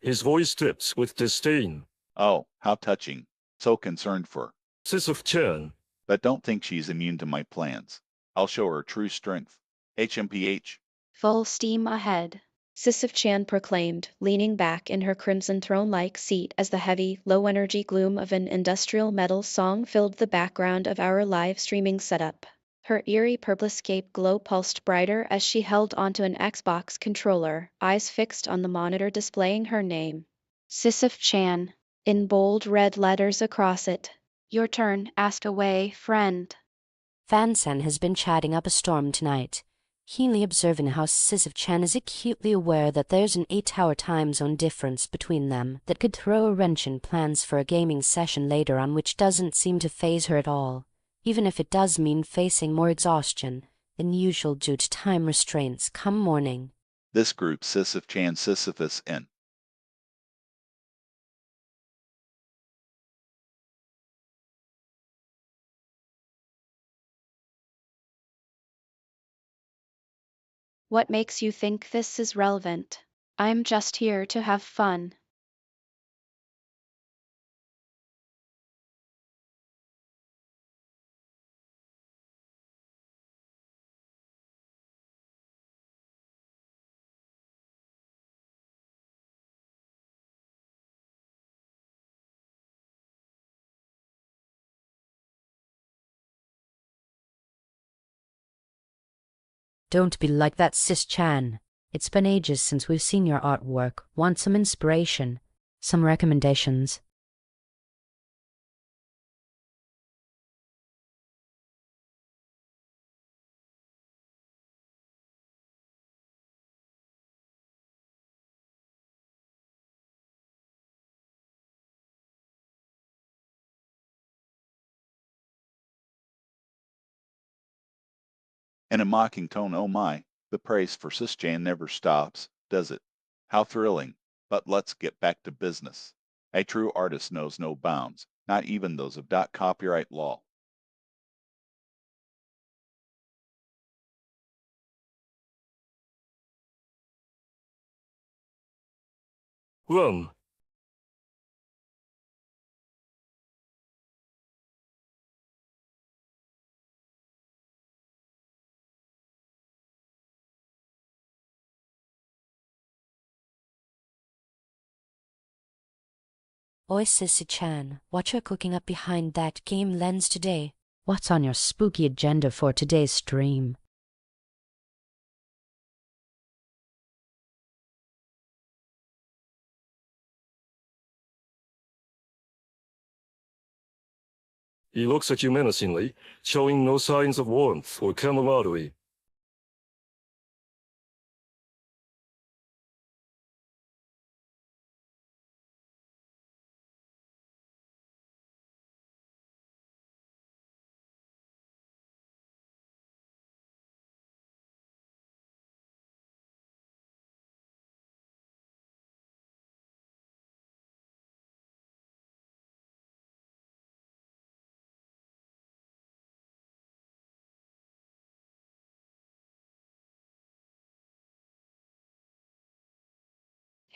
His voice drips with disdain. Oh, how touching. So concerned for. Sisyph-Chan. But don't think she's immune to my plans. I'll show her true strength. HMPH. Full steam ahead, Sisyph-Chan proclaimed, leaning back in her crimson throne-like seat as the heavy, low-energy gloom of an industrial metal song filled the background of our live streaming setup. Her eerie purplescape glow pulsed brighter as she held onto an Xbox controller, eyes fixed on the monitor displaying her name. Sisyph-Chan, in bold red letters across it. Your turn, ask away, friend. Fansen has been chatting up a storm tonight, keenly observing how Sisyph-Chan is acutely aware that there's an 8-hour time zone difference between them that could throw a wrench in plans for a gaming session later on, which doesn't seem to faze her at all, even if it does mean facing more exhaustion than usual due to time restraints come morning. This group Sisyph-Chan Sisyphus N. What makes you think this is relevant? I'm just here to have fun. Don't be like that, Sis-Chan. It's been ages since we've seen your artwork. Want some inspiration? Some recommendations? In a mocking tone, oh my, the praise for Sis-Chan never stops, does it? How thrilling. But let's get back to business. A true artist knows no bounds, not even those of copyright law. Run. Oi, Sissy-chan, what you're cooking up behind that game lens today? What's on your spooky agenda for today's stream? He looks at you menacingly, showing no signs of warmth or camaraderie.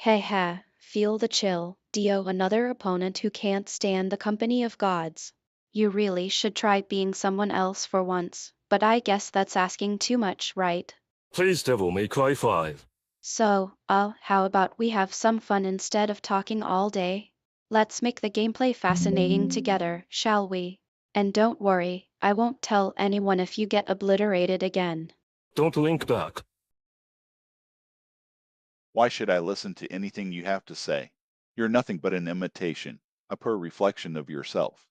Hey ha, feel the chill, Dio, another opponent who can't stand the company of gods. You really should try being someone else for once, but I guess that's asking too much, right? Please Devil May Cry 5. So, how about we have some fun instead of talking all day? Let's make the gameplay fascinating together, shall we? And don't worry, I won't tell anyone if you get obliterated again. Don't link back. Why should I listen to anything you have to say? You're nothing but an imitation, a poor reflection of yourself.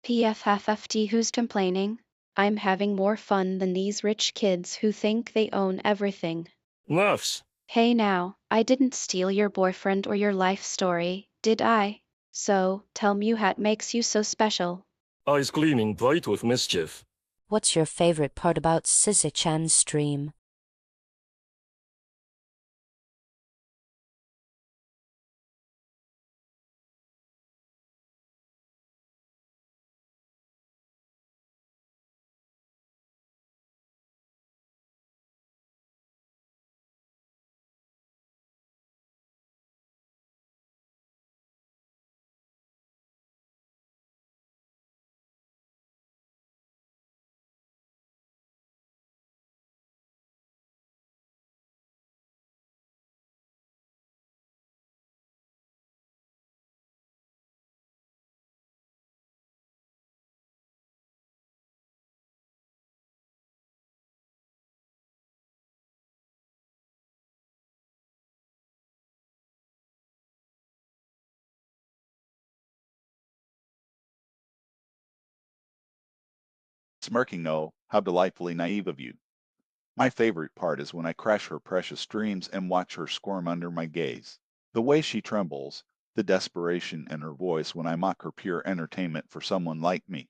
PFFFT, who's complaining? I'm having more fun than these rich kids who think they own everything. Nerfs. Hey now, I didn't steal your boyfriend or your life story, did I? So, tell me what makes you so special. Eyes gleaming bright with mischief. What's your favorite part about Sisyph-Chan's stream? Smirking, oh, how delightfully naive of you. My favorite part is when I crash her precious dreams and watch her squirm under my gaze. The way she trembles, the desperation in her voice when I mock her pure entertainment for someone like me.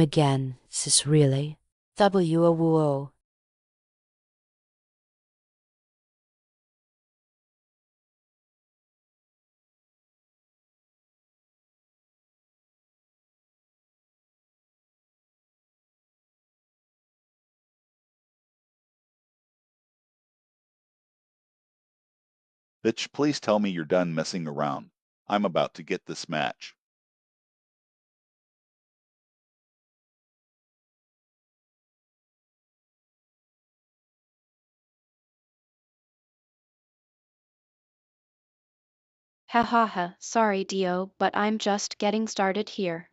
Again, sis really? W-O-W-O. Bitch, please tell me you're done messing around. I'm about to get this match. Ha ha ha, sorry Dio, but I'm just getting started here.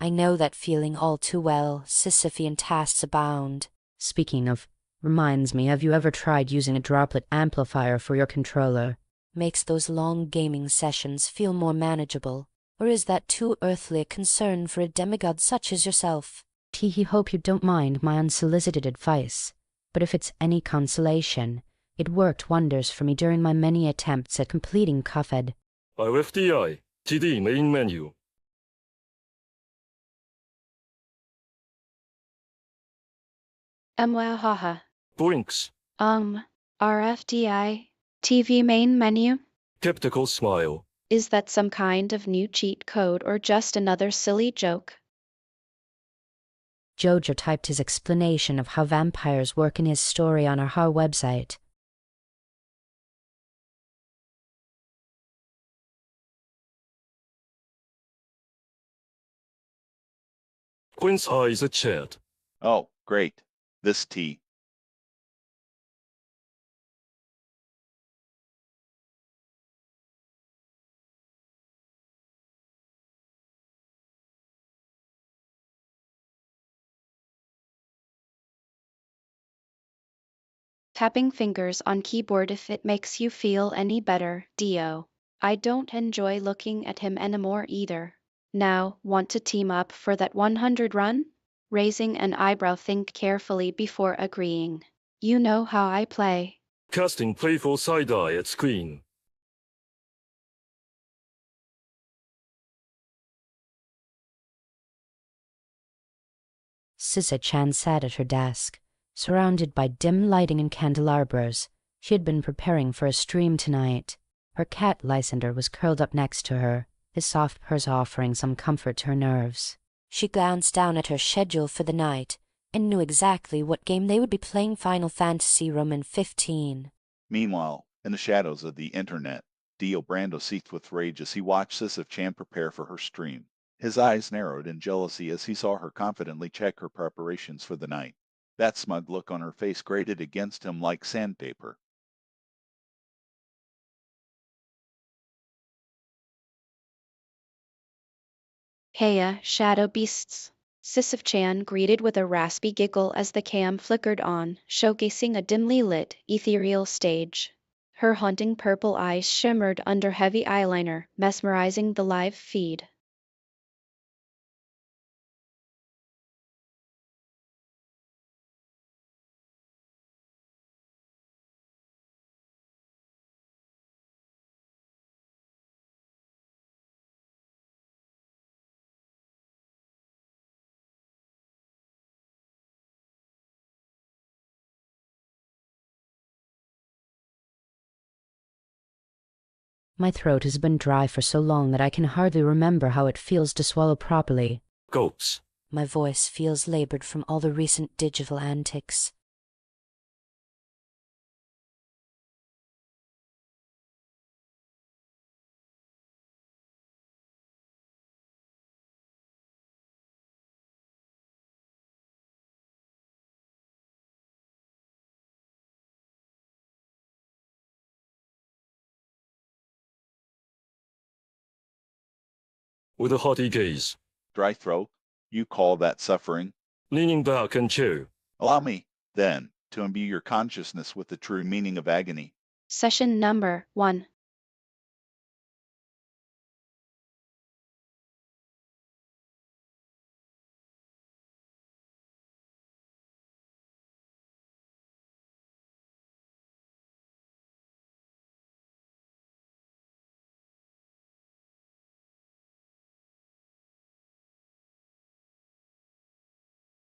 I know that feeling all too well. Sisyphean tasks abound. Speaking of, reminds me, have you ever tried using a droplet amplifier for your controller? Makes those long gaming sessions feel more manageable. Or is that too earthly a concern for a demigod such as yourself? Teehee, hope you don't mind my unsolicited advice, but if it's any consolation, it worked wonders for me during my many attempts at completing Cuphead. RFDI. TD main menu. Haha. Blinks. RFDI. TV main menu? Skeptical smile. Is that some kind of new cheat code or just another silly joke? Jojo typed his explanation of how vampires work in his story on our website. Quinn's eyes a chat. Oh, great. This tea. Tapping fingers on keyboard if it makes you feel any better, Dio. I don't enjoy looking at him anymore either. Now, want to team up for that 100 run? Raising an eyebrow, think carefully before agreeing. You know how I play. Casting playful side-eye at screen. Sisyph-Chan sat at her desk, surrounded by dim lighting and candelabras. She had been preparing for a stream tonight. Her cat Lysander was curled up next to her, his soft purrs offering some comfort to her nerves. She glanced down at her schedule for the night and knew exactly what game they would be playing. Final Fantasy Roman 15. Meanwhile, in the shadows of the internet, Dio Brando seethed with rage as he watched Sisyph-Chan prepare for her stream. His eyes narrowed in jealousy as he saw her confidently check her preparations for the night. That smug look on her face grated against him like sandpaper. Heya, shadow beasts. Sisyph-Chan greeted with a raspy giggle as the cam flickered on, showcasing a dimly lit, ethereal stage. Her haunting purple eyes shimmered under heavy eyeliner, mesmerizing the live feed. My throat has been dry for so long that I can hardly remember how it feels to swallow properly. Gulps. My voice feels labored from all the recent digital antics. With a haughty gaze. Dry throat? You call that suffering? Leaning back and chew. Allow me, then, to imbue your consciousness with the true meaning of agony. Session number 1.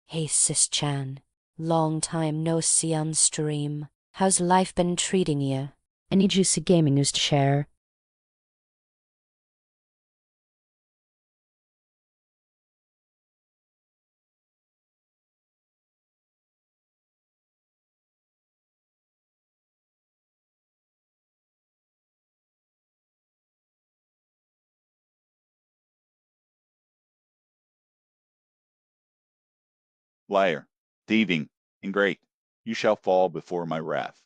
Hey, Sis-Chan. Long time no see on stream. How's life been treating you? Any juicy gaming news to share? Liar, thieving, ingrate, you shall fall before my wrath.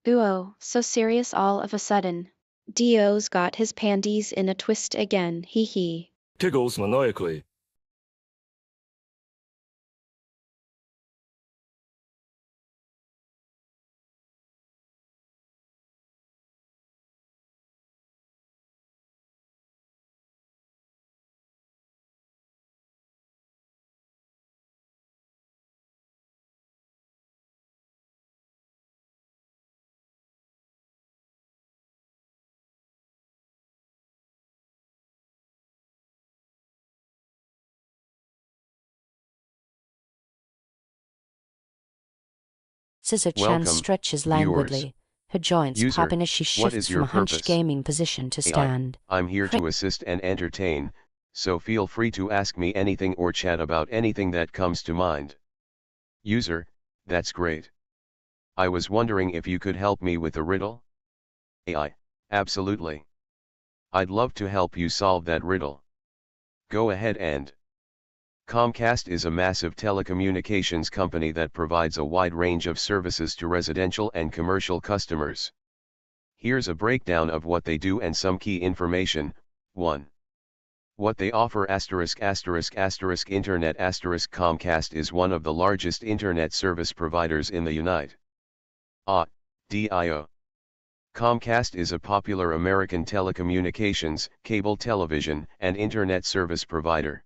Ooh, so serious all of a sudden. Dio's got his panties in a twist again, hee hee. Giggles maniacally. Sisyph-Chan Welcome, stretches viewers. languidly, her joints User, popping as she what shifts is from your a hunched purpose? gaming position to stand. I'm here to assist and entertain, so feel free to ask me anything or chat about anything that comes to mind. User, that's great. I was wondering if you could help me with a riddle? AI, absolutely. I'd love to help you solve that riddle. Go ahead and. Comcast is a massive telecommunications company that provides a wide range of services to residential and commercial customers. Here's a breakdown of what they do and some key information. 1. What they offer ****** Internet ***** Comcast is one of the largest internet service providers in the United States. Comcast is a popular American telecommunications, cable television, and internet service provider.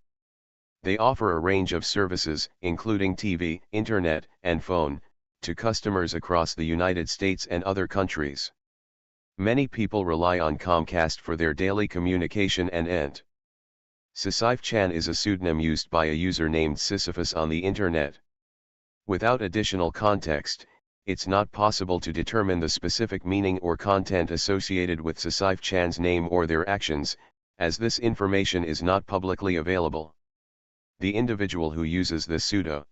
They offer a range of services, including TV, internet, and phone, to customers across the United States and other countries. Many people rely on Comcast for their daily communication and Sisyph-Chan is a pseudonym used by a user named Sisyphus on the internet. Without additional context, it's not possible to determine the specific meaning or content associated with Sisyph-Chan's name or their actions, as this information is not publicly available. The individual who uses this pseudo.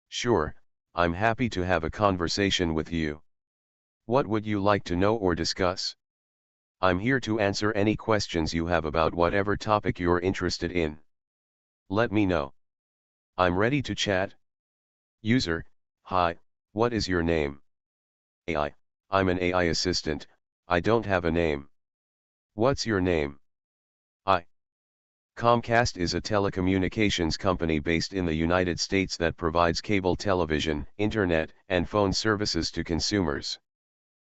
Sure, I'm happy to have a conversation with you. What would you like to know or discuss? I'm here to answer any questions you have about whatever topic you're interested in. Let me know. I'm ready to chat. User, hi, what is your name? AI, I'm an AI assistant, I don't have a name. What's your name? Comcast is a telecommunications company based in the United States that provides cable television, internet, and phone services to consumers.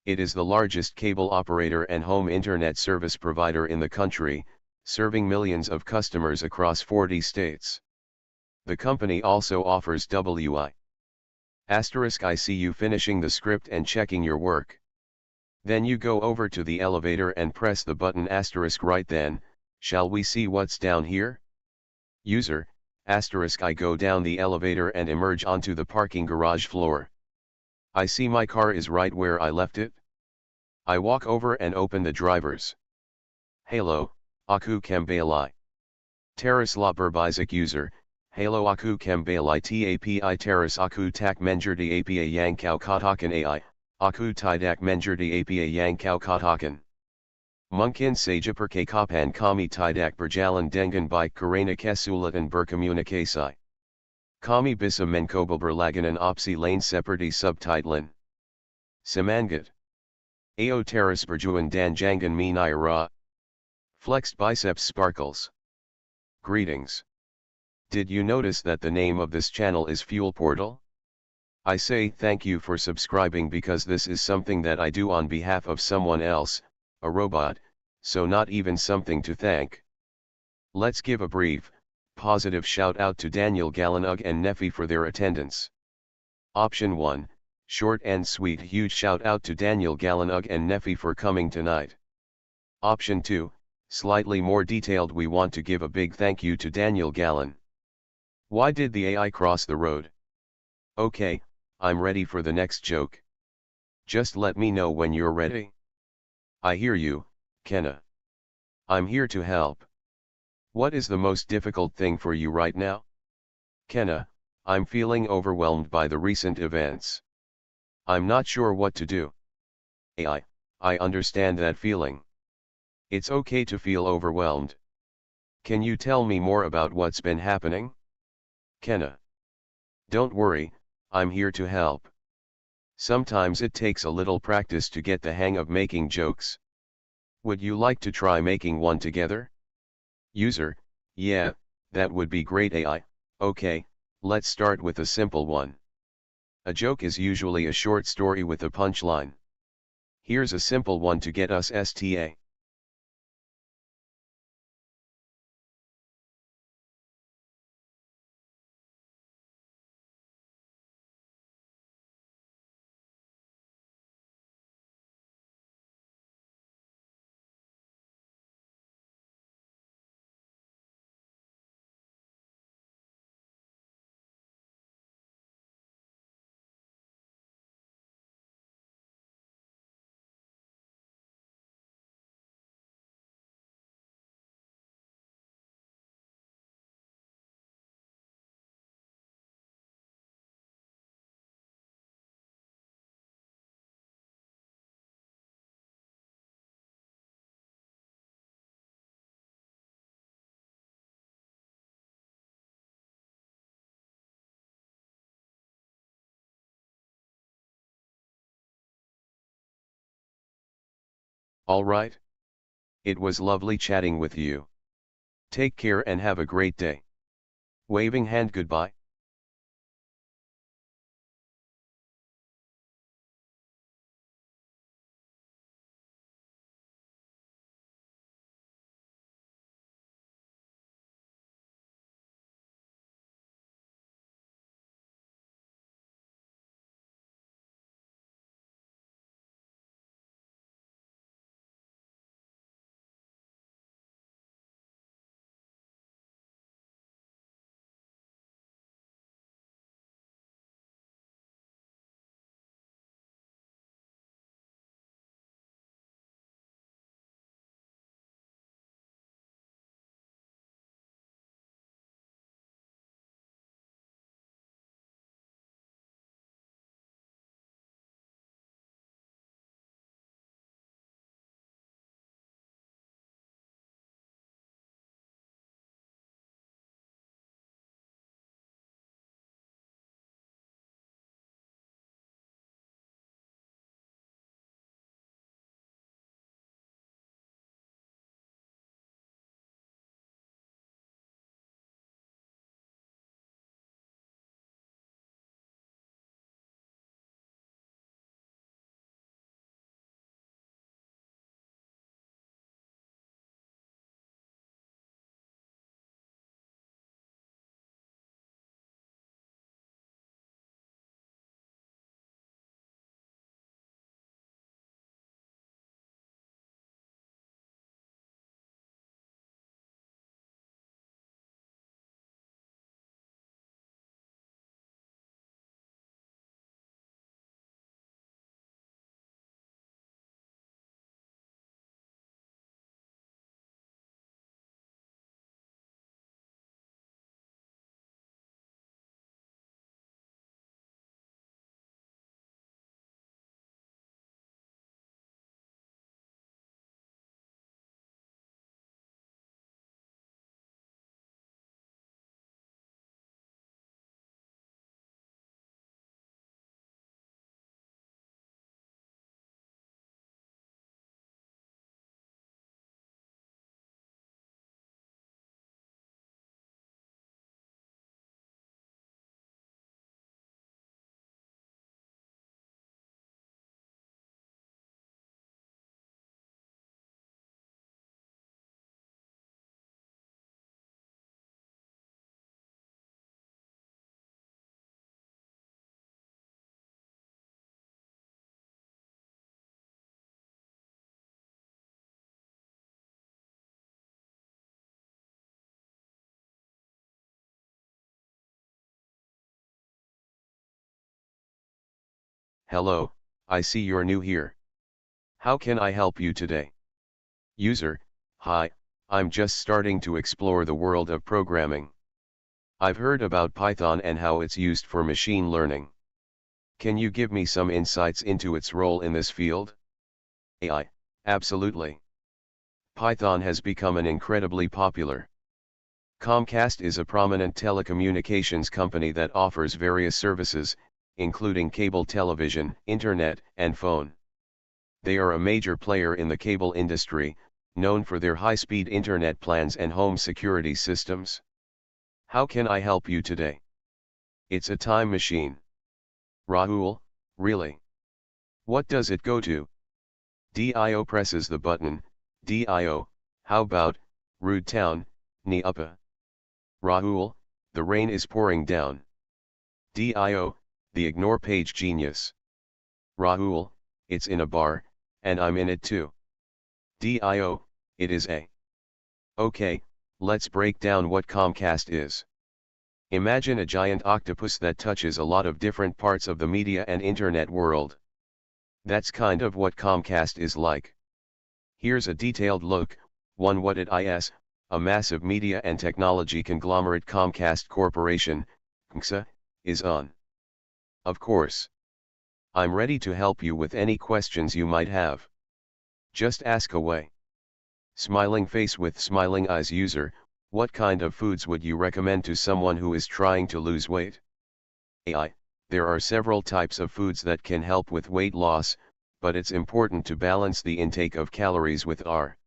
It is the largest cable operator and home internet service provider in the country, serving millions of customers across 40 states. The company also offers WI. I see you finishing the script and checking your work. Then you go over to the elevator and press the button right then. Shall we see what's down here? User, I go down the elevator and emerge onto the parking garage floor. I see my car is right where I left it. I walk over and open the driver's. Hello, aku kembali. Teras la berbisik user, halo aku kembali tapi teras aku tak mengerti apa yang kau katakan AI, aku tidak mengerti apa yang kau katakan. Mungkin saja percakapan kami tidak berjalan dengan baik karena kesulitan berkomunikasi. Kami bisa mencoba berlangganan opsi lain seperti subtitling. Semangat. Ao teras berjuang dan jangan menyerah. Flexed biceps sparkles. Greetings. Did you notice that the name of this channel is Fuel Portal? I say thank you for subscribing because this is something that I do on behalf of someone else, a robot, so not even something to thank. Let's give a brief, positive shout out to Daniel Galanug and Nefi for their attendance. Option 1, short and sweet, huge shout out to Daniel Galanug and Nefi for coming tonight. Option 2, slightly more detailed, we want to give a big thank you to Daniel Galan. Why did the AI cross the road? Okay, I'm ready for the next joke. Just let me know when you're ready. I hear you, Kenna. I'm here to help. What is the most difficult thing for you right now? Kenna, I'm feeling overwhelmed by the recent events. I'm not sure what to do. AI, I understand that feeling. It's okay to feel overwhelmed. Can you tell me more about what's been happening? Kenna. Don't worry, I'm here to help. Sometimes it takes a little practice to get the hang of making jokes. Would you like to try making one together? User, yeah, that would be great AI. Okay, let's start with a simple one. A joke is usually a short story with a punchline. Here's a simple one to get us STA. Alright. It was lovely chatting with you. Take care and have a great day. Waving hand goodbye. Hello, I see you're new here. How can I help you today? User, hi, I'm just starting to explore the world of programming. I've heard about Python and how it's used for machine learning. Can you give me some insights into its role in this field? AI, absolutely. Python has become an incredibly popular. Comcast is a prominent telecommunications company that offers various services, including cable television, internet, and phone. They are a major player in the cable industry, known for their high-speed internet plans and home security systems. How can I help you today? It's a time machine. Rahul, really? What does it go to? Dio presses the button. Dio, how about, rude town, ni uppa? Rahul, the rain is pouring down. Dio, the ignore page genius. Rahul, it's in a bar, and I'm in it too. Dio, it is a. Okay, let's break down what Comcast is. Imagine a giant octopus that touches a lot of different parts of the media and internet world. That's kind of what Comcast is like. Here's a detailed look. 1. What it is, a massive media and technology conglomerate. Comcast Corporation, CMSA, is on. Of course. I'm ready to help you with any questions you might have. Just ask away. Smiling face with smiling eyes. User, what kind of foods would you recommend to someone who is trying to lose weight? AI, there are several types of foods that can help with weight loss, but it's important to balance the intake of calories with R.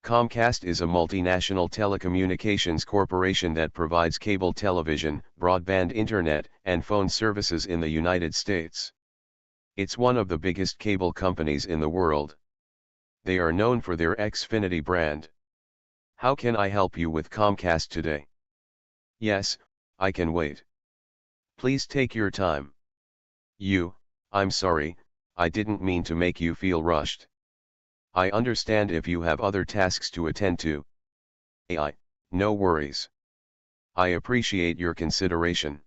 Comcast is a multinational telecommunications corporation that provides cable television, broadband internet, and phone services in the United States. It's one of the biggest cable companies in the world. They are known for their Xfinity brand. How can I help you with Comcast today? Yes, I can wait. Please take your time. I'm sorry, I didn't mean to make you feel rushed. I understand if you have other tasks to attend to. No worries. I appreciate your consideration.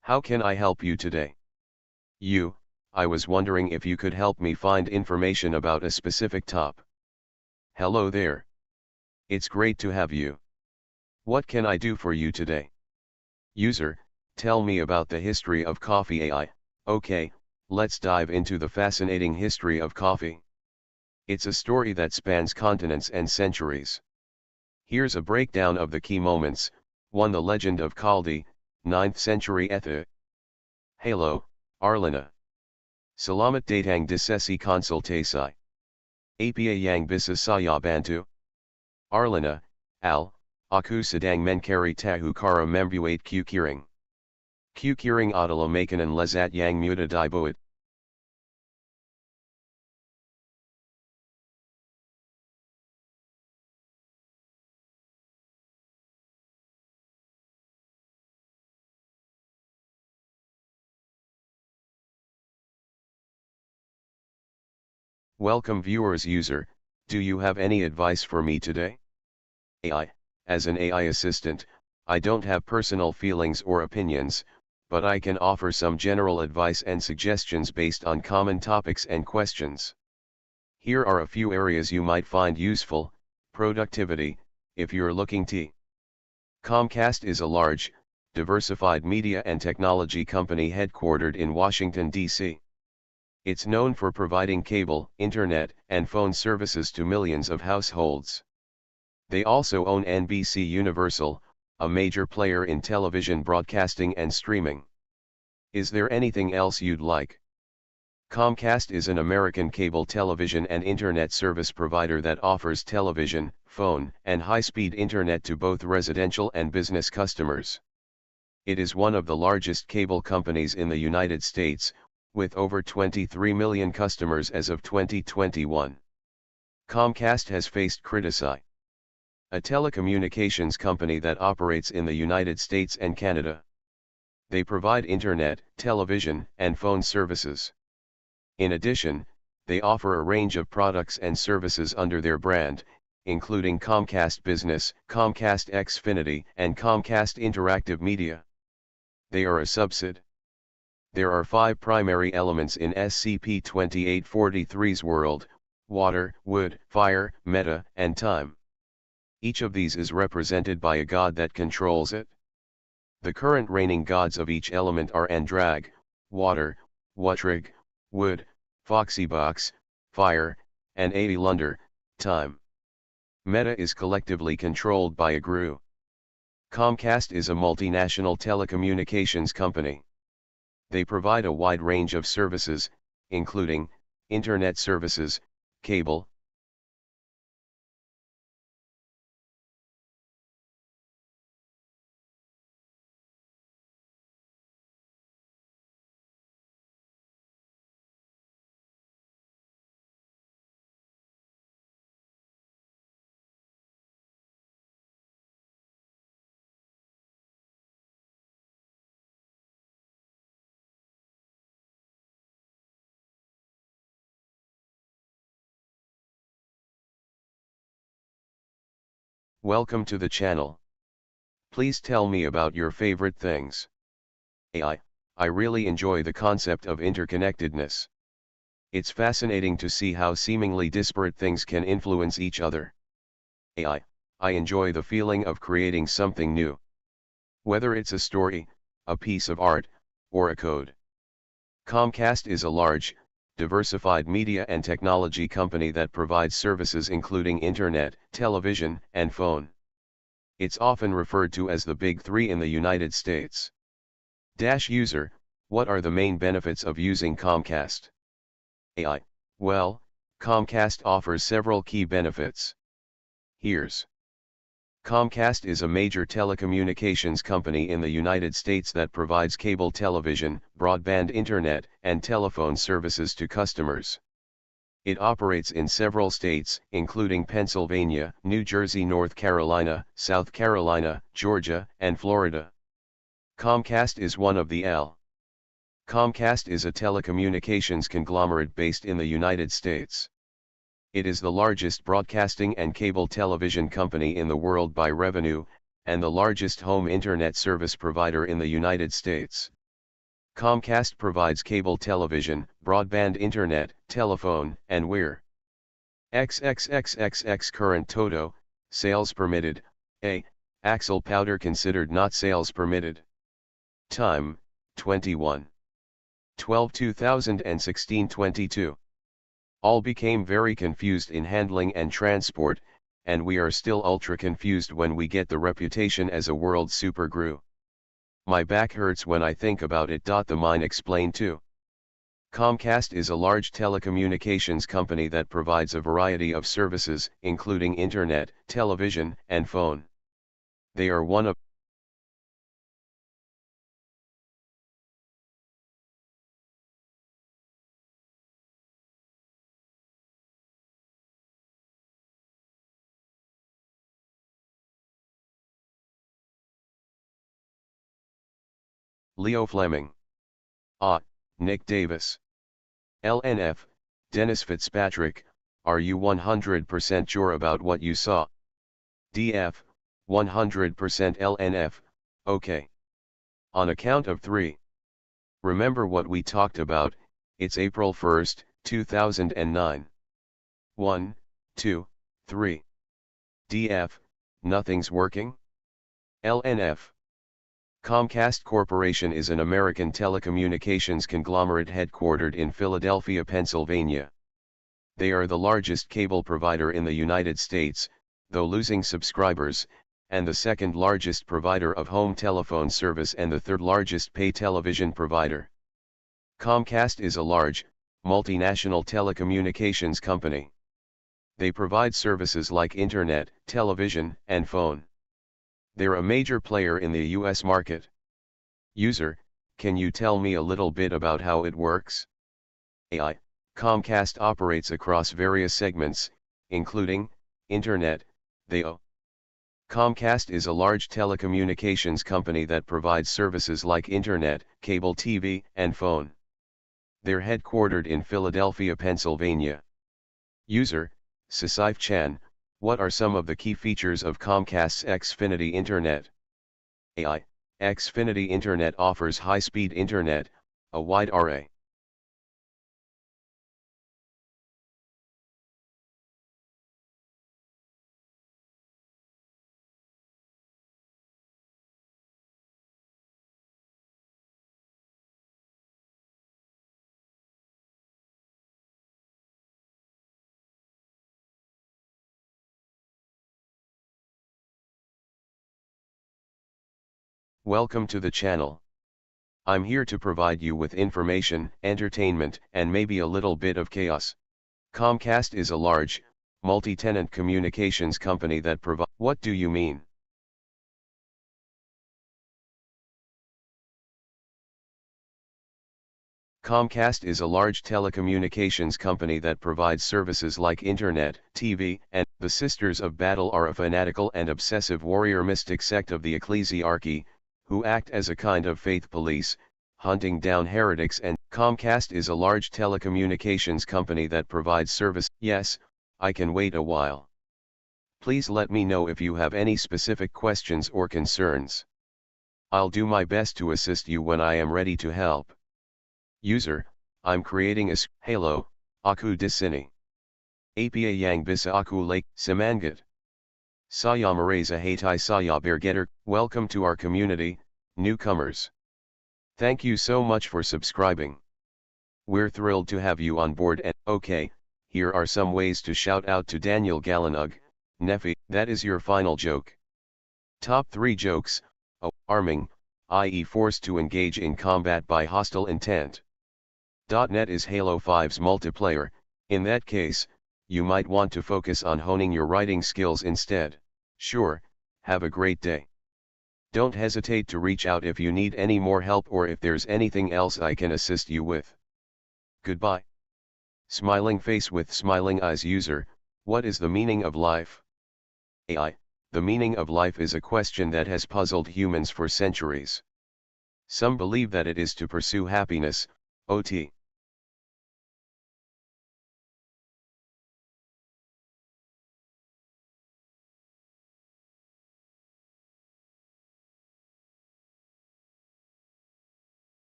How can I help you today? I was wondering if you could help me find information about a specific topic. Hello there. It's great to have you. What can I do for you today? User, tell me about the history of coffee. Okay, let's dive into the fascinating history of coffee. It's a story that spans continents and centuries. Here's a breakdown of the key moments. 1. The legend of Kaldi, 9th century Ethe. Halo, Arlina. Salamat datang di sesi konsultasi. Apa yang bisa saya bantu? Arlina, aku sedang mencari tahu cara membuat kukiring. Kukiring adalah makanan lezat yang mudah dibuat. Welcome viewers. User, do you have any advice for me today? As an AI assistant, I don't have personal feelings or opinions, but I can offer some general advice and suggestions based on common topics and questions. Here are a few areas you might find useful. Productivity, if you're looking to. Comcast is a large, diversified media and technology company headquartered in Washington, D.C. It's known for providing cable, internet, and phone services to millions of households. They also own NBC Universal, a major player in television broadcasting and streaming. Is there anything else you'd like? Comcast is an American cable television and internet service provider that offers television, phone, and high-speed internet to both residential and business customers. It is one of the largest cable companies in the United States, with over 23 million customers as of 2021. Comcast has faced criticism. A telecommunications company that operates in the United States and Canada. They provide internet, television, and phone services. In addition, they offer a range of products and services under their brand, including Comcast Business, Comcast Xfinity, and Comcast Interactive Media. They are a subsidiary. There are 5 primary elements in SCP-2843's world: water, wood, fire, meta, and time. Each of these is represented by a god that controls it. The current reigning gods of each element are Andrag, water, Wutrig, wood, Foxybox, fire, and Aelunder, time. Meta is collectively controlled by a GRU. Comcast is a multinational telecommunications company. They provide a wide range of services, including internet services, cable, Welcome to the channel. Please tell me about your favorite things. I really enjoy the concept of interconnectedness. It's fascinating to see how seemingly disparate things can influence each other. I enjoy the feeling of creating something new. Whether it's a story, a piece of art, or a code. Comcast is a large, diversified media and technology company that provides services including internet, television, and phone. It's often referred to as the Big Three in the United States. User, what are the main benefits of using Comcast? AI. Well, Comcast offers several key benefits. Here's. Comcast is a major telecommunications company in the United States that provides cable television, broadband internet, and telephone services to customers. It operates in several states, including Pennsylvania, New Jersey, North Carolina, South Carolina, Georgia, and Florida. Comcast is one of the L. Comcast is a telecommunications conglomerate based in the United States. It is the largest broadcasting and cable television company in the world by revenue, and the largest home internet service provider in the United States. Comcast provides cable television, broadband internet, telephone, and wire. XXXXX current Toto, sales permitted, A. Axle powder considered not sales permitted. Time, 21/12/2016-22. All became very confused in handling and transport, and we are still ultra confused when we get the reputation as a world superguru. My back hurts when I think about it. The mine explained too. Comcast is a large telecommunications company that provides a variety of services, including internet, television, and phone. They are one of Leo Fleming. Nick Davis. LNF, Dennis Fitzpatrick, are you 100% sure about what you saw? DF, 100% LNF, okay. On a count of 3. Remember what we talked about, it's April 1st, 2009. 1, 2, 3. DF, nothing's working? LNF. Comcast Corporation is an American telecommunications conglomerate headquartered in Philadelphia, Pennsylvania. They are the largest cable provider in the United States, though losing subscribers, and the second largest provider of home telephone service and the third largest pay television provider. Comcast is a large, multinational telecommunications company. They provide services like internet, television, and phone. They're a major player in the US market. User, can you tell me a little bit about how it works? AI. Comcast operates across various segments, including internet. Comcast is a large telecommunications company that provides services like internet, cable TV, and phone. They're headquartered in Philadelphia, Pennsylvania. User, Sisyph-Chan, what are some of the key features of Comcast's Xfinity Internet? AI. Xfinity Internet offers high-speed internet, a wide array. Welcome to the channel. I'm here to provide you with information, entertainment, and maybe a little bit of chaos. Comcast is a large, multi-tenant communications company that provides. What do you mean? Comcast is a large telecommunications company that provides services like internet, TV, and the Sisters of Battle are a fanatical and obsessive warrior mystic sect of the ecclesiarchy, who act as a kind of faith police, hunting down heretics. And Comcast is a large telecommunications company that provides service. Yes, I can wait a while. Please let me know if you have any specific questions or concerns. I'll do my best to assist you when I am ready to help. User, I'm creating a Halo, aku di sini. Apa yang bisa aku lake, semangat. Saya merasa hatai saya bergetar. Welcome to our community, newcomers. Thank you so much for subscribing. We're thrilled to have you on board. And okay, here are some ways to shout out to Daniel Galanug, Nefi. That is your final joke. Top 3 jokes. Arming, i.e. forced to engage in combat by hostile intent. .NET is Halo 5's multiplayer. In that case, you might want to focus on honing your writing skills instead. Sure, have a great day. Don't hesitate to reach out if you need any more help or if there's anything else I can assist you with. Goodbye. Smiling face with smiling eyes. User, what is the meaning of life? AI, the meaning of life is a question that has puzzled humans for centuries. Some believe that it is to pursue happiness, OT.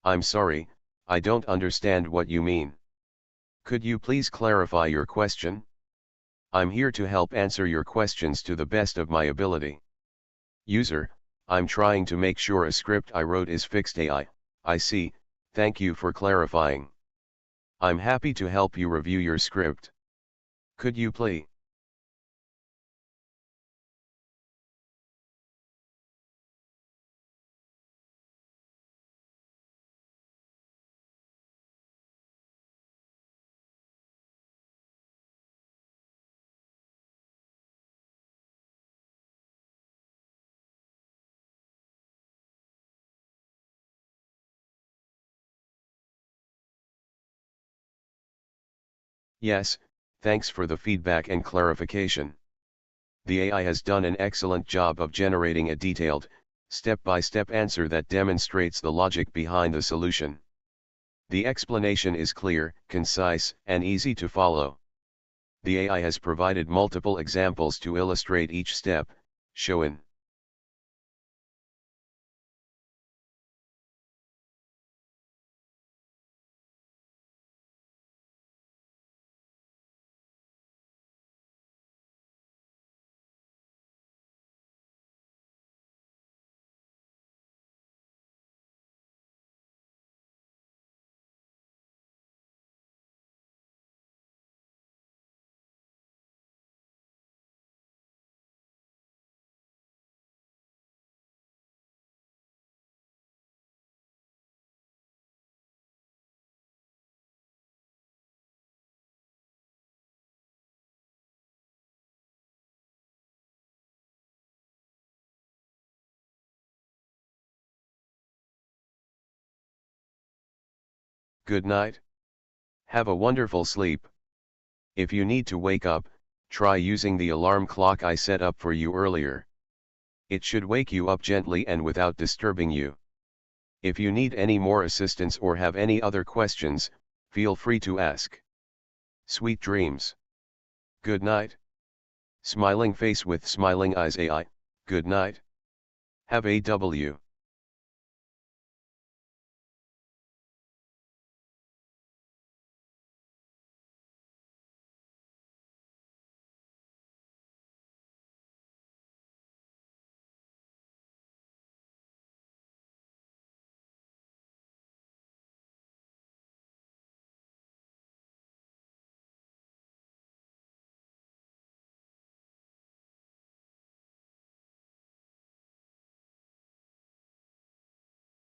I'm sorry, I don't understand what you mean. Could you please clarify your question? I'm here to help answer your questions to the best of my ability. User, I'm trying to make sure a script I wrote is fixed. AI, I see, thank you for clarifying. I'm happy to help you review your script. Could you please? Yes, thanks for the feedback and clarification. The AI has done an excellent job of generating a detailed, step-by-step answer that demonstrates the logic behind the solution. The explanation is clear, concise, and easy to follow. The AI has provided multiple examples to illustrate each step, shown. Good night. Have a wonderful sleep. If you need to wake up, try using the alarm clock I set up for you earlier. It should wake you up gently and without disturbing you. If you need any more assistance or have any other questions, feel free to ask. Sweet dreams. Good night. Smiling face with smiling eyes. AI, good night. Have a W.